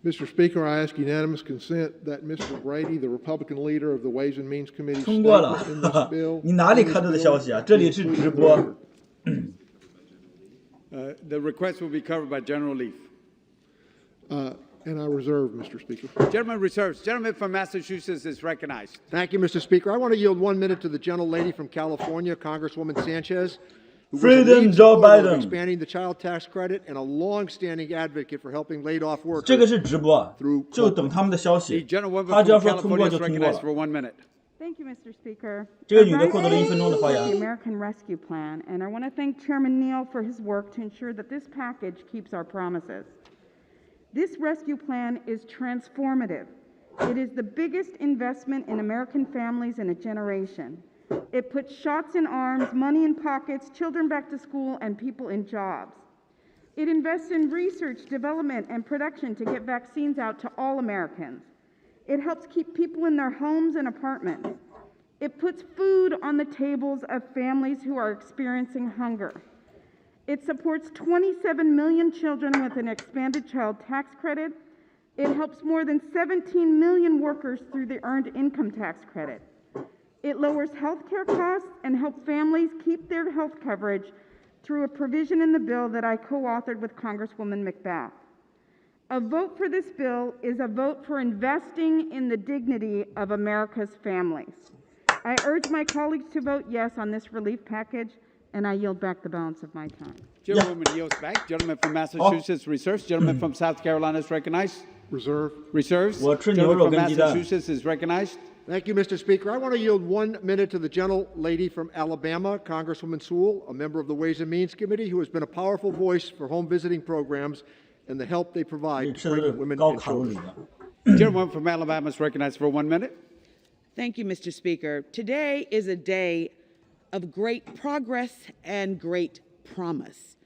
Mr. Speaker, I ask unanimous consent that Mr. Brady, the Republican leader of the Ways and Means Committee, 通过了 statement in this bill 你哪里看到的消息啊？这里是直播。 The request will be covered by General Leaf. And I reserve, Mr. Speaker. Gentleman reserves. Gentleman from Massachusetts is recognized. Thank you, Mr. Speaker. I want to yield 1 minute to the gentlelady from California, Congresswoman Sanchez, who was a Freedom, lead Joe supporter of Biden. expanding the child tax credit and a long-standing advocate for helping laid-off workers. 这个是直播，就等他们的消 The 息。 gentlewoman 他只要 from 说通过 California 就 is 通过 recognized 了。 for 1 minute. Thank you, Mr. Speaker. 这个女的获得了1分钟的发 The 言。 American Rescue Plan, and I want to thank Chairman Neal for his work to ensure that this package keeps our promises. This rescue plan is transformative. It is the biggest investment in American families in a generation. It puts shots in arms, money in pockets, children back to school, and people in jobs. It invests in research, development, and production to get vaccines out to all Americans. It helps keep people in their homes and apartments. It puts food on the tables of families who are experiencing hunger. It supports 27 million children with an expanded child tax credit. It helps more than 17 million workers through the Earned Income Tax Credit. It lowers health care costs and helps families keep their health coverage through a provision in the bill that I co-authored with Congresswoman McBath. A vote for this bill is a vote for investing in the dignity of America's families. I urge my colleagues to vote yes on this relief package, and I yield back the balance of my time. Gentlewoman yields back. Gentleman from Massachusetts reserves. Gentleman from South Carolina is recognized. Reserve. Reserves. 我吃牛 Gentleman 肉 from 跟鸡蛋。 Massachusetts is recognized. Thank you, Mr. Speaker. I want to yield 1 minute to the gentlelady from Alabama, Congresswoman Sewell, a member of the Ways and Means Committee, who has been a powerful voice for home visiting programs and the help they provide to pregnant women and children. Gentleman from Alabama is recognized for 1 minute. Thank you, Mr. Speaker. Today is a day of great progress and great promise.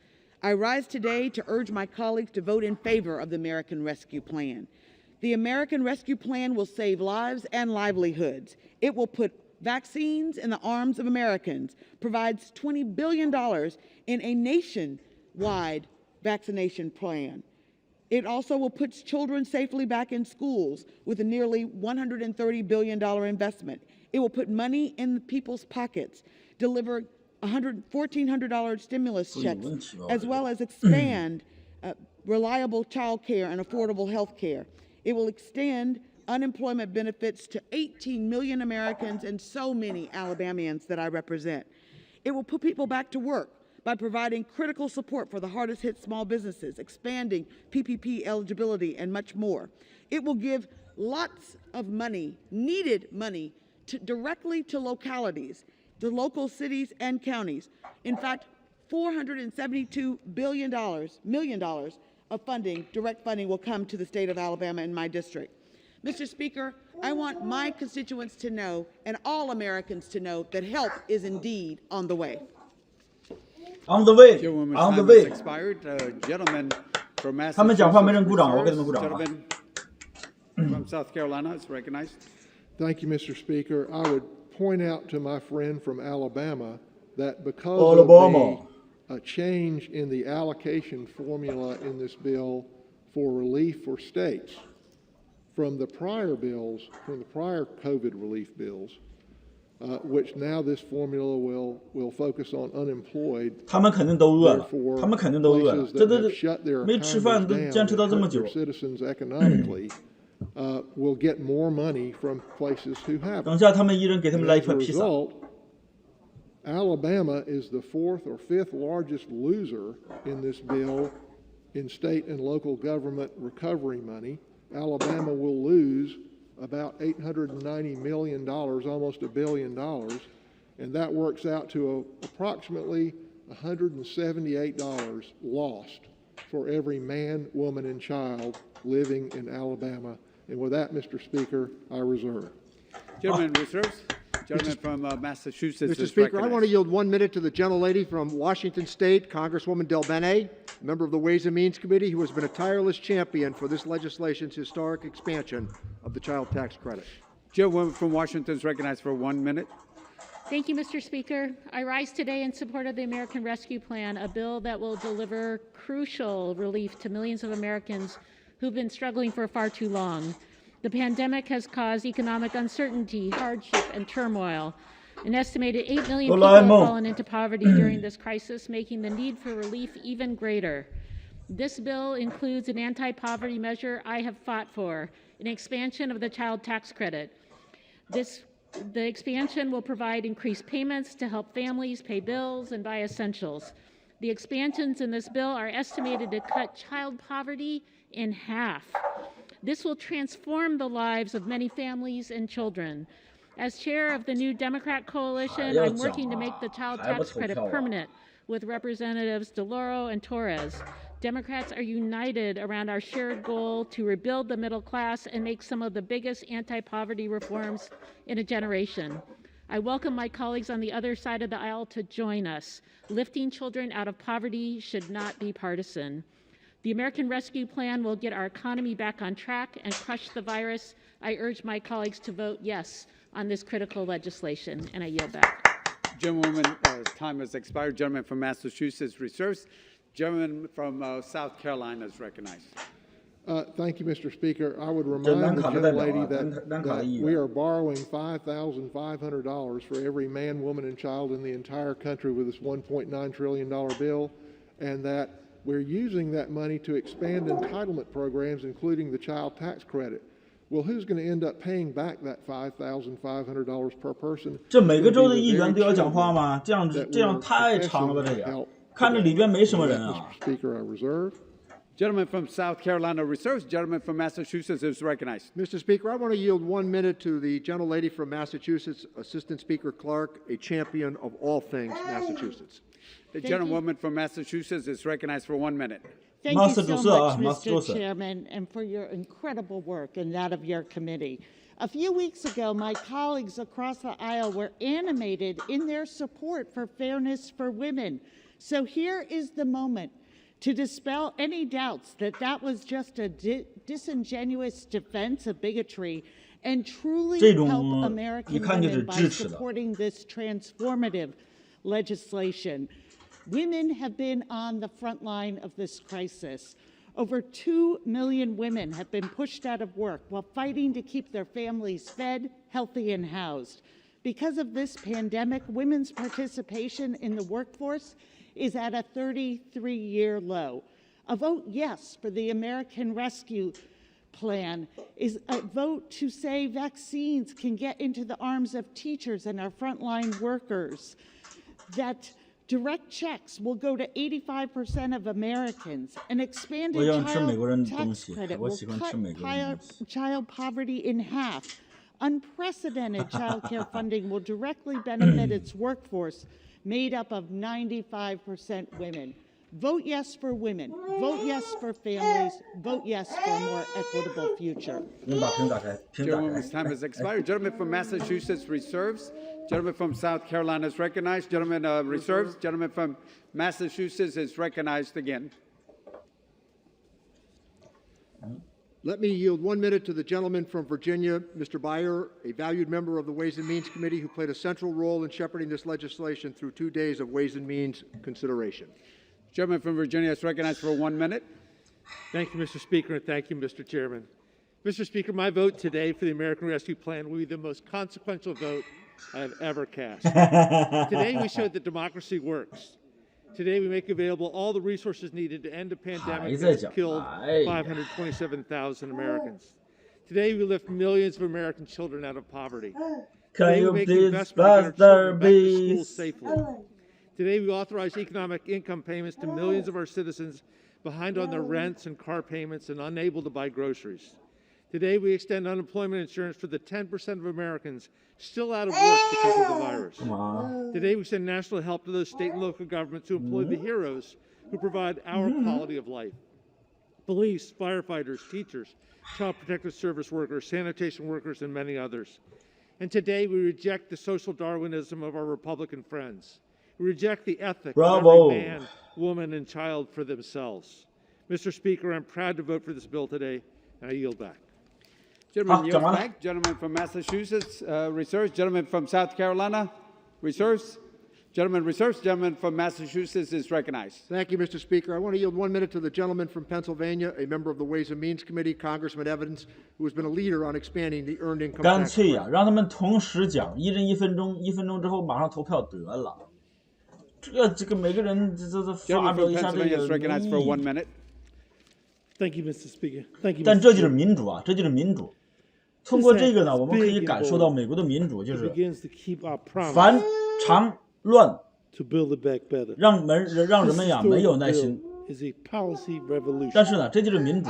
I rise today to urge my colleagues to vote in favor of the American Rescue Plan. The American Rescue Plan will save lives and livelihoods. It will put vaccines in the arms of Americans, provides $20 billion in a nationwide vaccination plan. It also will put children safely back in schools with a nearly $130 billion investment. It will put money in people's pockets, deliver $1,400 stimulus checks, as well as expand reliable child care and affordable health care. It will extend unemployment benefits to 18 million Americans and so many Alabamians that I represent. It will put people back to work by providing critical support for the hardest hit small businesses, expanding PPP eligibility, and much more. It will give lots of money, needed money, directly to localities, to local cities and counties. In fact, $472 million of funding, direct funding, will come to the state of Alabama in my district. Mr. Speaker, I want my constituents to know, and all Americans to know, that help is indeed on the way. On the way, Gentlewoman's on the time way. has expired. Gentleman from 他们讲话没人 Massachusetts 鼓掌，我给他们 reserves. 鼓掌啊。 Gentleman from South Carolina is recognized. Thank you, Mr. Speaker. I would point out to my friend from Alabama that because of a change in the allocation formula in this bill for relief for states from the prior bills, from the prior COVID relief bills, which now this formula will focus on unemployed. 他们肯定都饿了，他们肯定都饿了， Places 这 that 都 have shut their 没吃饭 economies 都 down 坚持到 and 这么 hurt 久 their。citizens economically will get more money from places who have. 等下他们一人给他们来一 As 块 a 披萨。 result, Alabama is the 4th or 5th largest loser in this bill in state and local government recovery money. Alabama will lose about $890 million, almost $1 billion, and that works out to approximately $178 lost for every man, woman, and child living in Alabama. And with that, Mr. Speaker, I reserve. Gentleman reserves. Gentleman from Massachusetts. Mr. Speaker, I want to yield 1 minute to the gentlelady from Washington State, Congresswoman Del Bene, member of the Ways and Means Committee, who has been a tireless champion for this legislation's historic expansion of the child tax credit. Gentlewoman from Washington is recognized for 1 minute. Thank you, Mr. Speaker. I rise today in support of the American Rescue Plan, a bill that will deliver crucial relief to millions of Americans who've been struggling for far too long. The pandemic has caused economic uncertainty, hardship, and turmoil. An estimated 8 million people have fallen into poverty during this crisis, making the need for relief even greater. This bill includes an anti-poverty measure I have fought for, an expansion of the child tax credit. The expansion will provide increased payments to help families pay bills and buy essentials. The expansions in this bill are estimated to cut child poverty in half. This will transform the lives of many families and children. As chair of the new Democrat coalition, I'm working to make the child tax credit permanent with Representatives DeLauro and Torres. Democrats are united around our shared goal to rebuild the middle class and make some of the biggest anti-poverty reforms in a generation. I welcome my colleagues on the other side of the aisle to join us. Lifting children out of poverty should not be partisan. The American Rescue Plan will get our economy back on track and crush the virus. I urge my colleagues to vote yes on this critical legislation, and I yield back. Gentlewoman, time has expired. Gentleman from Massachusetts reserves. Gentleman from South Carolina is recognized. Thank you, Mr. Speaker. I would remind the gentlelady that we are borrowing $5,500 for every man, woman, and child in the entire country with this $1.9 trillion bill, and that we're using that money to expand entitlement programs, including the child tax credit. Well, who's going to end up paying back that $5,500 per person? 这每个州的议员都要讲话吗？这样太长了吧？这个看着里边没什么人啊。Mr. Speaker, I reserve. Gentleman from South Carolina reserves. Gentleman from Massachusetts is recognized. Mr. Speaker, I want to yield 1 minute to the gentlelady from Massachusetts, Assistant Speaker Clark, a champion of all things Massachusetts. The gentlewoman from Massachusetts is recognized for 1 minute. Thank you so much, Mr. Chairman, and for your incredible work and that of your committee. A few weeks ago, my colleagues across the aisle were animated in their support for fairness for women. So here is the moment to dispel any doubts that that was just a disingenuous defense of bigotry and truly help American women by supporting this transformative legislation. Women have been on the front line of this crisis. Over 2 million women have been pushed out of work while fighting to keep their families fed, healthy, and housed. Because of this pandemic, women's participation in the workforce is at a 33-year low. A vote yes for the American Rescue Plan is a vote to say vaccines can get into the arms of teachers and our frontline workers, that direct checks will go to 85% of Americans. An expanded child tax credit will cut child poverty in half. Unprecedented child care funding will directly benefit its workforce, made up of 95% women. Vote yes for women. Vote yes for families. Vote yes for a more equitable future. Gentleman's time has expired. Gentleman from Massachusetts reserves. Gentleman from South Carolina is recognized. Gentleman reserves. Gentleman from Massachusetts is recognized again. Let me yield 1 minute to the gentleman from Virginia, Mr. Byer, a valued member of the Ways and Means Committee who played a central role in shepherding this legislation through 2 days of Ways and Means consideration. Gentleman from Virginia is recognized for 1 minute. Thank you, Mr. Speaker, and thank you, Mr. Chairman. Mr. Speaker, my vote today for the American Rescue Plan will be the most consequential vote I have ever cast. Today, we showed that democracy works. Today, we make available all the resources needed to end a pandemic that has killed 527,000 Americans. Today, we lift millions of American children out of poverty. Today, we make investment to get our children back to school safely. Today, we authorize economic income payments to millions of our citizens behind on their rents and car payments and unable to buy groceries. Today, we extend unemployment insurance for the 10% of Americans still out of work because of the virus. Wow. Today, we send national help to those state and local governments who employ the heroes who provide our quality of life. Police, firefighters, teachers, child protective service workers, sanitation workers, and many others. And today, we reject the social Darwinism of our Republican friends. We reject the ethic of every man, woman, and child for themselves. Mr. Speaker, I'm proud to vote for this bill today, and I yield back. Gentleman yields back. Gentleman from Massachusetts reserves. Gentleman from South Carolina reserves. Gentleman reserves. Gentleman from Massachusetts is recognized. Thank you, Mr. Speaker. I want to yield 1 minute to the gentleman from Pennsylvania, a member of the Ways and Means Committee, Congressman Evans, who has been a leader on expanding the earned income tax. 干脆呀，让他们同时讲，一人1分钟，1分钟之后马上投票得了。这个每个人这发表一下这个。Thank you, Mr. Speaker. Thank you. 但这就是民主啊，这就是民主。通过这个呢，我们可以感受到美国的民主就是反常乱，让人们呀没有耐心。但是呢，这就是民主。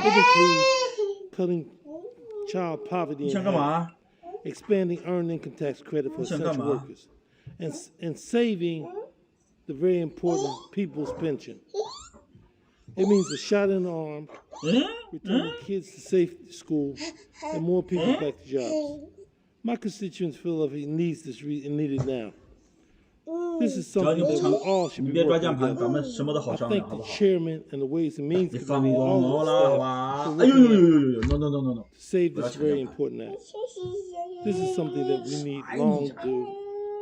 你想干嘛？Expanding earned income tax credit for essential workers, and saving the very important people's pension. It means a shot in the arm, returning kids to safe school, and more people back to jobs. My constituents feel like it needs this and need it now. This is something that we all should be working together. I thank the chairman and the Ways and Means Committee and all the staff for working to save this very important act. This is something that we need long to do,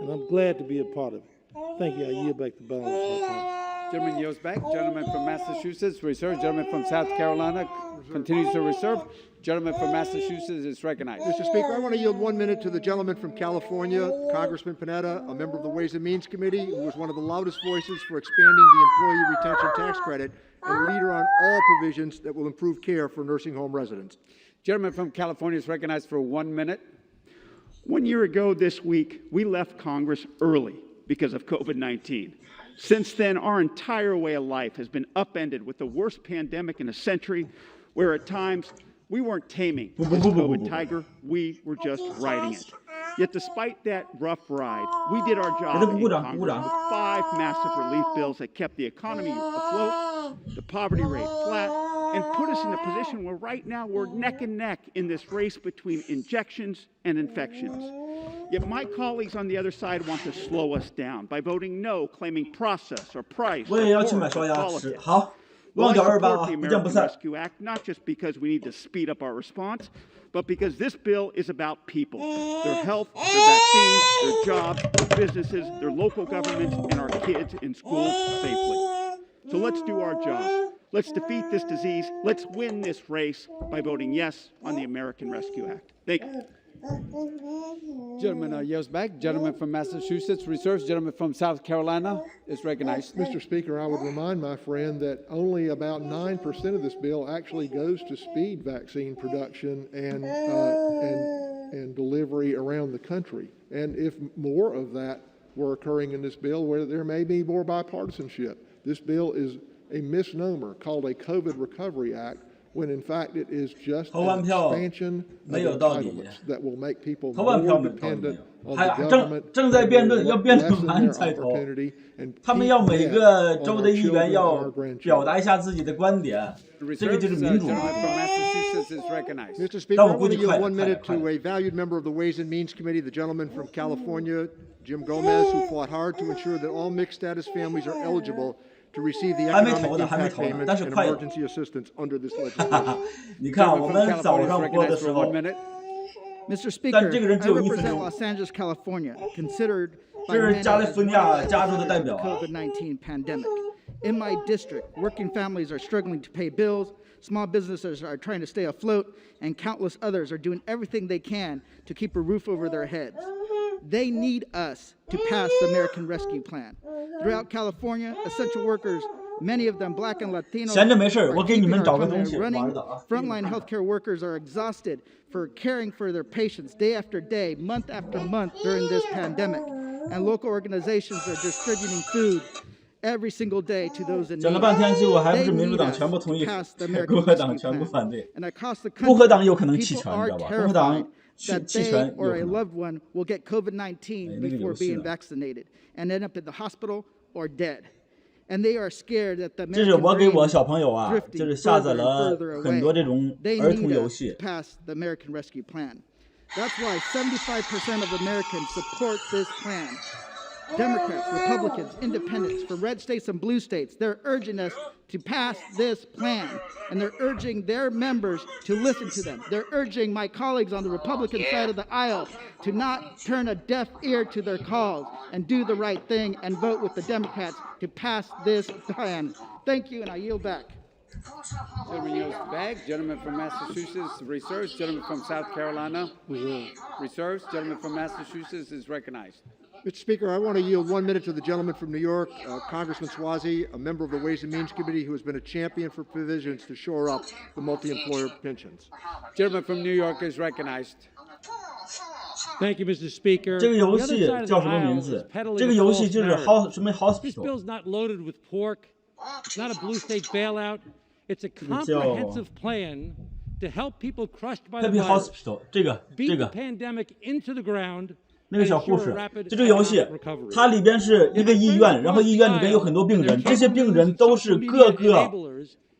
and I'm glad to be a part of it. Thank you. I yield back the balance of my time. Gentleman yields back. Gentleman from Massachusetts reserves. Gentleman from South Carolina continues to reserve. Gentleman from Massachusetts is recognized. Mr. Speaker, I want to yield 1 minute to the gentleman from California, Congressman Panetta, a member of the Ways and Means Committee, who was one of the loudest voices for expanding the employee retention tax credit and a leader on all provisions that will improve care for nursing home residents. Gentleman from California is recognized for 1 minute. 1 year ago this week, we left Congress early because of COVID-19. Since then, our entire way of life has been upended with the worst pandemic in a century, where at times we weren't taming this COVID tiger, we were just riding it. Yet despite that rough ride, we did our job in Congress with 5 massive relief bills that kept the economy afloat, the poverty rate flat, and put us in a position where right now we're neck and neck in this race between injections and infections. Yet my colleagues on the other side want to slow us down by voting no, claiming process or price or politics. Well, I support the American Rescue Act, not just because we need to speed up our response, but because this bill is about people, their health, their vaccines, their jobs, their businesses, their local governments, and our kids in schools safely. So let's do our job. Let's defeat this disease. Let's win this race by voting yes on the American Rescue Act. Thank you. Gentleman yields back. Gentleman from Massachusetts reserves. Gentleman from South Carolina is recognized. Mr. Speaker, I would remind my friend that only about 9% of this bill actually goes to speed vaccine production and delivery around the country. And if more of that were occurring in this bill, where there may be more bipartisanship, this bill is a misnomer called a COVID Recovery Act, when in fact it is just an expansion of entitlements that will make people more dependent on the government, lessen their opportunity, and keep on our children and our grandchildren. Mr. Speaker, I want to yield 1 minute to a valued member of the Ways and Means Committee, the gentleman from California, Jim Gomez, who fought hard to ensure that all mixed status families are eligible to receive the economic impact payments and emergency assistance under this legislation. Mr. Speaker, I represent Los Angeles, California, considered by many as one of the COVID-19 pandemic. In my district, working families are struggling to pay bills, small businesses are trying to stay afloat, and countless others are doing everything they can to keep a roof over their heads. They need us to pass the American Rescue Plan. Throughout California, essential workers, many of them Black and Latino, frontline healthcare workers are exhausted for caring for their patients day after day, month after month during this pandemic. And local organizations are distributing food every single day to those in need. 讲了半天，结果还不是民主党全部同意，共和党全部反对。共和党有可能弃权，你知道吧？共和党弃权有可能。 will get COVID-19 before being vaccinated and end up in the hospital or dead. And they are scared that the 这是我给我小朋友啊，就是下载了很多这种儿童游戏。 pass the American Rescue Plan. That's why 75% of Americans support this plan. Democrats, Republicans, Independents, from red states and blue states, they're urging us to pass this plan. And they're urging their members to listen to them. They're urging my colleagues on the Republican side of the aisle to not turn a deaf ear to their calls and do the right thing and vote with the Democrats to pass this plan. Thank you, and I yield back. Gentleman yields back. Gentleman from Massachusetts reserves. Gentleman from South Carolina reserves. Gentleman from Massachusetts is recognized. Mr. Speaker, I want to yield 1 minute to the gentleman from New York, Congressman Swazi, a member of the Ways and Means Committee who has been a champion for provisions to shore up the multi-employer pensions. Gentleman from New York is recognized. Thank you, Mr. Speaker. 这个游戏叫什么名字？这个游戏就是 什么 hospital。 This bill's not loaded with pork. It's not a blue state bailout. It's a comprehensive plan to help people crushed by the virus. Beat the pandemic into the ground. 那个小护士，就这个游戏，它里边是一个医院，然后医院里边有很多病人，这些病人都是各个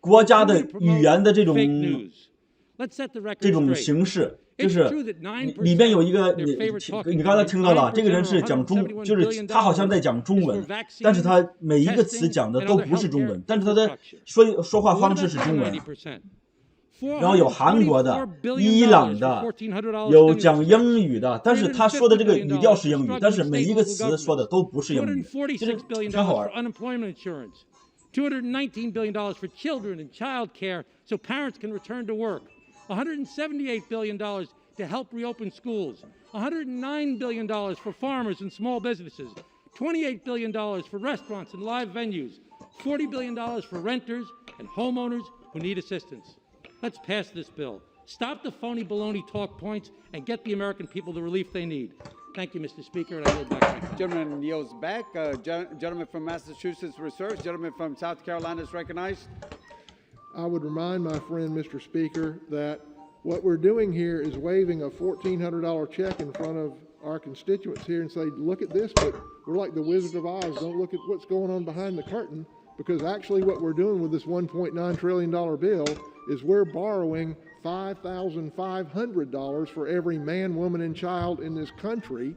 国家的语言的这种形式，就是里边有一个你刚才听到了，这个人是讲就是他好像在讲中文，但是他每一个词讲的都不是中文，但是他的说话方式是中文。 然后有韩国的、伊朗的，有讲英语的，但是他说的这个语调是英语，但是每一个词说的都不是英语，就是挺好玩。$219 billion for children and child care so parents can return to work. $178 billion to help reopen schools. $109 billion for farmers and small businesses. $28 billion for restaurants and live venues. $40 billion for renters and homeowners who need assistance. Let's pass this bill. Stop the phony baloney talk points and get the American people the relief they need. Thank you, Mr. Speaker, and I yield back my time. Gentleman yields back. Gentleman from Massachusetts reserves. Gentleman from South Carolina is recognized. I would remind my friend, Mr. Speaker, that what we're doing here is waving a $1,400 check in front of our constituents here and say, look at this, but we're like the Wizard of Oz. Don't look at what's going on behind the curtain, because actually what we're doing with this $1.9 trillion bill is we're borrowing $5,500 for every man, woman, and child in this country,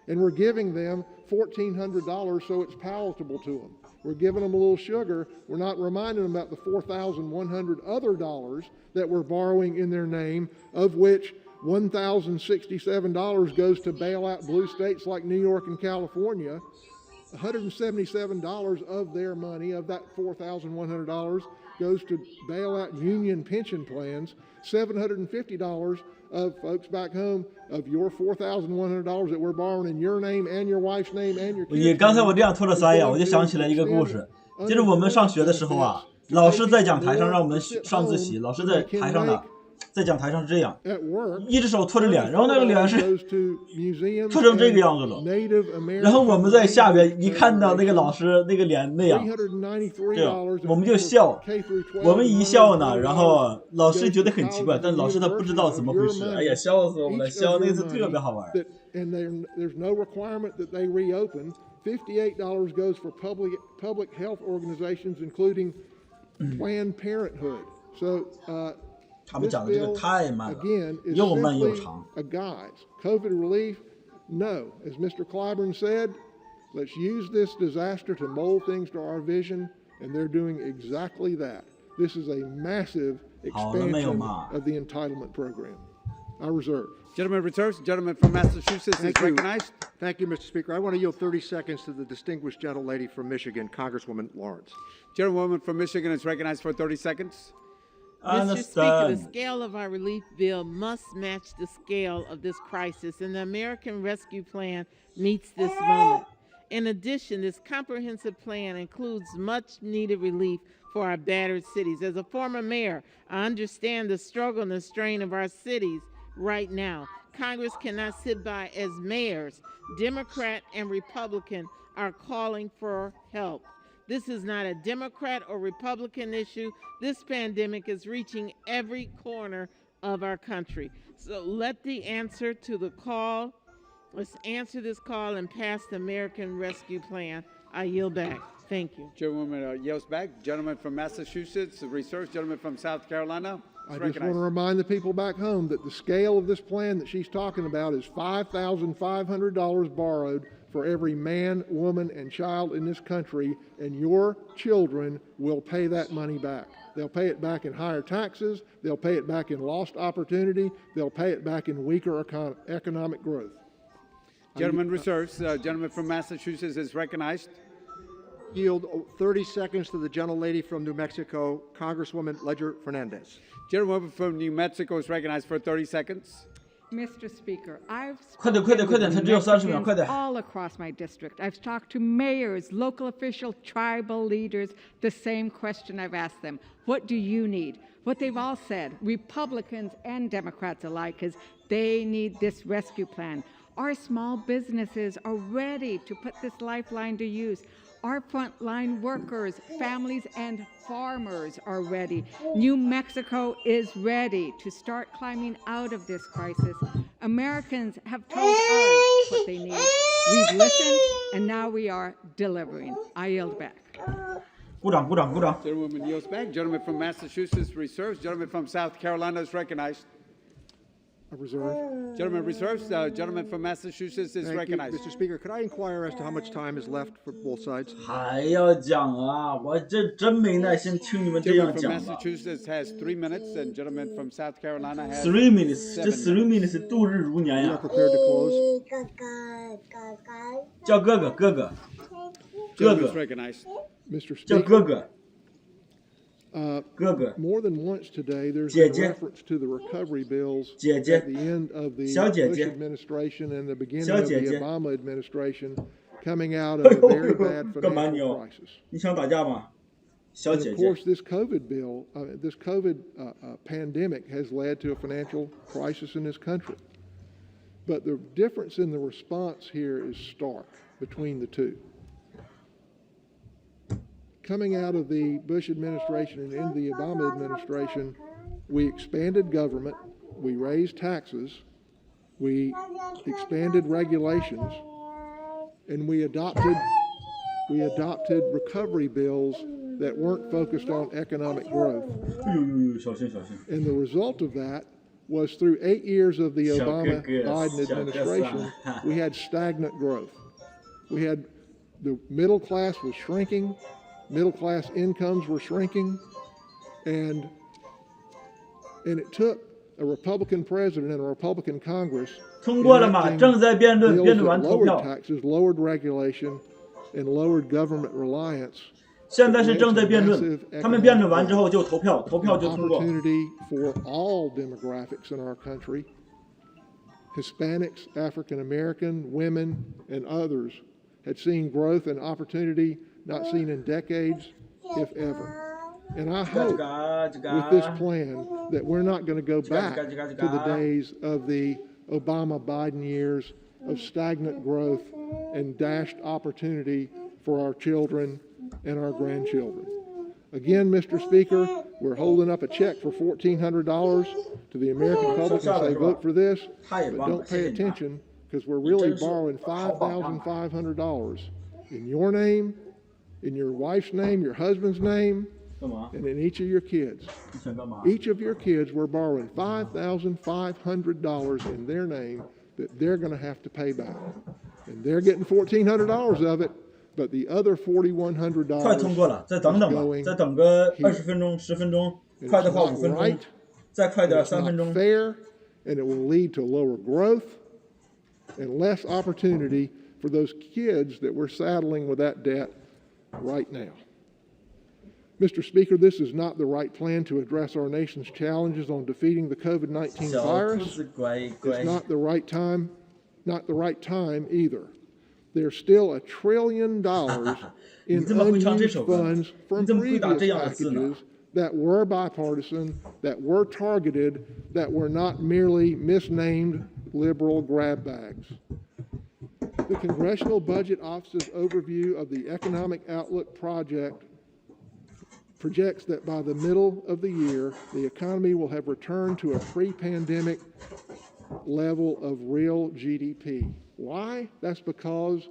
and we're giving them $1,400 so it's palatable to them. We're giving them a little sugar. We're not reminding them about the $4,100 other dollars that we're borrowing in their name, of which $1,067 goes to bail out blue states like New York and California. $177 of their money, of that $4,100, goes to bail out union pension plans. $750 of folks back home, of your $4,100 that we're borrowing in your name and your wife's name and your kids' name. 刚才我这样拖了3页，我就想起来一个故事。就是我们上学的时候啊，老师在讲台上让我们上自习，老师在台上呢。 在讲台上是这样，一只手托着脸，然后那个脸是托成这个样子了。然后我们在下边一看到那个老师那个脸那样，这样我们就笑。我们一笑呢，然后老师觉得很奇怪，但老师他不知道怎么回事。哎呀，笑死我们了！笑那次特别好玩。And there's no requirement that they reopen. $58 goes for public health organizations, including Planned Parenthood. So. 他们讲的这个太慢了，又慢又长。 A guise. COVID relief? No. As Mr. Clyburn said, let's use this disaster to mold things to our vision, and they're doing exactly that. This is a massive expansion of the entitlement program. I reserve. Gentleman reserves. Gentleman from Massachusetts is recognized. Thank you, Mr. Speaker. I want to yield 30 seconds to the distinguished gentlelady from Michigan, Congresswoman Lawrence. Gentlewoman from Michigan is recognized for 30 seconds. Mr. Speaker, the scale of our relief bill must match the scale of this crisis, and the American Rescue Plan meets this moment. In addition, this comprehensive plan includes much-needed relief for our battered cities. As a former mayor, I understand the struggle and the strain of our cities right now. Congress cannot sit by as mayors, Democrat and Republican, are calling for help. This is not a Democrat or Republican issue. This pandemic is reaching every corner of our country. So let's answer this call and pass the American Rescue Plan. I yield back. Thank you. Chairwoman yields back. Gentleman from Massachusetts, reserves. Gentleman from South Carolina. I just want to remind the people back home that the scale of this plan that she's talking about is $5,500 borrowed for every man, woman, and child in this country, and your children will pay that money back. They'll pay it back in higher taxes, they'll pay it back in lost opportunity, they'll pay it back in weaker economic growth. Gentleman reserves. Gentleman from Massachusetts is recognized. Yield 30 seconds to the gentlelady from New Mexico, Congresswoman Ledger Fernandez. Gentlewoman from New Mexico is recognized for 30 seconds. Mr. Speaker, I've快点，他只有30秒，快点。 all across my district. I've talked to mayors, local officials, tribal leaders. The same question I've asked them: what do you need? What they've all said, Republicans and Democrats alike, is they need this rescue plan. Our small businesses are ready to put this lifeline to use. Our frontline workers, families, and farmers are ready. New Mexico is ready to start climbing out of this crisis. Americans have told us what they need. We've listened, and now we are delivering. I yield back. 鼓掌。 Gentlewoman yields back. Gentleman from Massachusetts reserves. Gentleman from South Carolina is recognized. I reserve. Gentleman reserves. Gentleman from Massachusetts is recognized. Mr. Speaker, could I inquire as to how much time is left for both sides? 还要讲啊，我这真没耐心听你们这样 Gentleman 讲 from 的。 Massachusetts has 3 minutes, and gentleman from South Carolina has 3 minutes， 7 这3 minutes 度日如年呀。 Prepared to close. 叫哥哥。 Gentleman is recognized. Mr. Speaker. 叫哥哥。 More than once today, there's been reference to the recovery bills at the end of the Bush administration and the beginning of the Obama administration coming out of a very bad financial crisis. 你想打架吗？小姐姐。 Of course, this COVID bill, this COVID pandemic has led to a financial crisis in this country. But the difference in the response here is stark between the two. Coming out of the Bush administration and into the Obama administration, we expanded government, we raised taxes, we expanded regulations, and we adopted recovery bills that weren't focused on economic growth. And the result of that was through 8 years of the Obama-Biden administration, we had stagnant growth. We had the middle class was shrinking, middle class incomes were shrinking, and it took a Republican president and a Republican Congress 通过了嘛？正在辩论，辩论完投票。 lowered taxes, lowered regulation, and lowered government reliance. 现在是正在辩论，他们辩论完之后就投票，投票就通过。 Opportunity for all demographics in our country, Hispanics, African American, women, and others had seen growth and opportunity not seen in decades, if ever. And I hope with this plan that we're not going to go back to the days of the Obama-Biden years of stagnant growth and dashed opportunity for our children and our grandchildren. Again, Mr. Speaker, we're holding up a check for $1,400 to the American public and say, vote for this, but don't pay attention because we're really borrowing $5,500 in your name, in your wife's name, your husband's name, and in each of your kids. Each of your kids, we're borrowing $5,500 in their name that they're going to have to pay back. And they're getting $1,400 of it, but the other $4,100 快通过了，再等等吧，再等个20分钟、10分钟，快的话5分钟，再快点3分钟。 Fair, and it will lead to lower growth and less opportunity for those kids that we're saddling with that debt right now. Mr. Speaker, this is not the right plan to address our nation's challenges on defeating the COVID-19 virus. It's not the right time either. There's still $1 trillion in unused funds from previous packages that were bipartisan, that were targeted, that were not merely misnamed liberal grab bags. The Congressional Budget Office's overview of the Economic Outlook projects that by the middle of the year, the economy will have returned to a pre-pandemic level of real GDP. Why? That's because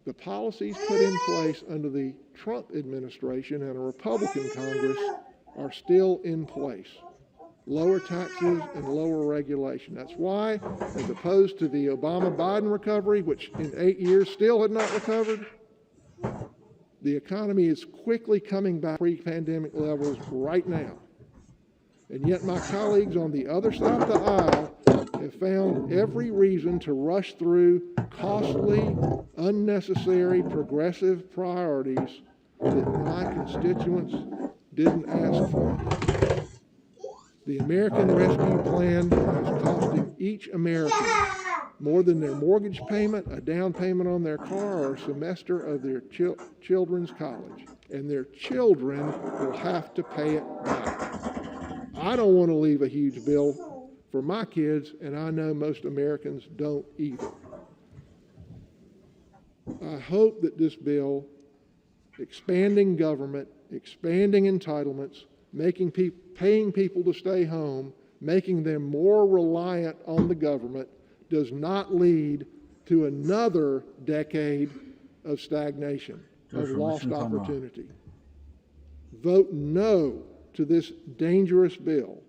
the policies put in place under the Trump administration and a Republican Congress are still in place. Lower taxes and lower regulation. That's why, as opposed to the Obama-Biden recovery, which in 8 years still had not recovered, the economy is quickly coming back to pre-pandemic levels right now. And yet my colleagues on the other side of the aisle have found every reason to rush through costly, unnecessary, progressive priorities that my constituents didn't ask for. The American Rescue Plan is costing each American more than their mortgage payment, a down payment on their car, or a semester of their children's college. And their children will have to pay it back. I don't want to leave a huge bill for my kids, and I know most Americans don't either. I hope that this bill, expanding government, expanding entitlements, paying people to stay home, making them more reliant on the government, does not lead to another decade of stagnation, of lost opportunity. Vote no to this dangerous bill.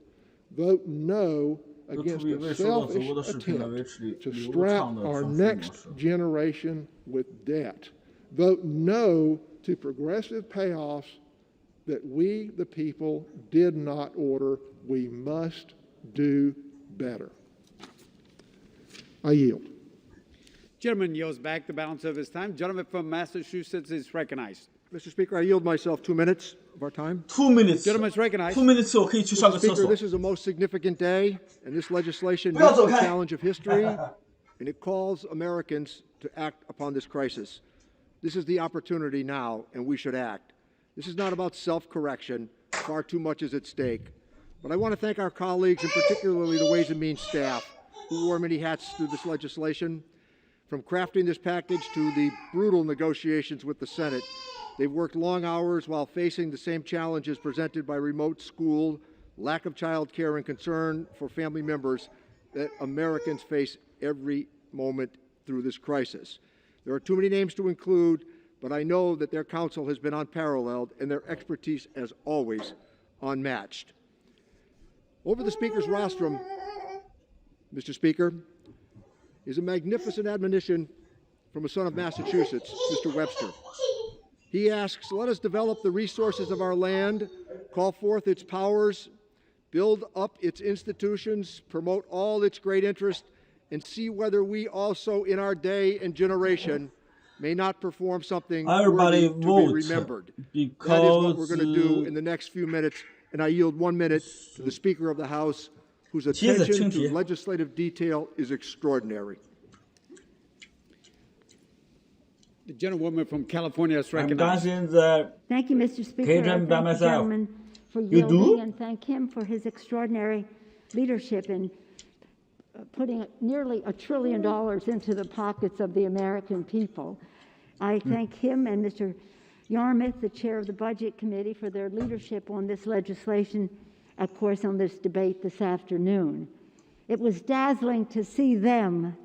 Vote no against a selfish attempt to strap our next generation with debt. Vote no to progressive payoffs that we, the people, did not order. We must do better. I yield. Gentleman yields back the balance of his time. Gentleman from Massachusetts is recognized. Mr. Speaker, I yield myself 2 minutes of our time. 2 minutes. Gentleman is recognized. 2 minutes后可以去上个厕 Mr. 所。 Speaker, this is a most significant day, and this legislation meets the challenge of history, and it calls Americans to act upon this crisis. This is the opportunity now, and we should act. This is not about self-correction. Far too much is at stake. But I want to thank our colleagues, and particularly the Ways and Means staff, who wore many hats through this legislation. From crafting this package to the brutal negotiations with the Senate, they've worked long hours while facing the same challenges presented by remote school, lack of child care, and concern for family members that Americans face every moment through this crisis. There are too many names to include, but I know that their counsel has been unparalleled and their expertise, as always, unmatched. Over the Speaker's rostrum, Mr. Speaker, is a magnificent admonition from a son of Massachusetts, Mr. Webster. He asks, let us develop the resources of our land, call forth its powers, build up its institutions, promote all its great interest, and see whether we also in our day and generation may not perform something worthy to be remembered. That is what we're going to do in the next few minutes, and I yield 1 minute to the Speaker of the House, whose attention to legislative detail is extraordinary. The gentlewoman from California is recognized. Thank you, Mr. Speaker. I thank the gentleman for yielding and thank him for his extraordinary leadership in putting nearly $1 trillion into the pockets of the American people. I thank him and Mr. Yarmouth, the chair of the Budget Committee, for their leadership on this legislation, of course, on this debate this afternoon. It was dazzling to see them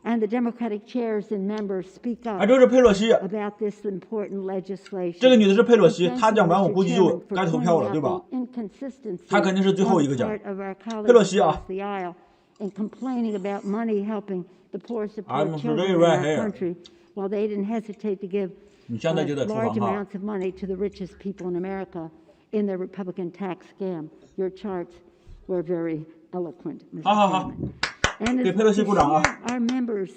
and the Democratic chairs and members speak up about this important legislation. 这个女的是佩洛西，她讲完我估计就该投票了，对吧？她肯定是最后一个讲。佩洛西啊。And complaining about money helping the poorest of poor children in our country, while they didn't hesitate to give large amounts of money to the richest people in America in their Republican tax scam. Your charts were very eloquent, Mr. Chairman. And as our members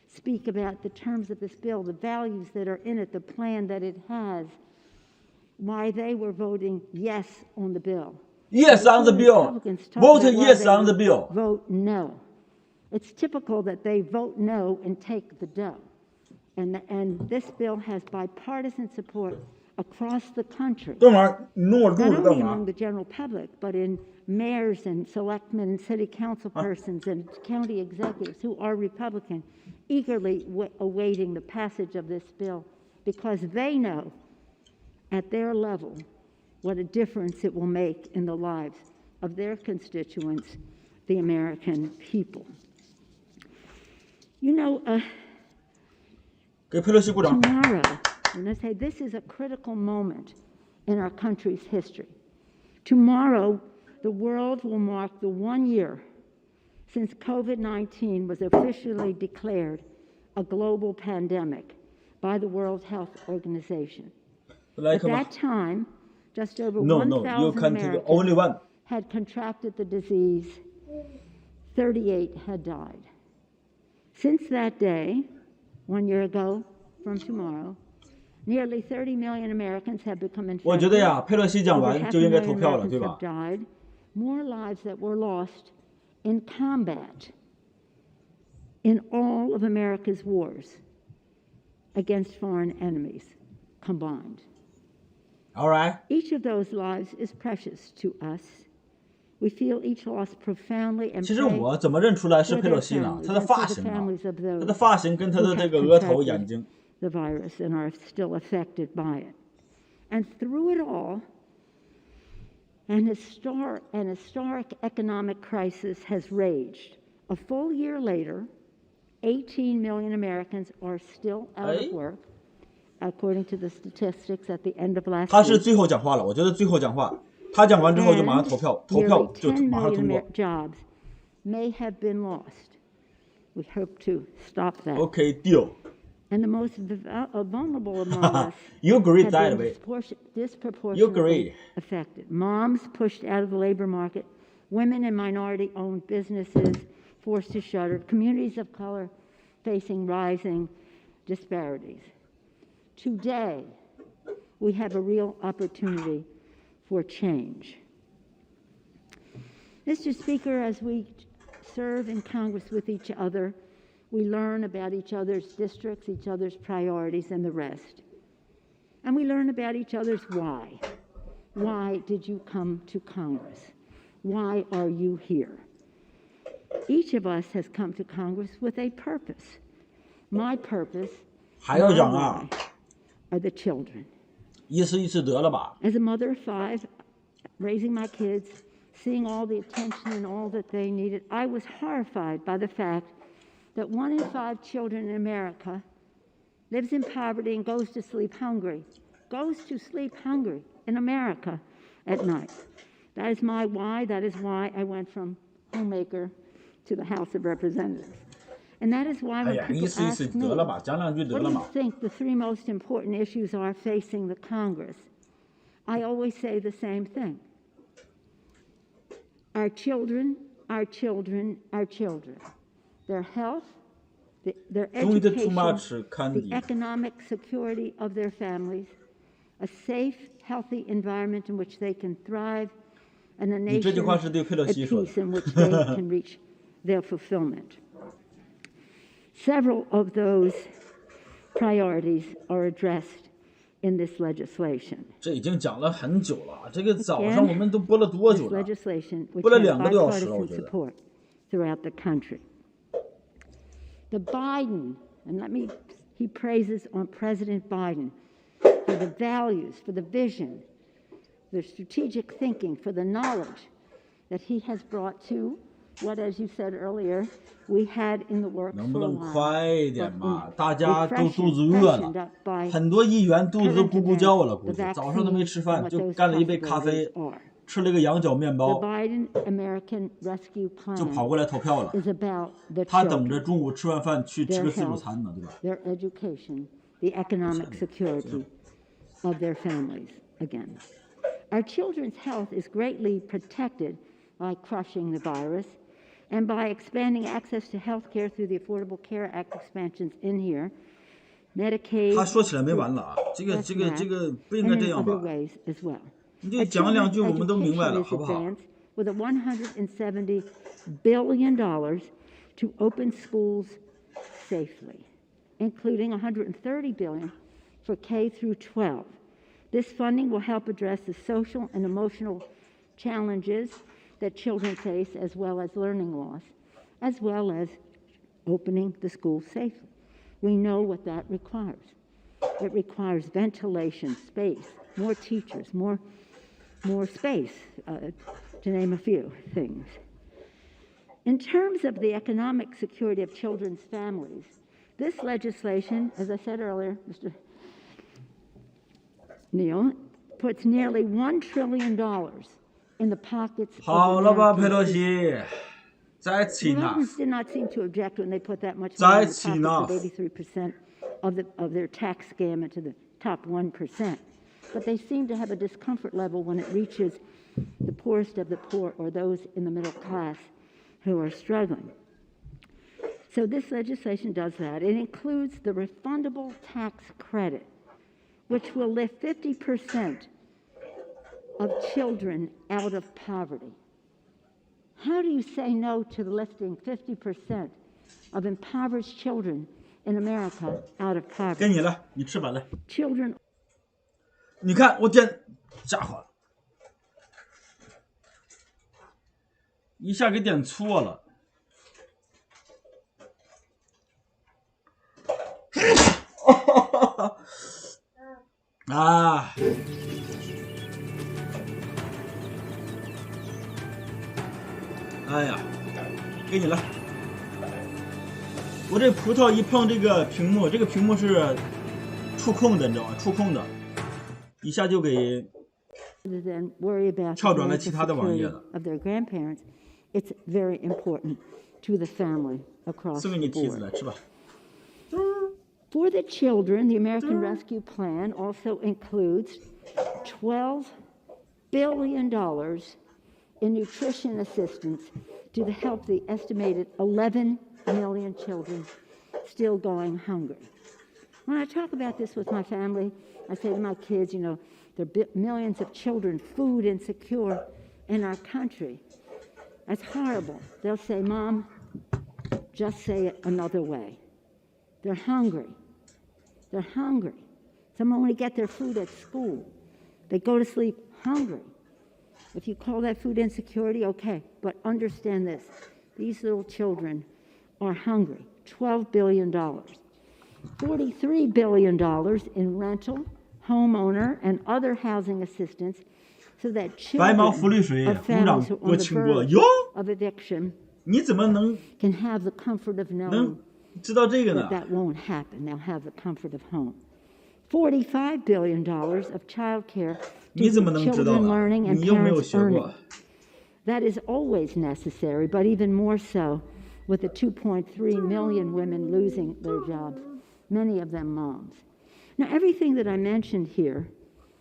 speak about the terms of this bill, the values that are in it, the plan that it has, why they were voting yes on the bill. Yes on the bill. Vote yes on the bill. Vote no. It's typical that they vote no and take the dough. And this bill has bipartisan support across the country. Not only among the general public, but in mayors and selectmen and city council persons and county executives who are Republican, eagerly awaiting the passage of this bill because they know at their level what a difference it will make in the lives of their constituents, the American people. You know, tomorrow, when I say this is a critical moment in our country's history, tomorrow the world will mark the 1 year since COVID-19 was officially declared a global pandemic by the World Health Organization. At that time, just over 1,000 Americans had contracted the disease, 38 had died. Since that day, 1 year ago from tomorrow, nearly 30 million Americans have become infected. 我觉得呀，佩洛西讲完就应该投票了，对吧？ died, more lives that were lost in combat in all of America's wars against foreign enemies combined. All right. Each of those lives is precious to us. We feel each loss profoundly and 其实我怎么认出来是佩洛西呢？她的发型啊，她的发型跟她的这个额头、眼睛。 the virus and are still affected by it. And through it all, an historic economic crisis has raged. A full year later, 18 million Americans are still out of work, according to the statistics at the end of last week. 他是最后讲话了，我觉得最后讲话，他讲完之后就马上投票，投票就马上通过。 Jobs may have been lost. We hope to stop that. Okay, deal. And the most vulnerable among us you agree have that been way. Disproportionately affected. Moms pushed out of the labor market, women and minority-owned businesses forced to shutter, communities of color facing rising disparities. Today, we have a real opportunity for change. Mr. Speaker, as we serve in Congress with each other, we learn about each other's districts, each other's priorities, and the rest. And we learn about each other's why. Why did you come to Congress? Why are you here? Each of us has come to Congress with a purpose. My purpose, my why, are the children. 意思意思得了吧？ As a mother of 5, raising my kids, seeing all the attention and all that they needed, I was horrified by the fact that 1 in 5 children in America lives in poverty and goes to sleep hungry in America at night. That is my why. That is why I went from homemaker to the House of Representatives. And that is why when people ask me, what do you think the 3 most important issues are facing the Congress? I always say the same thing. Our children, our children, our children. Their health, their education, the economic security of their families, a safe, healthy environment in which they can thrive, and a nation at peace in which they can reach their fulfillment. Several of those priorities are addressed in this legislation. 这已经讲了很久了，这个早上我们都播了多久了？ legislation which 播了has 2个多小时了，我 bipartisan 觉得。 support throughout the country. The Biden, and he praises on President Biden for the values, for the vision, the strategic thinking, for the knowledge that he has brought to what, as you said earlier, we had in the works 能不 for a 能 while. 快一点嘛？大家都肚子饿了，很多议员肚子都咕咕叫了，估计早上都没吃饭，就干了一杯咖啡，吃了一个羊角面包， Biden American Rescue Plan 就跑过来投票了。 is about the 他等 children, 着中午吃完饭去吃 their 个自助 health, 餐呢，对吧？ their education, the economic security of their families again. Our children's health is greatly protected by crushing the virus and by expanding access to health care through the Affordable Care Act expansions in here. Medicaid, 他说起来没完了啊，这个不应该这样吧？ 你就讲两句我们都明白了，好不好？ With a $170 billion to open schools safely, including $130 billion for K through 12. This funding will help address the social and emotional challenges that children face, as well as learning loss, as well as opening the schools safely. We know what that requires. It requires ventilation, space, more teachers, more space, to name a few things. In terms of the economic security of children's families, this legislation, as I said earlier, Mr. Neal, puts nearly $1 trillion in the pockets of Americans. Republicans did not seem to object when they put that much money in the pockets of 83% of their tax scam into the top 1%. But they seem to have a discomfort level when it reaches the poorest of the poor or those in the middle class who are struggling. So this legislation does that. It includes the refundable tax credit, which will lift 50% of children out of poverty. How do you say no to lifting 50% of impoverished children in America out of poverty? 给你了，你吃吧来。 Children. 你看我点家伙，一下给点错了。啊！哎呀，给你了。我这葡萄一碰这个屏幕，这个屏幕是触控的，你知道吗？触控的。 一下就给跳转了其他的网页了。It's very important to the family across the board. For the children, the American Rescue Plan also includes $12 billion in nutrition assistance to help the estimated 11 million children still going hungry. When I talk about this with my family, I say to my kids, you know, there are millions of children food insecure in our country. That's horrible. They'll say, Mom, just say it another way. They're hungry. They're hungry. Some only get their food at school. They go to sleep hungry. If you call that food insecurity, okay, but understand this. These little children are hungry. $12 billion. $43 billion in rental, homeowner, and other housing assistance so that children of families who are on the verge of eviction can have the comfort of knowing that won't happen. They'll have the comfort of home. $45 billion of child care to children learning and parents earning. That is always necessary, but even more so with the 2.3 million women losing their jobs, many of them moms. Now, everything that I mentioned here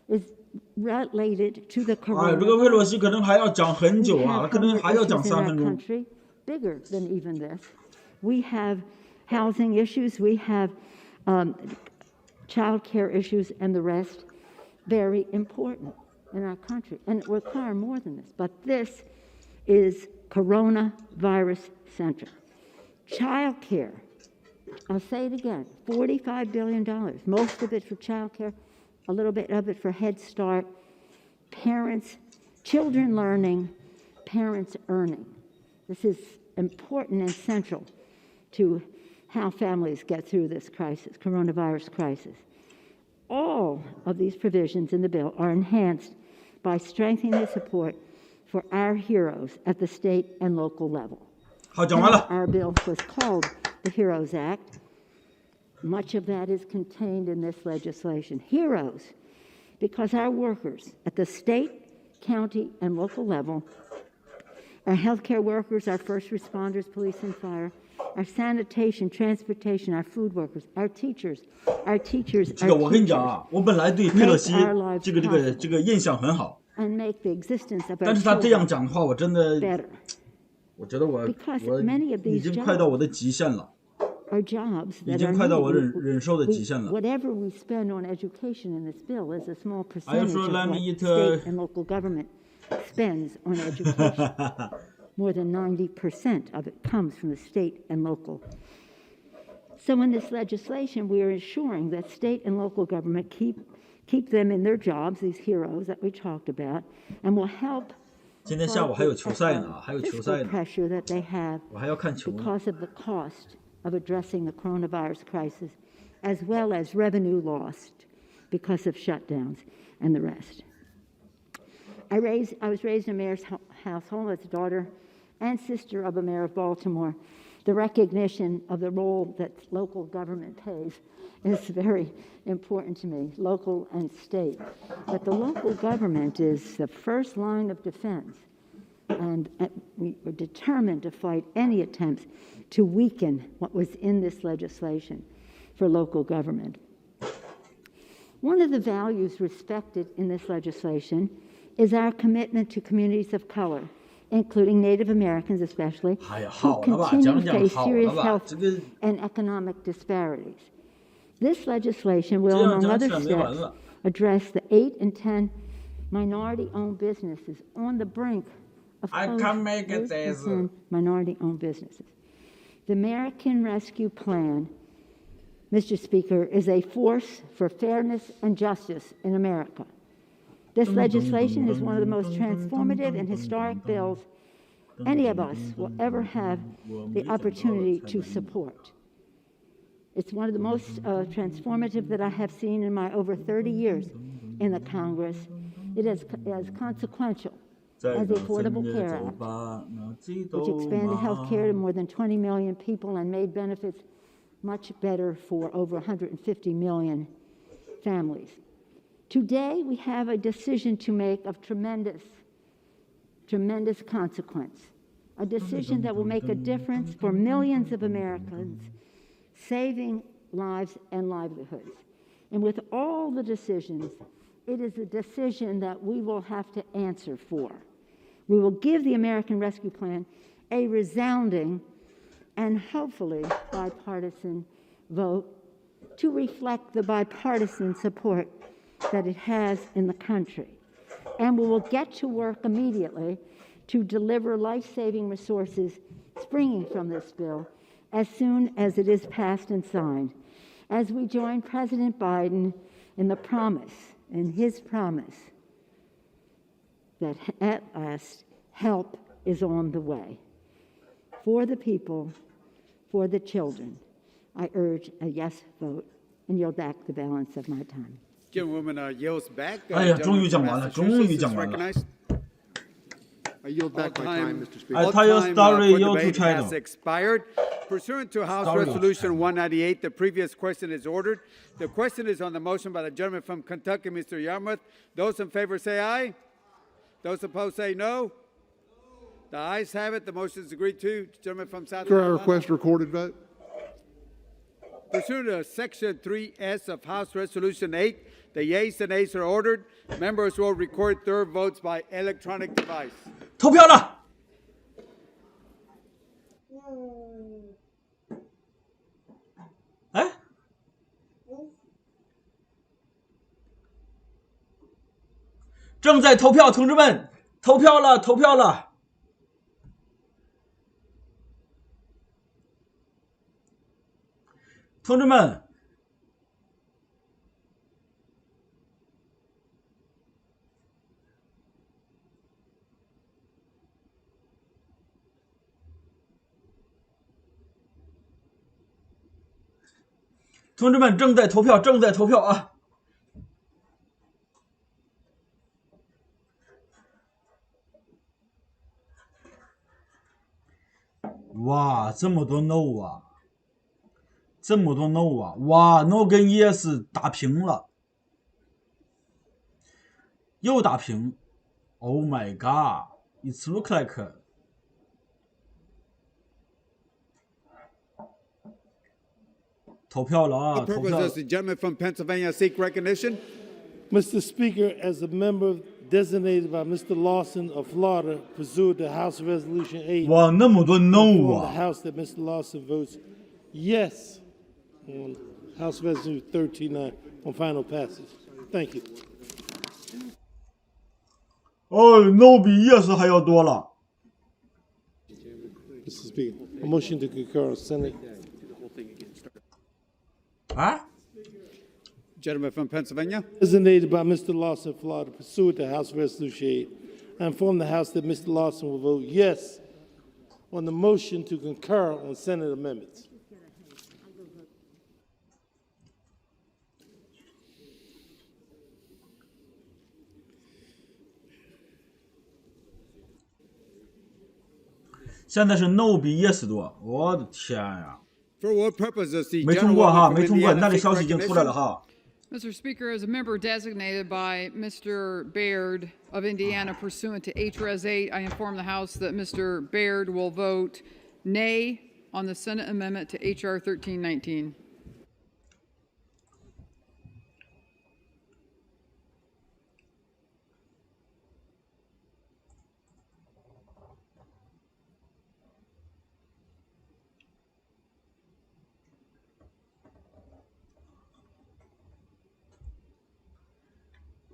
is related to the coronavirus. Country, bigger than even this. We have housing issues, we have child care issues, and the rest very important in our country, and it requires more than this. But this is coronavirus centric. Child care. I'll say it again, $45 billion, most of it for child care, a little bit of it for Head Start, parents, children learning, parents earning. This is important and central to how families get through this crisis, coronavirus crisis. All of these provisions in the bill are enhanced by strengthening the support for our heroes at the state and local level. Our bill was called the HEROES Act. Much of that is contained in this legislation. Heroes, because our workers at the state, county, and local level, our healthcare workers, our first responders, police and fire, our sanitation, transportation, our food workers, our teachers. 这个我跟你讲啊，我本来对佩洛西这个印象很好，但是他这样讲的话，我真的，我觉得我已经快到我的极限了。are jobs 已 that 经 are 快到我 needed. 忍受的极限了。 Whatever we spend on education in this bill is a small 还有 percentage 说 of let me what eat state and local government spends on education. More than 90% of it comes from the state and local. So in this legislation, we are ensuring that state and local government keep them in their jobs, these heroes that we talked about, and will help 今天下午还有球赛呢，还有球赛 fiscal 呢， pressure that they have 我还要看球呢。 because of the cost of addressing the coronavirus crisis, as well as revenue lost because of shutdowns and the rest. I was raised in a mayor's household as a daughter and sister of a mayor of Baltimore. The recognition of the role that local government plays is very important to me, local and state. But the local government is the first line of defense, and we are determined to fight any attempts to weaken what was in this legislation for local government. One of the values respected in this legislation is our commitment to communities of color, including Native Americans especially, who continue to face serious health and economic disparities. This legislation will, among other steps, address the 8 in 10 minority-owned businesses on the brink of closing minority-owned businesses. The American Rescue Plan, Mr. Speaker, is a force for fairness and justice in America. This legislation is one of the most transformative and historic bills any of us will ever have the opportunity to support. It's one of the most transformative that I have seen in my over 30 years in the Congress. It is as consequential as the Affordable Care Act, which expanded health care to more than 20 million people and made benefits much better for over 150 million families. Today, we have a decision to make of tremendous consequence, a decision that will make a difference for millions of Americans, saving lives and livelihoods. And with all the decisions, it is a decision that we will have to answer for. We will give the American Rescue Plan a resounding and hopefully bipartisan vote to reflect the bipartisan support that it has in the country. And we will get to work immediately to deliver life-saving resources springing from this bill as soon as it is passed and signed, as we join President Biden in his promise that at last help is on the way. For the people, for the children, I urge a yes vote and yield back the balance of my time. Gentlewoman yields back. 哎呀，终于讲完了，终于讲完了。 I yield back my time, Mr. Speaker. I tell your story, you to debate has expired. Pursuant to House Resolution 198, the previous question is ordered. The question is on the motion by the gentleman from Kentucky, Mr. Yarmouth. Those in favor say aye. Those opposed say no. The ayes have it. The motion is agreed to. Gentleman from South Carolina. I request recorded vote. Pursuant to Section 3S of House Resolution 8, the yeas and nays are ordered. Members will record their votes by electronic device. 投票了。哎，正在投票，同志们，投票了，投票了。同志们，同志们正在投票，正在投票啊！哇，这么多 no 啊！这么多 no 啊！哇 ，no 跟 yes 打平了，又打平。Oh my god! It looks like. 投票了啊！投票。Does the gentleman from Pennsylvania seek recognition? Mr. Speaker, as a member designated by Mr. Lawson of Florida, pursuant to House Resolution 8, 哇，那么多 no 啊！ the House that Mr. Lawson votes yes on House Resolution 13 on final passage. Thank you. 哦 ，no 比 yes 还要多了。Mr. Speaker, a motion to concur on Senate. 啊 Gentleman from Pennsylvania. Designated by Mr. Lawson, Florida, pursuant to House Resolution 8. I inform the House that Mr. Lawson will vote yes on the motion to concur on Senate amendments. 现在是 no 比 yes 多，我的天呀！ For what purpose does the 没通过哈， gentlewoman 没 from 通过， Indiana 那里 seek 消息已经出来了 recognition? 哈。 Mr. Speaker, as a member designated by Mr. Baird of Indiana pursuant to HRES 8, I inform the House that Mr. Baird will vote nay on the Senate amendment to HR 1319.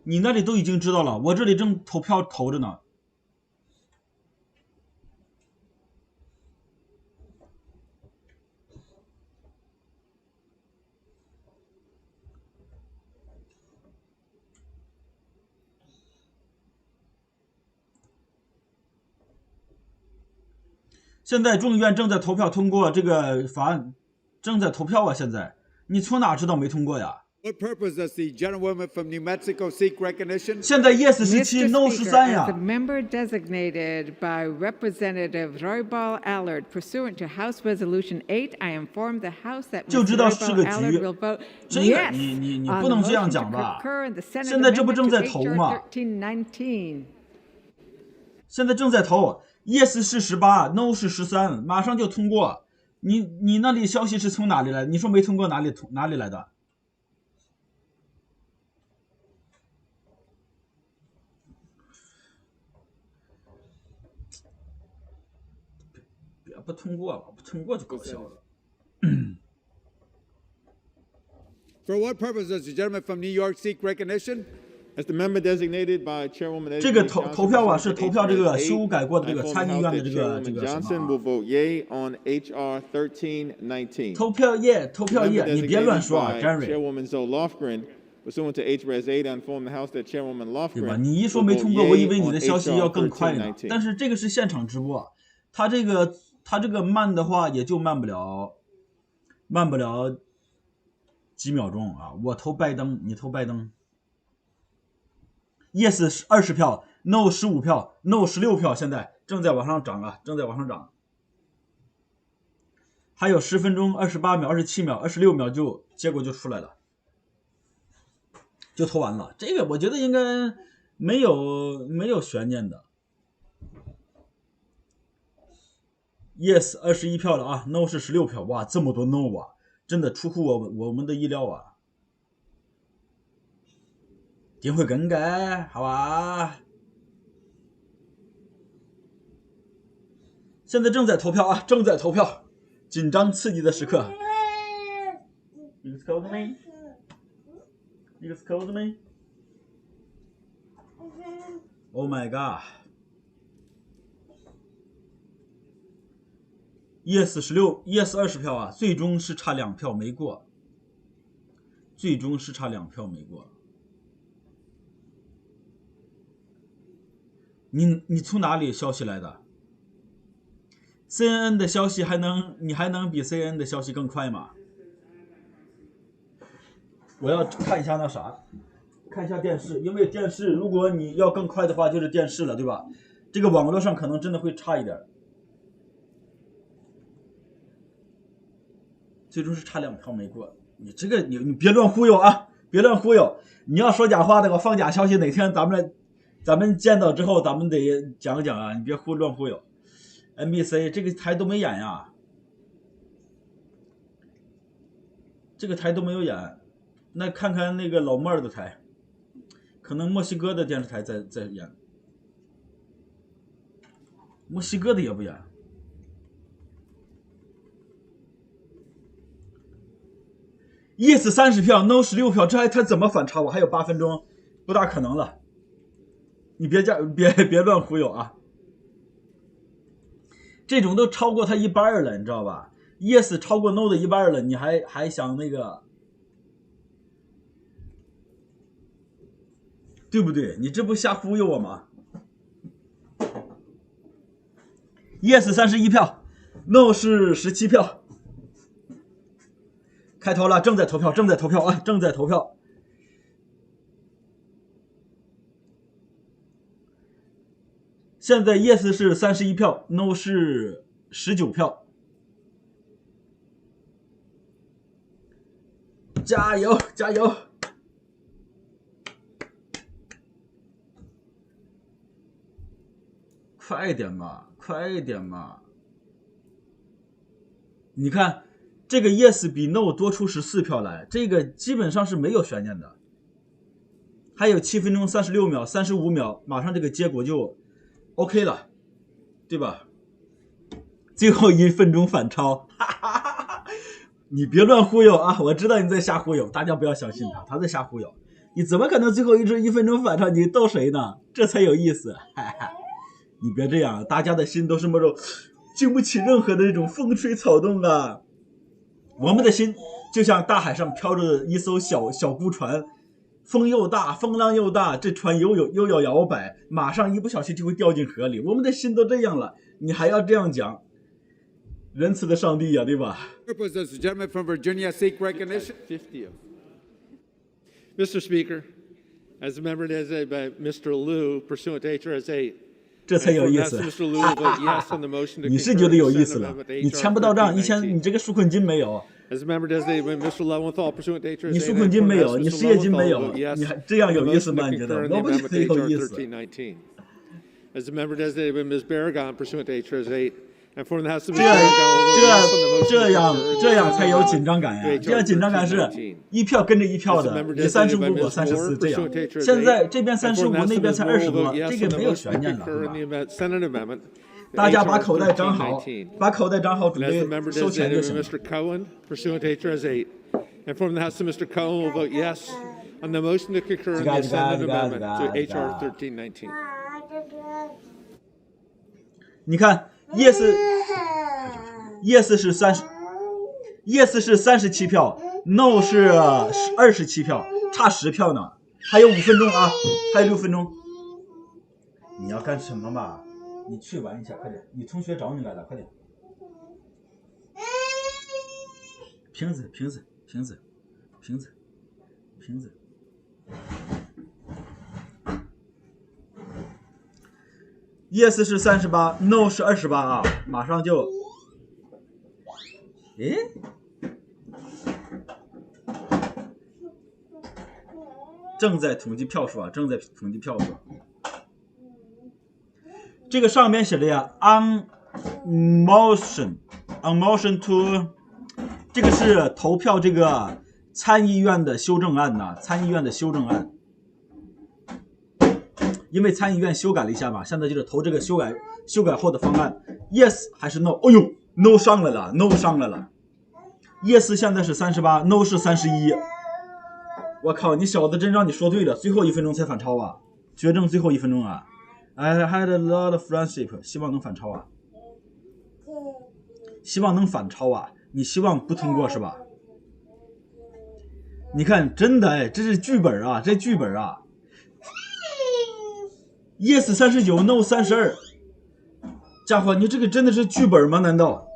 你那里都已经知道了，我这里正投票投着呢。现在众议院正在投票通过这个法案，正在投票啊！现在你从哪知道没通过呀？ What purpose does the gentlewoman from New Mexico seek recognition? 现在 yes 17 no 13呀。 As a member designated by Representative Roybal Allard, pursuant to House Resolution 8, I inform the House that Mr. Roybal Allard will vote yes 你 on 不 the 能这样 motion to 讲吧？ concur in the Senate 现在这不 amendment 正 to 在投 HR 吗？ 1319. 现在正在投 ，yes 是18 ，no 是13，马上就通过。你那里消息是从哪里来？你说没通过哪里来的？ 不通过吧，不通过就搞笑了。For what purpose does the gentleman from New York seek recognition? As the member designated by Chairwoman 这个投票啊，是投票这个修改过的这个参议院的这个什 Johnson 么 will vote yea on HR 1319. 投票页，你别乱说啊 ，Jerry。 Chairwoman Zoe Lofgren, pursuant to HRES 8, I inform the House that Chairwoman 对吧？ Lofgren 你一说 will 没 vote 通过，我以为 yea 你的 on 消息要 HR 更快呢。 1319. 但是这个是现场直播，它这个慢的话也就慢不了几秒钟啊！我投拜登，你投拜登。Yes 20票 ，No 15票 ，No 16票，现在正在往上涨啊，正在往上涨。还有10分钟、28秒、27秒、26秒结果就出来了，就投完了。这个我觉得应该没有悬念的。Yes 21票了啊 ，No 是16票，哇，这么多 No 啊，真的出乎我们的意料啊。点会更改，好吧？现在正在投票啊，正在投票，紧张刺激的时刻。Excuse me. Excuse me. Oh my god. Yes 16 ，Yes 20票啊，最终是差2票没过，最终是差2票没过。你从哪里消息来的 ？CNN 的消息你还能比 CNN 的消息更快吗？我要看一下那啥，看一下电视，因为电视如果你要更快的话，就是电视了，对吧？这个网络上可能真的会差一点。最终是差2票没过，你这个你别乱忽悠啊，别乱忽悠！你要说假话的话，放假消息，哪天咱们见到之后，咱们得讲讲啊，你别乱忽悠。NBC 这个台都没演呀，这个台都没有演，那看看那个老妹儿的台，可能墨西哥的电视台在演，墨西哥的也不演。，yes 30票 ，no 16票，这他怎么反超啊？还有8分钟，不大可能了。你别乱忽悠啊！这种都超过他一半了，你知道吧 ？yes 超过 no 的一半了，你还想那个，对不对？你这不瞎忽悠我吗 ？yes 31票 ，no 是17票。开头了，正在投票啊，正在投票。现在 yes 是31票 ，no 是19票。加油，加油！快一点吧，快一点吧！你看，这个 yes 比 no 多出14票来，这个基本上是没有悬念的。还有7分钟36秒、35秒，马上这个结果就 OK 了，对吧？最后1分钟反超，哈哈哈哈！你别乱忽悠啊！我知道你在瞎忽悠，大家不要相信他，他在瞎忽悠。你怎么可能最后1分钟反超？你逗谁呢？这才有意思，哈哈！你别这样，大家的心都是那种经不起任何的这种风吹草动啊。我们的心就像大海上飘着一艘小孤船，风又大，风浪又大，这船又要摇摆，马上一不小心就会掉进河里。我们的心都这样了，你还要这样讲？仁慈的上帝呀，对吧 Does the gentleman from Virginia seek recognition? 50. Mr. Speaker, as a member designated by Mr. Liu, pursuant to HRS 8. 这才有意思，你是觉得有意思了？你钱不到账，1000，你这个纾困金没有，你纾困金没有，你失业金没有，你还这样有意思吗？你觉得？我不觉得有意思。As a member designated by Ms. Barragan, pursuant to HRS 8. 这样才有紧张感呀！这样紧张感是1票跟着1票的，你35我34这样。现在这边35，那边才20多，这个没有悬念了，是吧？大家把口袋张好，准备收钱就行了。Pursuant to HRS 8, inform the House that Mr. Cohen will vote yes on the motion to concur in the Senate amendment to HR 1319. 你看。yes 是37票 ，no 是27票，差10票呢，还有5分钟啊，还有6分钟。你要干什么嘛？你去玩一下，快点！你同学找你来了，快点！瓶子。yes 是38 ，no 是28啊，马上就，正在统计票数啊，这个上面写的呀 ，on motion to， 这个是投票这个参议院的修正案呐，因为参议院修改了一下嘛，现在就是投这个修改后的方案 ，yes 还是 no？ 哦呦 ，no 上来了 ，yes 现在是38 ，no 是31。我靠，你小子真让你说对了，最后1分钟才反超啊！决胜最后1分钟啊 ！I had a lot of friendship， 希望能反超啊！你希望不通过是吧？你看，真的这是剧本啊，yes 39 no 32，家伙，你这个真的是剧本吗？难道？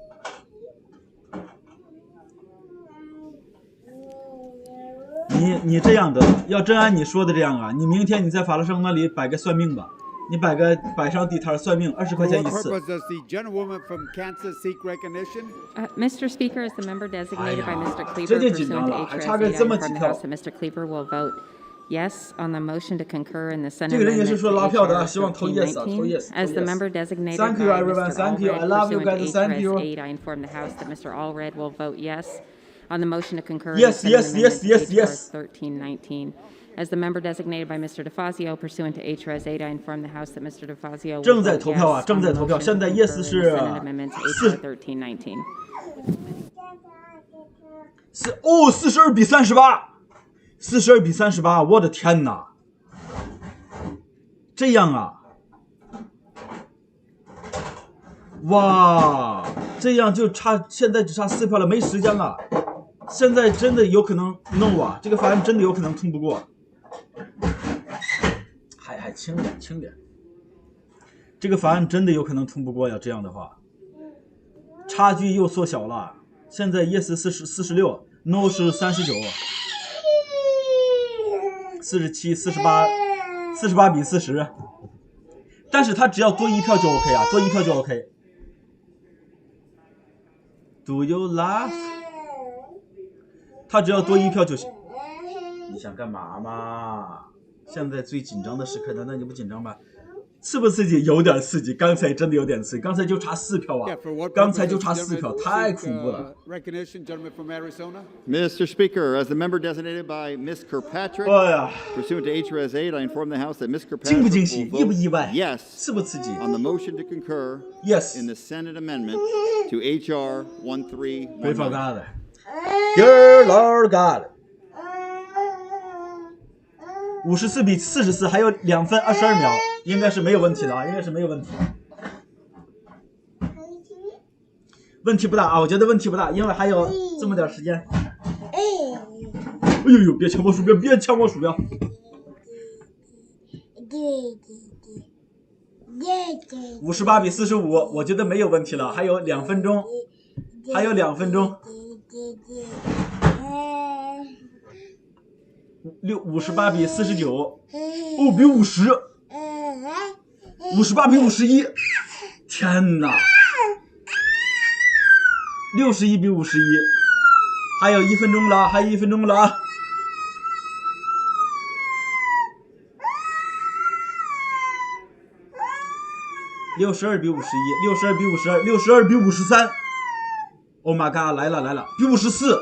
你这样的，要真按你说的这样啊，你明天你在法拉盛那里摆个算命吧，你摆上地摊算命，20块钱一次。Mr. Speaker, as the member designated by Mr. Cleaver, 这就紧张了，还差个这么几票。Mr. Cleaver will vote yes on the motion to concur in the Senate 这个人也是说拉票的啊， amendment 希望投 yes 啊，投 yes。 As the member designated Thank you by everyone, Mr. thank you, I love you guys, thank you. HRS 8, I inform the House that Mr. Allred will vote yes on the motion to concur yes, in the yes, Senate yes, amendment yes, to HR 1319. As the member designated by Mr. DeFazio, pursuant to HRS 8, I inform the House that Mr. DeFazio will 正在 vote 投票啊， yes 正在投票，现在 yes 是 Senate amendment to HR 1319. 42比38，42比38，我的天哪！这样啊，哇，这样就现在只差4票了，没时间了。现在真的有可能 no 啊，这个法案真的有可能通不过。还轻点，这个法案真的有可能通不过呀。这样的话，差距又缩小了。现在 yes 46 ，no 是39，47、48比40。但是他只要多1票就 OK 啊，多1票就 OK。Do you laugh？ 他只要多1票就行。你想干嘛嘛？现在最紧张的时刻，难道你不紧张吗？刺不刺激？有点刺激，刚才真的有点刺激，刚才就差4票啊！刚才就差4票，太恐怖了。Mr. Speaker, as the member designated by Ms. Kirkpatrick, pursuant to HRS 8, I inform the House that Ms. Kirkpatrick 惊不惊喜？意不意外？ Yes. 刺不刺激 On the motion to concur Yes. in the Senate amendment to HR 1319. Pray for God. Dear Lord God. 54比44，还有2分22秒，应该是没有问题的啊，应该是没有问题。问题不大啊，我觉得问题不大，因为还有这么点时间。哎呦，别抢我鼠标，别抢我鼠标。58比45，我觉得没有问题了，还有2分钟，还有2分钟。58比49，哦，比50，58比51，天哪，61比51，还有1分钟了，还有1分钟了啊！62比51，62比52，62比53 ，Oh my god， 来了，比54。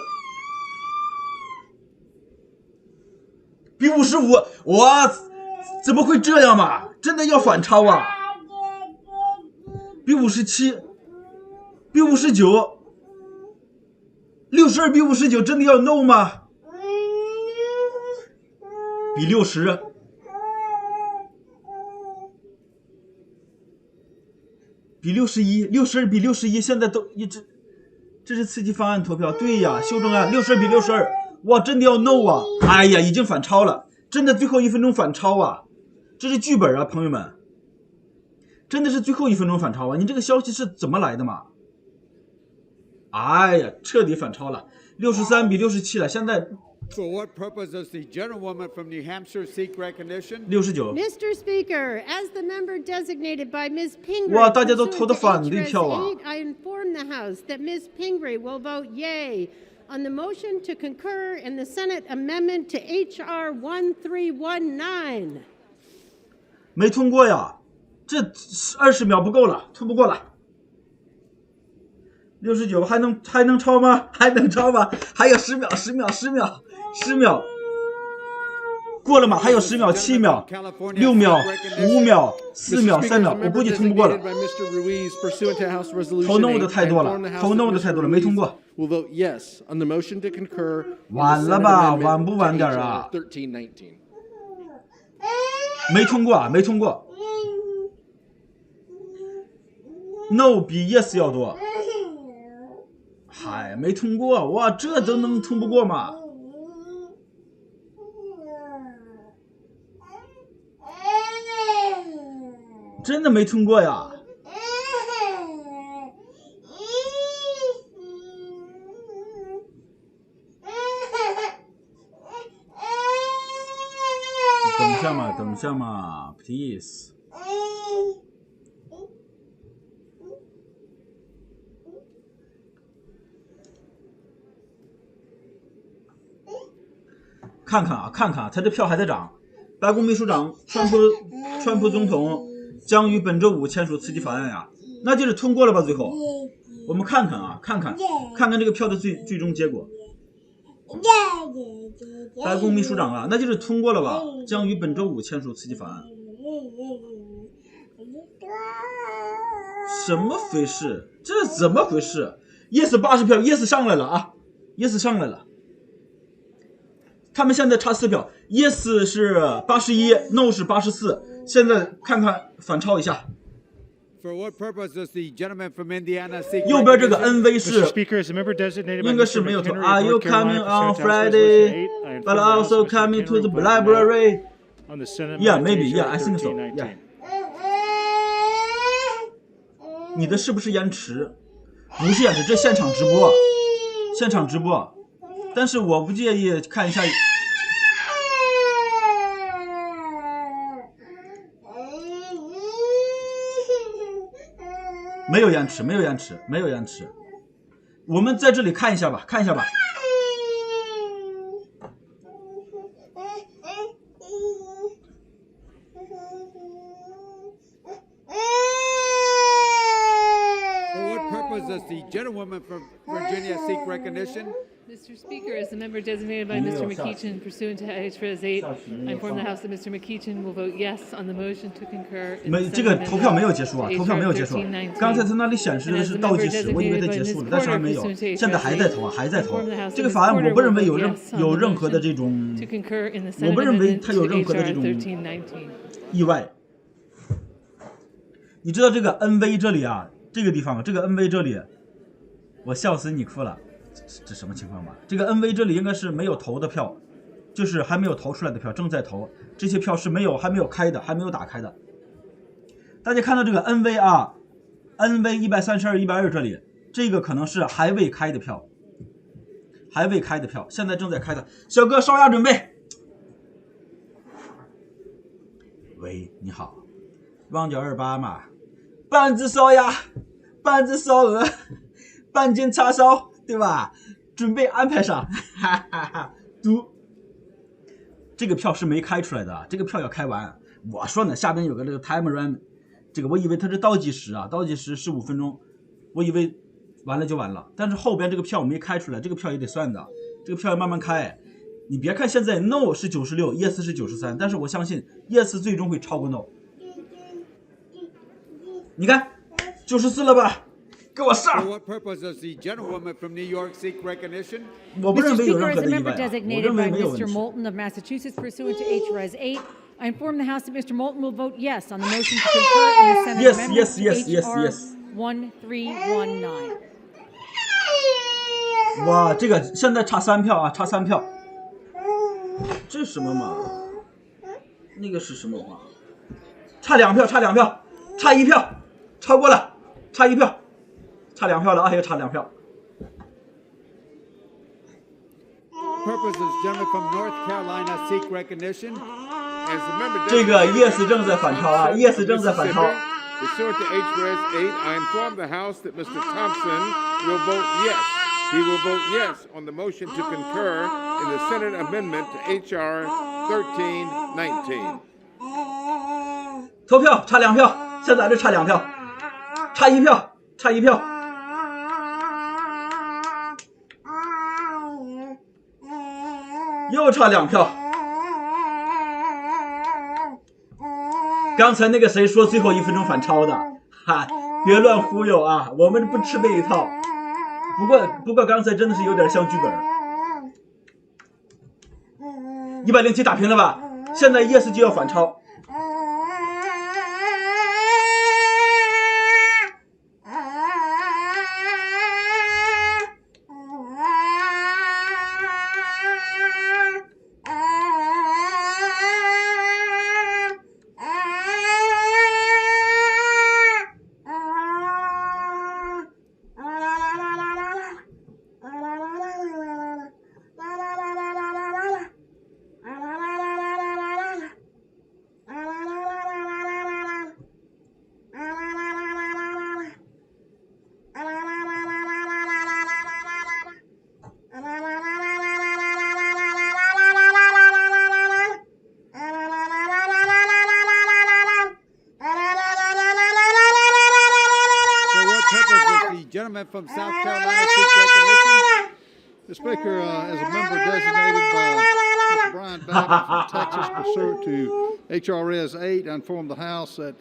比55，哇，怎么会这样嘛？真的要反超啊！比57，比59，62比59，真的要 no 吗？比60，比61，62比61，现在都一直，这是刺激方案投票，对呀，修正案，62比62。哇，真的要 no 啊！哎呀，已经反超了，真的最后1分钟反超啊！这是剧本啊，朋友们，真的是最后1分钟反超啊！你这个消息是怎么来的嘛？哎呀，彻底反超了，63比67了，现在。For what purpose does the gentlewoman from New Hampshire seek recognition? 69。Mr. Speaker, as the member designated by Ms. Pingree, 哇，大家都投的反对票啊 I inform the House that Ms. Pingree will vote yay on the motion to concur in the Senate amendment to HR 1319. 没通过呀，这20秒不够了，通不过了。69还能超吗？还能超吗？还有10秒，10秒，过了吗？还有10秒，7秒，6秒，5秒，4秒，3秒，我估计通不过了。投 no 的太多了，没通过。晚了吧？晚不晚点啊？没通过。No 比 yes 要多。嗨，没通过，哇，这都能通不过吗？真的没通过呀！等一下嘛 ，please。看看，他这票还在涨。白宫秘书长川普总统将于本周5签署刺激法案呀，那就是通过了吧？最后，我们看看这个票的最终结果。白宫秘书长啊，那就是通过了吧？将于本周5签署刺激法案。什么回事？这是怎么回事 ？Yes 80票 ，Yes 上来了啊，yes 上来了。他们现在差4票 ，yes 是81 ，no 是84。现在看看反超一下。For what purpose does the gentleman from Indiana seek? 右边这个 NV 是 Mr. Speaker, as a member designated by 应该是 Mr. 没有错。 McHenry Are of you North coming Carolina on pursuant to House Resolution Friday? 8, I inform But the House also Mr. coming McHenry to the will vote no library. on the Senate Yeah, amendment maybe. to Yeah, I think so. HR 1319. Yeah. 你的是不是延迟？不是延迟，这现场直播，现场直播。但是我不介意看一下。没有延迟，没有延迟，没有延迟。我们在这里看一下吧，看一下吧。Does the gentlewoman from Virginia seek recognition? Mr. Speaker, as the member designated by Mr. McEachin pursuant to H.R.S. 8, I inform the House that Mr. McEachin will vote yes on the motion to concur. 这个投票没有结束啊，投票没有结束。刚才他那里显示的是倒计时，我以为它结束了，但是还没有，现在还在投啊，还在投。这个法案我不认为有任何的这种，我不认为它有任何的这种意外。你知道这个 NV 这里啊？这个地方，这个 NV 这里，我笑死你哭了，这什么情况吧？这个 NV 这里应该是没有投的票，就是还没有投出来的票，正在投，这些票是还没有开的，还没有打开的。大家看到这个 NV 啊 ，NV 132、120这里，这个可能是还未开的票，还未开的票，现在正在开的。小哥烧鸭准备。喂，你好，旺角28嘛。半只烧鸭，半只烧鹅，半斤叉烧，对吧？准备安排上，哈哈哈。这个票是没开出来的，这个票要开完。我说呢，下边有个这个 time run， 这个我以为它是倒计时啊，倒计时15分钟，我以为完了就完了。但是后边这个票没开出来，这个票也得算的，这个票要慢慢开。你别看现在 no 是96 ，yes 是93，但是我相信 yes 最终会超过 no。你看，94了吧？给我上！ For what purpose does the gentlewoman from New York seek recognition? 我不认为有任何的意外。 Mr. Speaker, as a member designated by Mr. Moulton of Massachusetts pursuant to H.R.S. 8, I inform the House that Mr. Moulton will vote yes on the motion to concur in the Senate amendment to H.R. 1319. 哇，这个现在差3票啊，差3票。这是什么嘛？那个是什么话？差2票，差2票，差1票。超过了，差1票，差2票了啊，还有差2票。这个 yes 正在反超啊 ，yes 正在反超。Pursuant to H.R.S. 8, I inform the House that Mr. Thompson will vote yes. He will vote yes on the motion to concur in the Senate amendment to H.R. 1319. 投票差2票，现在这差2票。差1票，差1票，又差2票。刚才那个谁说最后1分钟反超的，哈，别乱忽悠啊，我们不吃那一套。不过刚才真的是有点像剧本。107打平了吧？现在 yes 就要反超。From South Carolina seek recognition. The Speaker, as a member designated by Mr. Brian Babbitt from Texas pursuant to HRS 8, I inform the House that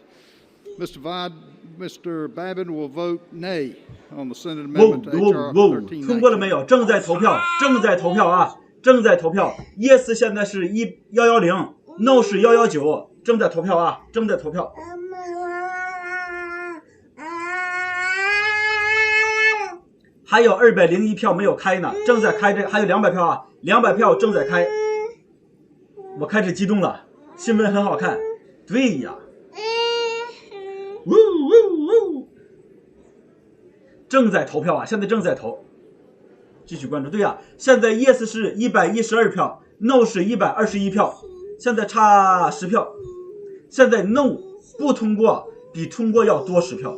Mr. Babin will vote nay on the Senate amendment to HR 1319. 通过了没有？正在投票，正在投票啊，正在投票。Yes 现在是110 ，No 是119，正在投票啊，正在投票。还有201票没有开呢，正在开着，还有200票啊，200票正在开。我开始激动了，新闻很好看。对呀，正在投票啊，现在正在投，继续关注。对呀，现在 Yes 是112票 ，No 是121票，现在差10票。现在 No 不通过比通过要多10票。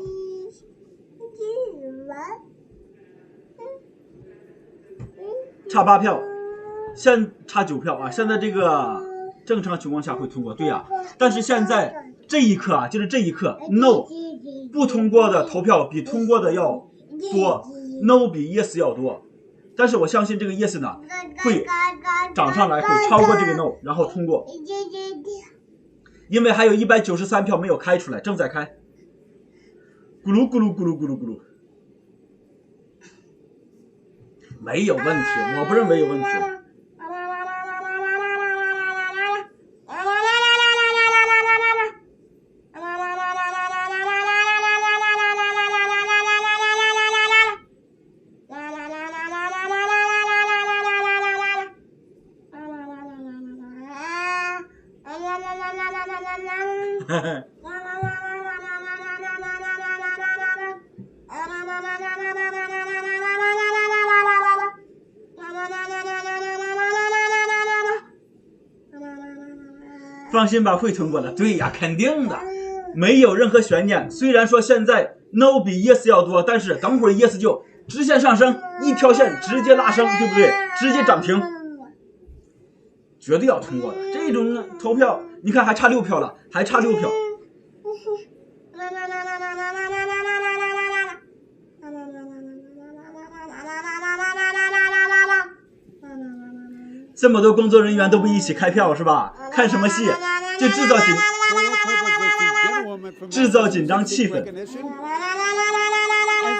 差8票，现差9票啊！现在这个正常情况下会通过，对呀。但是现在这一刻啊，就是这一刻 ，No 不通过的投票比通过的要多 ，No 比 Yes 要多。但是我相信这个 Yes 呢会涨上来，会超过这个 No， 然后通过。因为还有193票没有开出来，正在开。咕噜咕噜咕噜咕噜咕噜。没有问题，我不认为有问题。放心吧，会通过的。对呀，肯定的，没有任何悬念。虽然说现在 No 比 Yes 要多，但是等会儿 Yes 就直线上升，一条线直接拉升，对不对？直接涨停，绝对要通过的。这种投票，你看还差6票了，还差6票。这么多工作人员都不一起开票是吧？看什么戏？就制造紧张气氛。As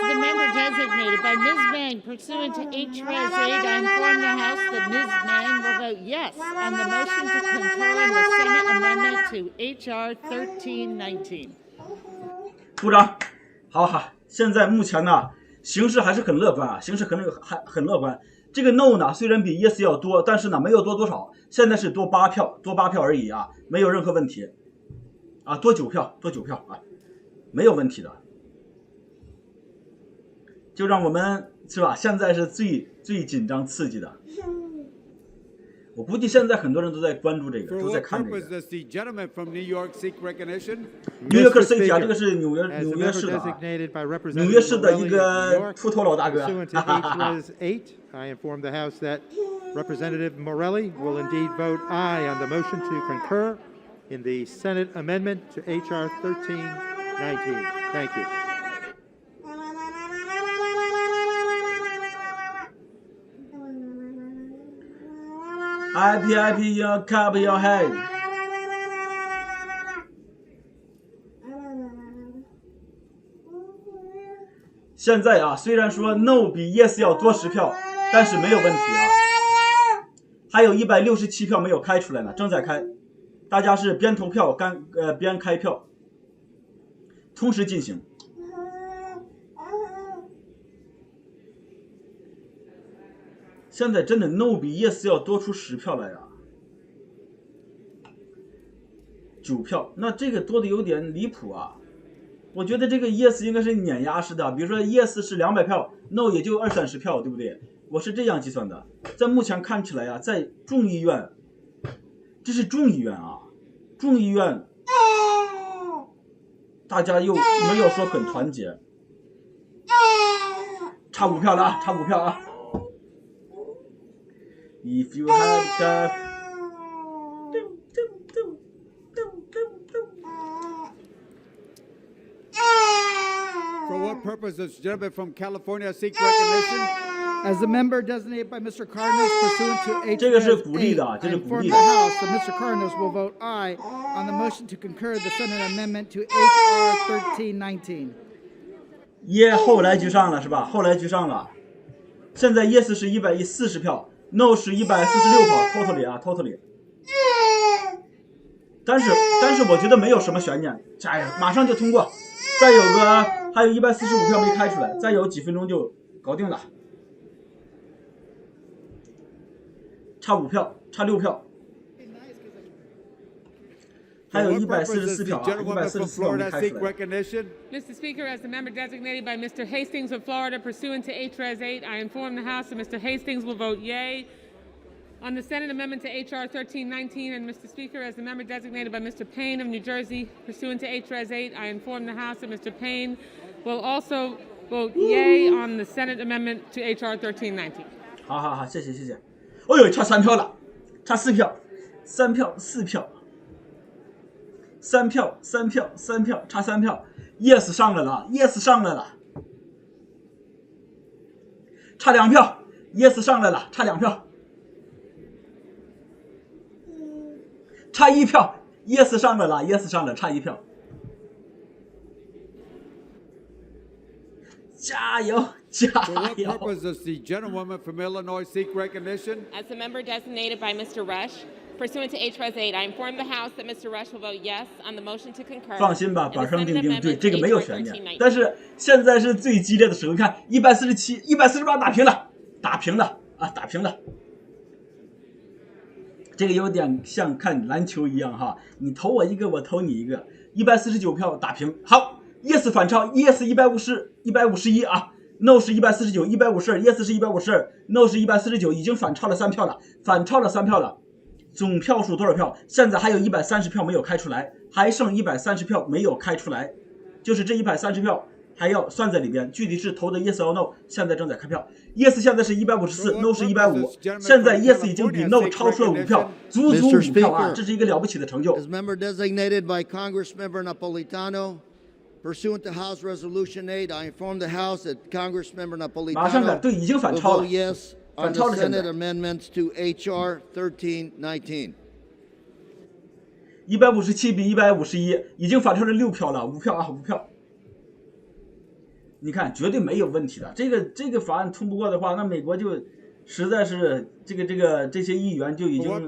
the member designated by Ms. Mang pursuant to H. Res. 8, I inform the House that Ms. Mang will vote yes on the motion to concur in the Senate amendment to H.R. 1319. 鼓掌，好，现在目前呢，形势还是很乐观啊，形势很乐观。这个 No 呢，虽然比 Yes 要多，但是呢没有多多少，现在是多8票而已啊，没有任何问题啊，多9票啊，没有问题的。就让我们是吧？现在是最紧张刺激的。我估计现在很多人都在关注这个，都在看这个。New York City 啊，这个是纽约市的啊，纽约市的一个秃头老大哥。I inform the House that Representative Morelli will indeed vote aye on the motion to concur in the Senate amendment to H.R. 1319. Thank you. Happy, your cup, your head. 现在啊，虽然说 No 比 Yes 要多10票，但是没有问题啊。还有167票没有开出来呢，正在开。大家是边投票边开票，同时进行。现在真的 No 比 Yes 要多出10票来呀，9票，那这个多的有点离谱啊。我觉得这个 Yes 应该是碾压式的，比如说 Yes 是200票 ，No 也就20-30票，对不对？我是这样计算的。在目前看起来啊，在众议院，这是众议院啊，众议院，大家又没有说很团结，差5票了啊，差5票啊。If you have got For what purpose does the gentleman from California seek recognition? As the member designated by Mr. Cardenas pursuant to H. 这个是鼓励的，这是鼓励的。Mr. Cardenas will vote aye on the motion to concur the Senate amendment to H.R. 1319. 后来居上了是吧？后来居上了。现在 yes 是140票 ，no 是146票 ，totally 啊 ，totally。但是我觉得没有什么悬念，哎呀，马上就通过。再有还有145票没开出来，再有几分钟就搞定了。差5票，差6票。还有144票啊，144票没开出来。Mr. Speaker, as the member designated by Mr. Hastings of Florida pursuant to H.R.S. 8, I inform the House that Mr. Hastings will vote yea on the Senate amendment to H.R. 1319, and Mr. Speaker, as the member designated by Mr. Payne of New Jersey pursuant to H.R.S. 8, I inform the House that Mr. Payne will also vote yea on the Senate amendment to H.R. 1319. 好，谢谢。哎呦，差3票了，差4票，3票4票。3票，差3票 ，yes 上来了 ，yes 上来了，差2票 ，yes 上来了，差2票，差1票 ，yes 上来了 ，yes 上来了，差1票，加油！ For what purpose does the gentlewoman from Illinois seek recognition? As the member designated by Mr. Rush, pursuant to H.R.S. 8, I inform the House that Mr. Rush will vote yes on the motion to concur. 放心吧，板上钉钉，对这个没有悬念。但是现在是最激烈的时候，你看147、148打平了。这个有点像看篮球一样哈，你投我一个，我投你一个，149票打平。好 ，yes 反超 ，yes 151啊。No 是149 152 ，Yes 是152 ，No 是149，已经反超了3票了，总票数多少票？现在还有130票没有开出来，还剩130票没有开出来，就是这130票还要算在里边。具体是投的 Yes or No， 现在正在开票。Yes 现在是154 ，No 是150，现在 Yes 已经比 No 超出了5票，足足5票啊，这是一个了不起的成就。As member designated by Congressmember Napolitano. Pursuant to House Resolution 8, I inform the House that Congressmember Napolitano will vote yes on the Senate amendments to H.R. 1319. 157比151，已经反超了6票了，5票。你看，绝对没有问题的。这个法案通不过的话，那美国就实在是这些议员就已经乱得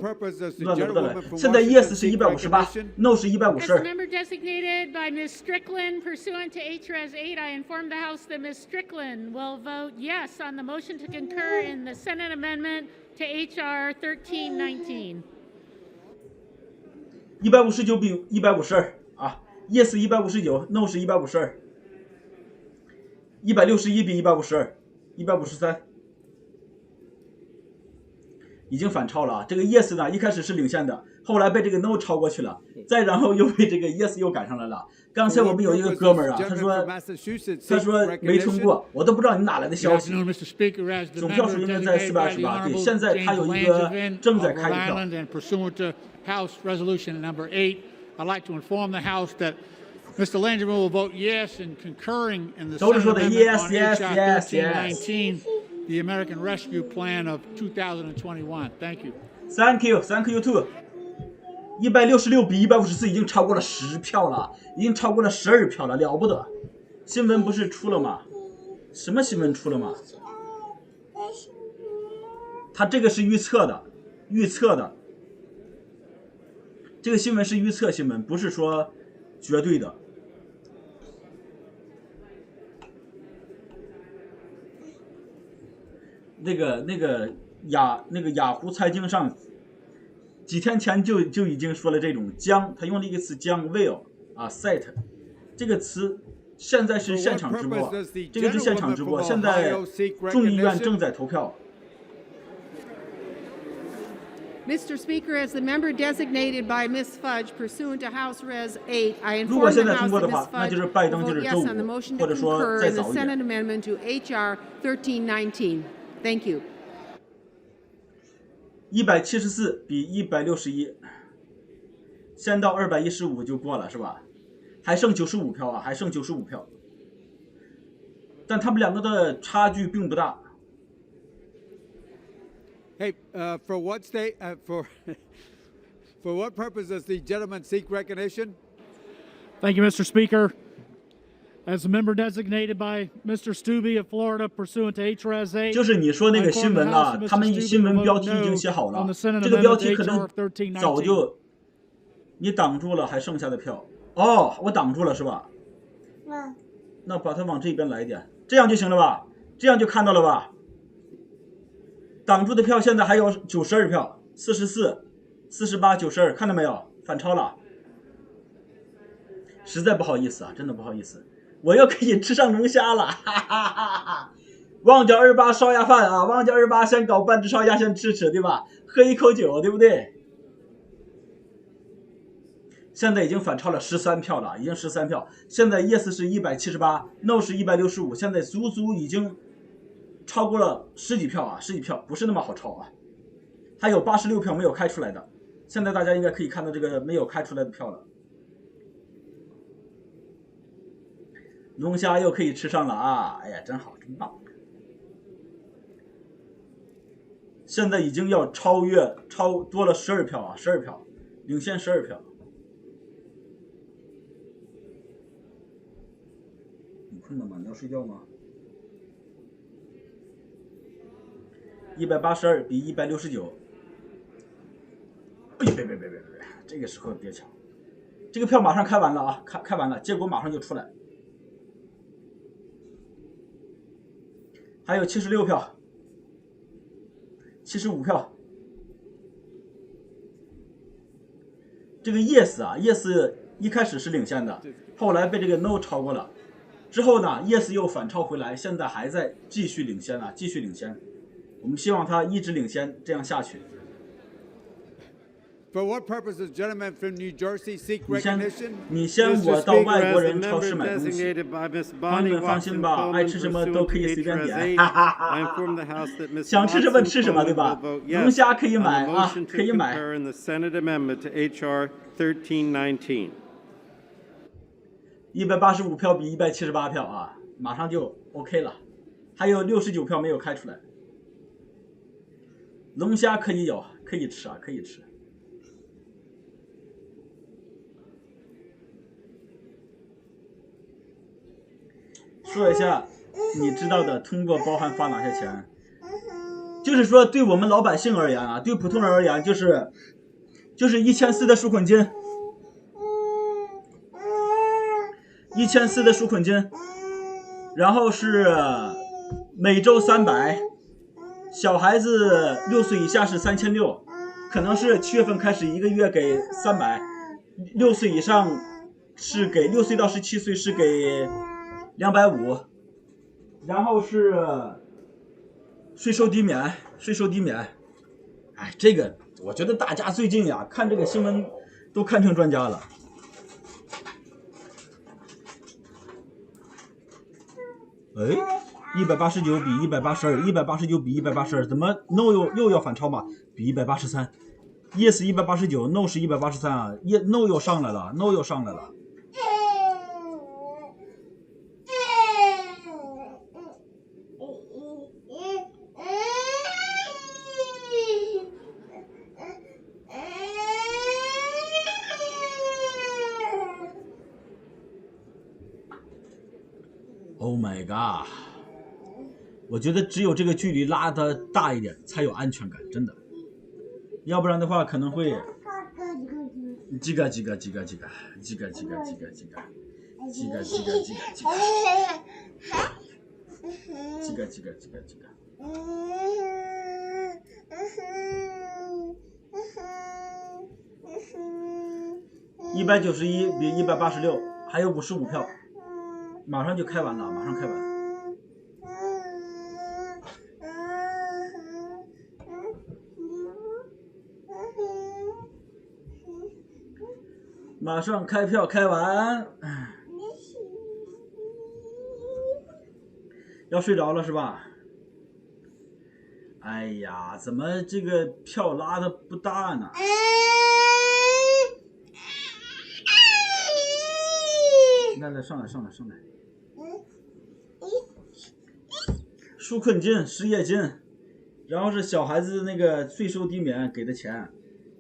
不得了。现在 Yes 是158 ，No 是152。As the member designated by Ms. Strickland pursuant to H.R.S. 8, I inform the House that Ms. Strickland will vote yes on the motion to concur in the Senate amendment to H.R. 1319. 159比152啊 ，Yes 159 ，No 是152。161比152 ，153。已经反超了啊！这个 yes 呢，一开始是领先的，后来被这个 no 超过去了，再然后又被这个 yes 又赶上来了。刚才我们有一个哥们儿啊，他说没通过，我都不知道你哪来的消息。总票数应该在428，对，现在他有一个正在开票。House Resolution Number 8, I'd like to inform the House that Mr. Landry will vote yes in concurring in the Senate amendment on H.R. 1319. The American Rescue Plan of 2021. Thank you. Thank you too. 166比154已经超过了10票了，已经超过了12票了，了不得！新闻不是出了吗？什么新闻出了吗？他这个是预测的。这个新闻是预测新闻，不是说绝对的。那个雅虎财经上几天前就已经说了这种将，他用了一个词将 will 啊 set 这个词，现在是现场直播，这个是现场直播，现在众议院正在投票。Mr. Speaker, as the member designated by Ms. Fudge pursuant to House Res. 8, I 如果 inform 现 the 在通 House 过的 that 话， Ms. 那就是 Fudge 拜登 will 就 vote 是 yes 周 on the 五， motion 或 to 者说 concur 再 in the 早一点。Senate amendment to H.R. 1319. Thank you. 174比161，先到215就过了是吧？还剩95票啊，还剩95票，但他们两个的差距并不大。Hey, for what state? For what purpose does the gentleman seek recognition? Thank you, Mr. Speaker. As a member designated by Mr. Stubbe of Florida pursuant to HRS 8, 就是你说那个新闻啊，他们新闻标题已经写好了，这个标题可能早就你挡住了，还剩下的票。哦，我挡住了是吧？那把它往这边来一点，这样就行了吧？这样就看到了吧？挡住的票现在还有92票，44、48、92，看到没有？反超了。实在不好意思啊，真的不好意思，我又可以吃上龙虾了，哈哈哈哈！旺角28烧鸭饭啊，旺角28先搞半只烧鸭先吃吃，对吧？喝一口酒，对不对？现在已经反超了13票了，已经13票。现在 yes 是178 ，no 是165，现在足足已经超过了10几票啊，10几票不是那么好超啊。还有86票没有开出来的，现在大家应该可以看到这个没有开出来的票了。龙虾又可以吃上了啊！哎呀，真好，真棒！现在已经要超多了12票啊，12票，领先12票。你困了吗？你要睡觉吗？182比169。哎，别，这个时候别抢，这个票马上开完了啊，开完了，结果马上就出来。还有76票，75票。这个 yes 啊 ，yes 一开始是领先的，后来被这个 no 超过了，之后呢 ，yes 又反超回来，现在还在继续领先啊，继续领先。我们希望他一直领先，这样下去。For what purpose does gentleman from New Jersey seek recognition? 你先我到外国人超市买东西，朋友们放心吧，爱吃什么都可以随便点，哈哈哈哈！想吃什么吃什么，对吧？龙虾可以买啊，可以买。185票比178票啊，马上就 OK 了，还有69票没有开出来。龙虾可以有，可以吃啊，可以吃。说一下你知道的通过包含发哪些钱，就是说对我们老百姓而言啊，对普通人而言就是1400的纾困金，1400的纾困金，然后是每周300，小孩子6岁以下是3600，可能是7月份开始1个月给300，6岁以上是给6岁到17岁是给250，然后是税收抵免。哎，这个我觉得大家最近呀看这个新闻都看成专家了。哎，189比182，189比182，怎么 no 又要反超嘛？比183 ，yes 189，no 是183啊 ，no 又上来了。Oh my god！ 我觉得只有这个距离拉得大一点才有安全感，真的。要不然的话可能会几个。191比186，还有55票。马上就开完了，马上开完。马上开票开完。要睡着了是吧？哎呀，怎么这个票拉的不大呢？来，上来。纾困金、失业金，然后是小孩子那个税收抵免给的钱，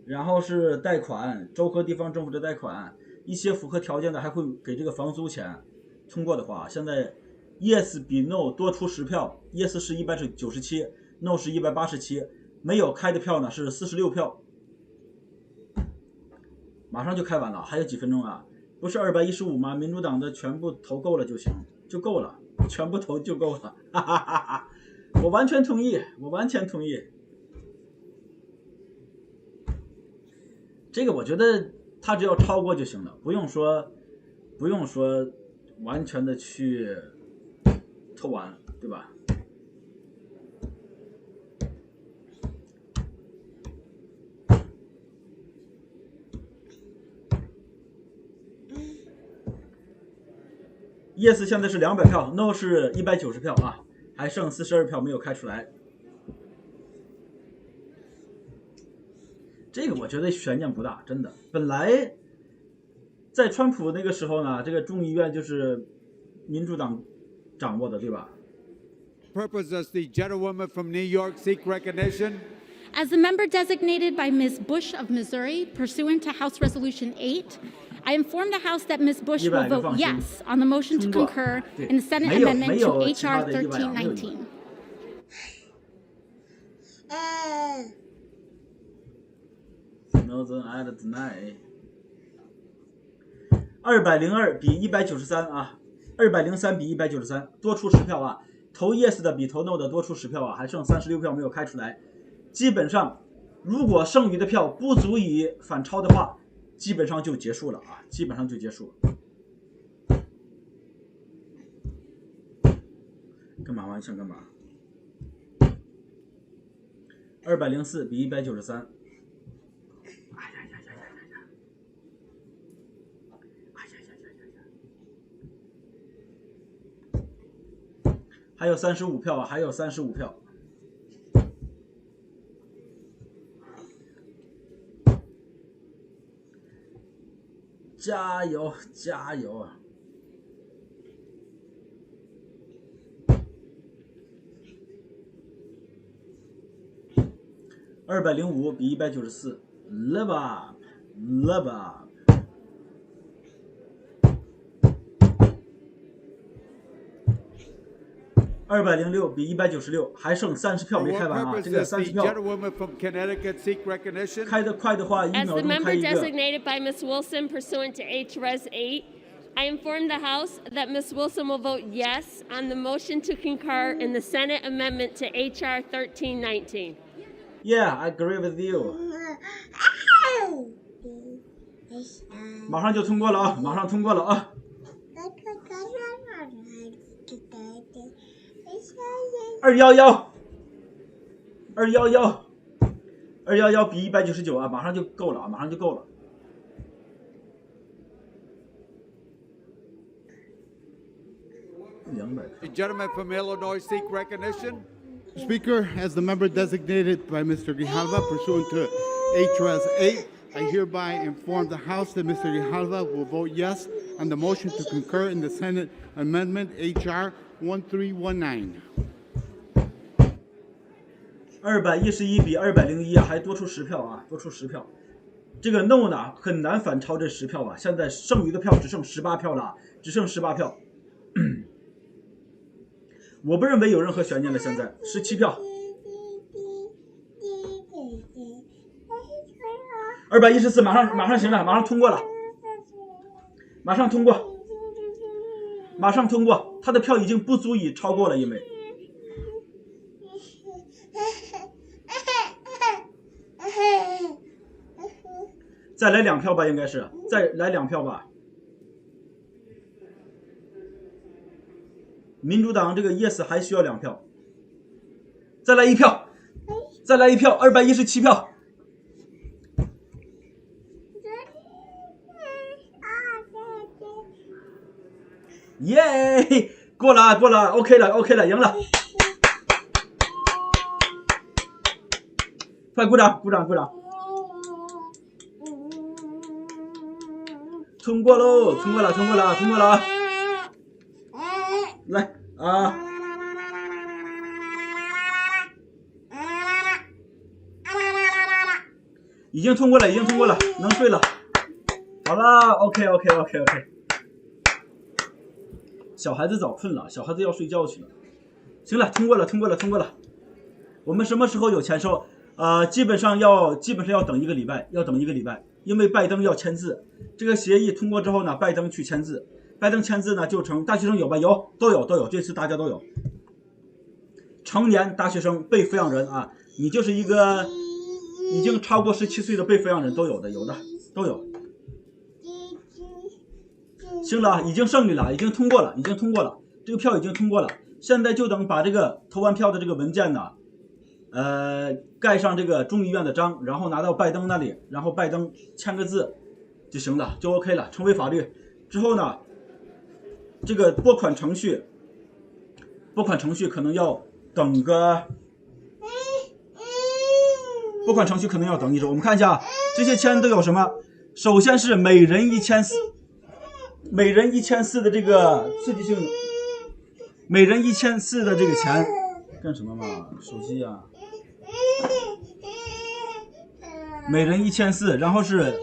然后是贷款，州和地方政府的贷款，一些符合条件的还会给这个房租钱。通过的话，现在 yes 比 no 多出10票 ，yes 是197 ，no 是187，没有开的票呢是46票。马上就开完了，还有几分钟啊？不是215吗？民主党的全部投够了就行，就够了，全部投就够了，哈哈哈哈！我完全同意，我完全同意。这个我觉得他只要超过就行了，不用说完全的去投完，对吧？Yes 现在是200票 ，No 是190票啊，还剩42票没有开出来。这个我觉得悬念不大，真的。本来在川普那个时候呢，这个众议院就是民主党掌握的，对吧？ Purpose does the gentlewoman from New York seek recognition? As the member designated by Ms. Bush of Missouri, pursuant to House Resolution 8, I inform the House that Ms. Bush will vote yes on the motion to concur in the Senate amendment to H.R. 1319. Northern Ireland tonight. 202比193啊，203比193，多出10票啊。投 yes 的比投 no 的多出10票啊，还剩36票没有开出来。基本上，如果剩余的票不足以反超的话，基本上就结束了啊，基本上就结束了。干嘛你想干嘛？204比193。还有35票，还有35票。加油，加油！205比194 ，Live up, live up。206比196，还剩30票没开完啊！这个30票开得快的话，1秒钟开一个。 As the member designated by Ms. Wilson pursuant to H.Res. 8, I inform the House that Ms. Wilson will vote yes on the motion to concur in the Senate amendment to H.R. 1319. Yeah, I agree with you. 马上就通过了啊！马上通过了啊！ 211比199啊，马上就够了啊，马上就够了。The gentleman from Illinois seek recognition. Speaker, as the member designated by Mr. Grijalva pursuant to H.Res. 8, I hereby inform the House that Mr. Grijalva will vote yes on the motion to concur in the Senate Amendment H.R. 1319. 211比201啊，还多出10票啊，多出10票。这个 no 呢很难反超这10票啊，现在剩余的票只剩18票了，只剩18票。我不认为有任何悬念了，现在17票。214马上行了，马上通过了，马上通过，马上通过，他的票已经不足以超过了，因为。 再来2票吧，应该是再来2票吧。民主党这个 yes 还需要2票，再来1票，再来1票，217票。耶，过了，过了 ，OK 了 ，OK 了，赢了。快鼓掌，鼓掌，鼓掌。 通过喽！通过了！通过了！通过了啊！来啊！已已经通过了，已经通过了，能睡了。好了 ，OK。小孩子早困了，小孩子要睡觉去了。行了，通过了。我们什么时候有钱收？基本上要等一个礼拜，因为拜登要签字。这个协议通过之后呢，拜登去签字，呢就成大学生有吧？都有，这次大家都有。成年大学生被抚养人啊，你就是一个已经超过17岁的被抚养人都有。行了，已经胜利了，已经通过了，这个票已经通过了。现在就等把这个投完票的这个文件呢，盖上这个众议院的章，然后拿到拜登那里，然后拜登签个字就行了，就 OK 了，成为法律。之后呢，这个拨款程序可能要等个，1周。我们看一下这些签都有什么。首先是每人1400的这个刺激性，每人1400的这个钱干什么嘛？手机啊，每人1400，然后是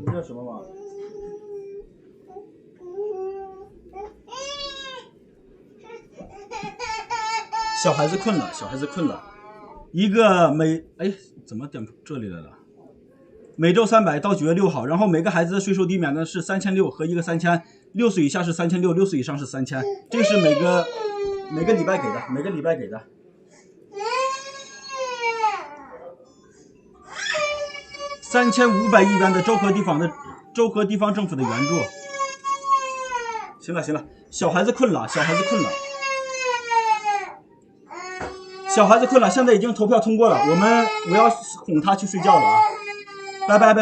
那叫什么嘛？小孩子困了，一个怎么点这里来了？每周300到9月6号，然后每个孩子的税收抵免呢是3600和一个3000，6岁以下是3600，6岁以上是3000，这个是每个礼拜给的。3500亿元的州和地方政府的援助。行了，小孩子困了，现在已经投票通过了，我要哄他去睡觉了啊！拜拜。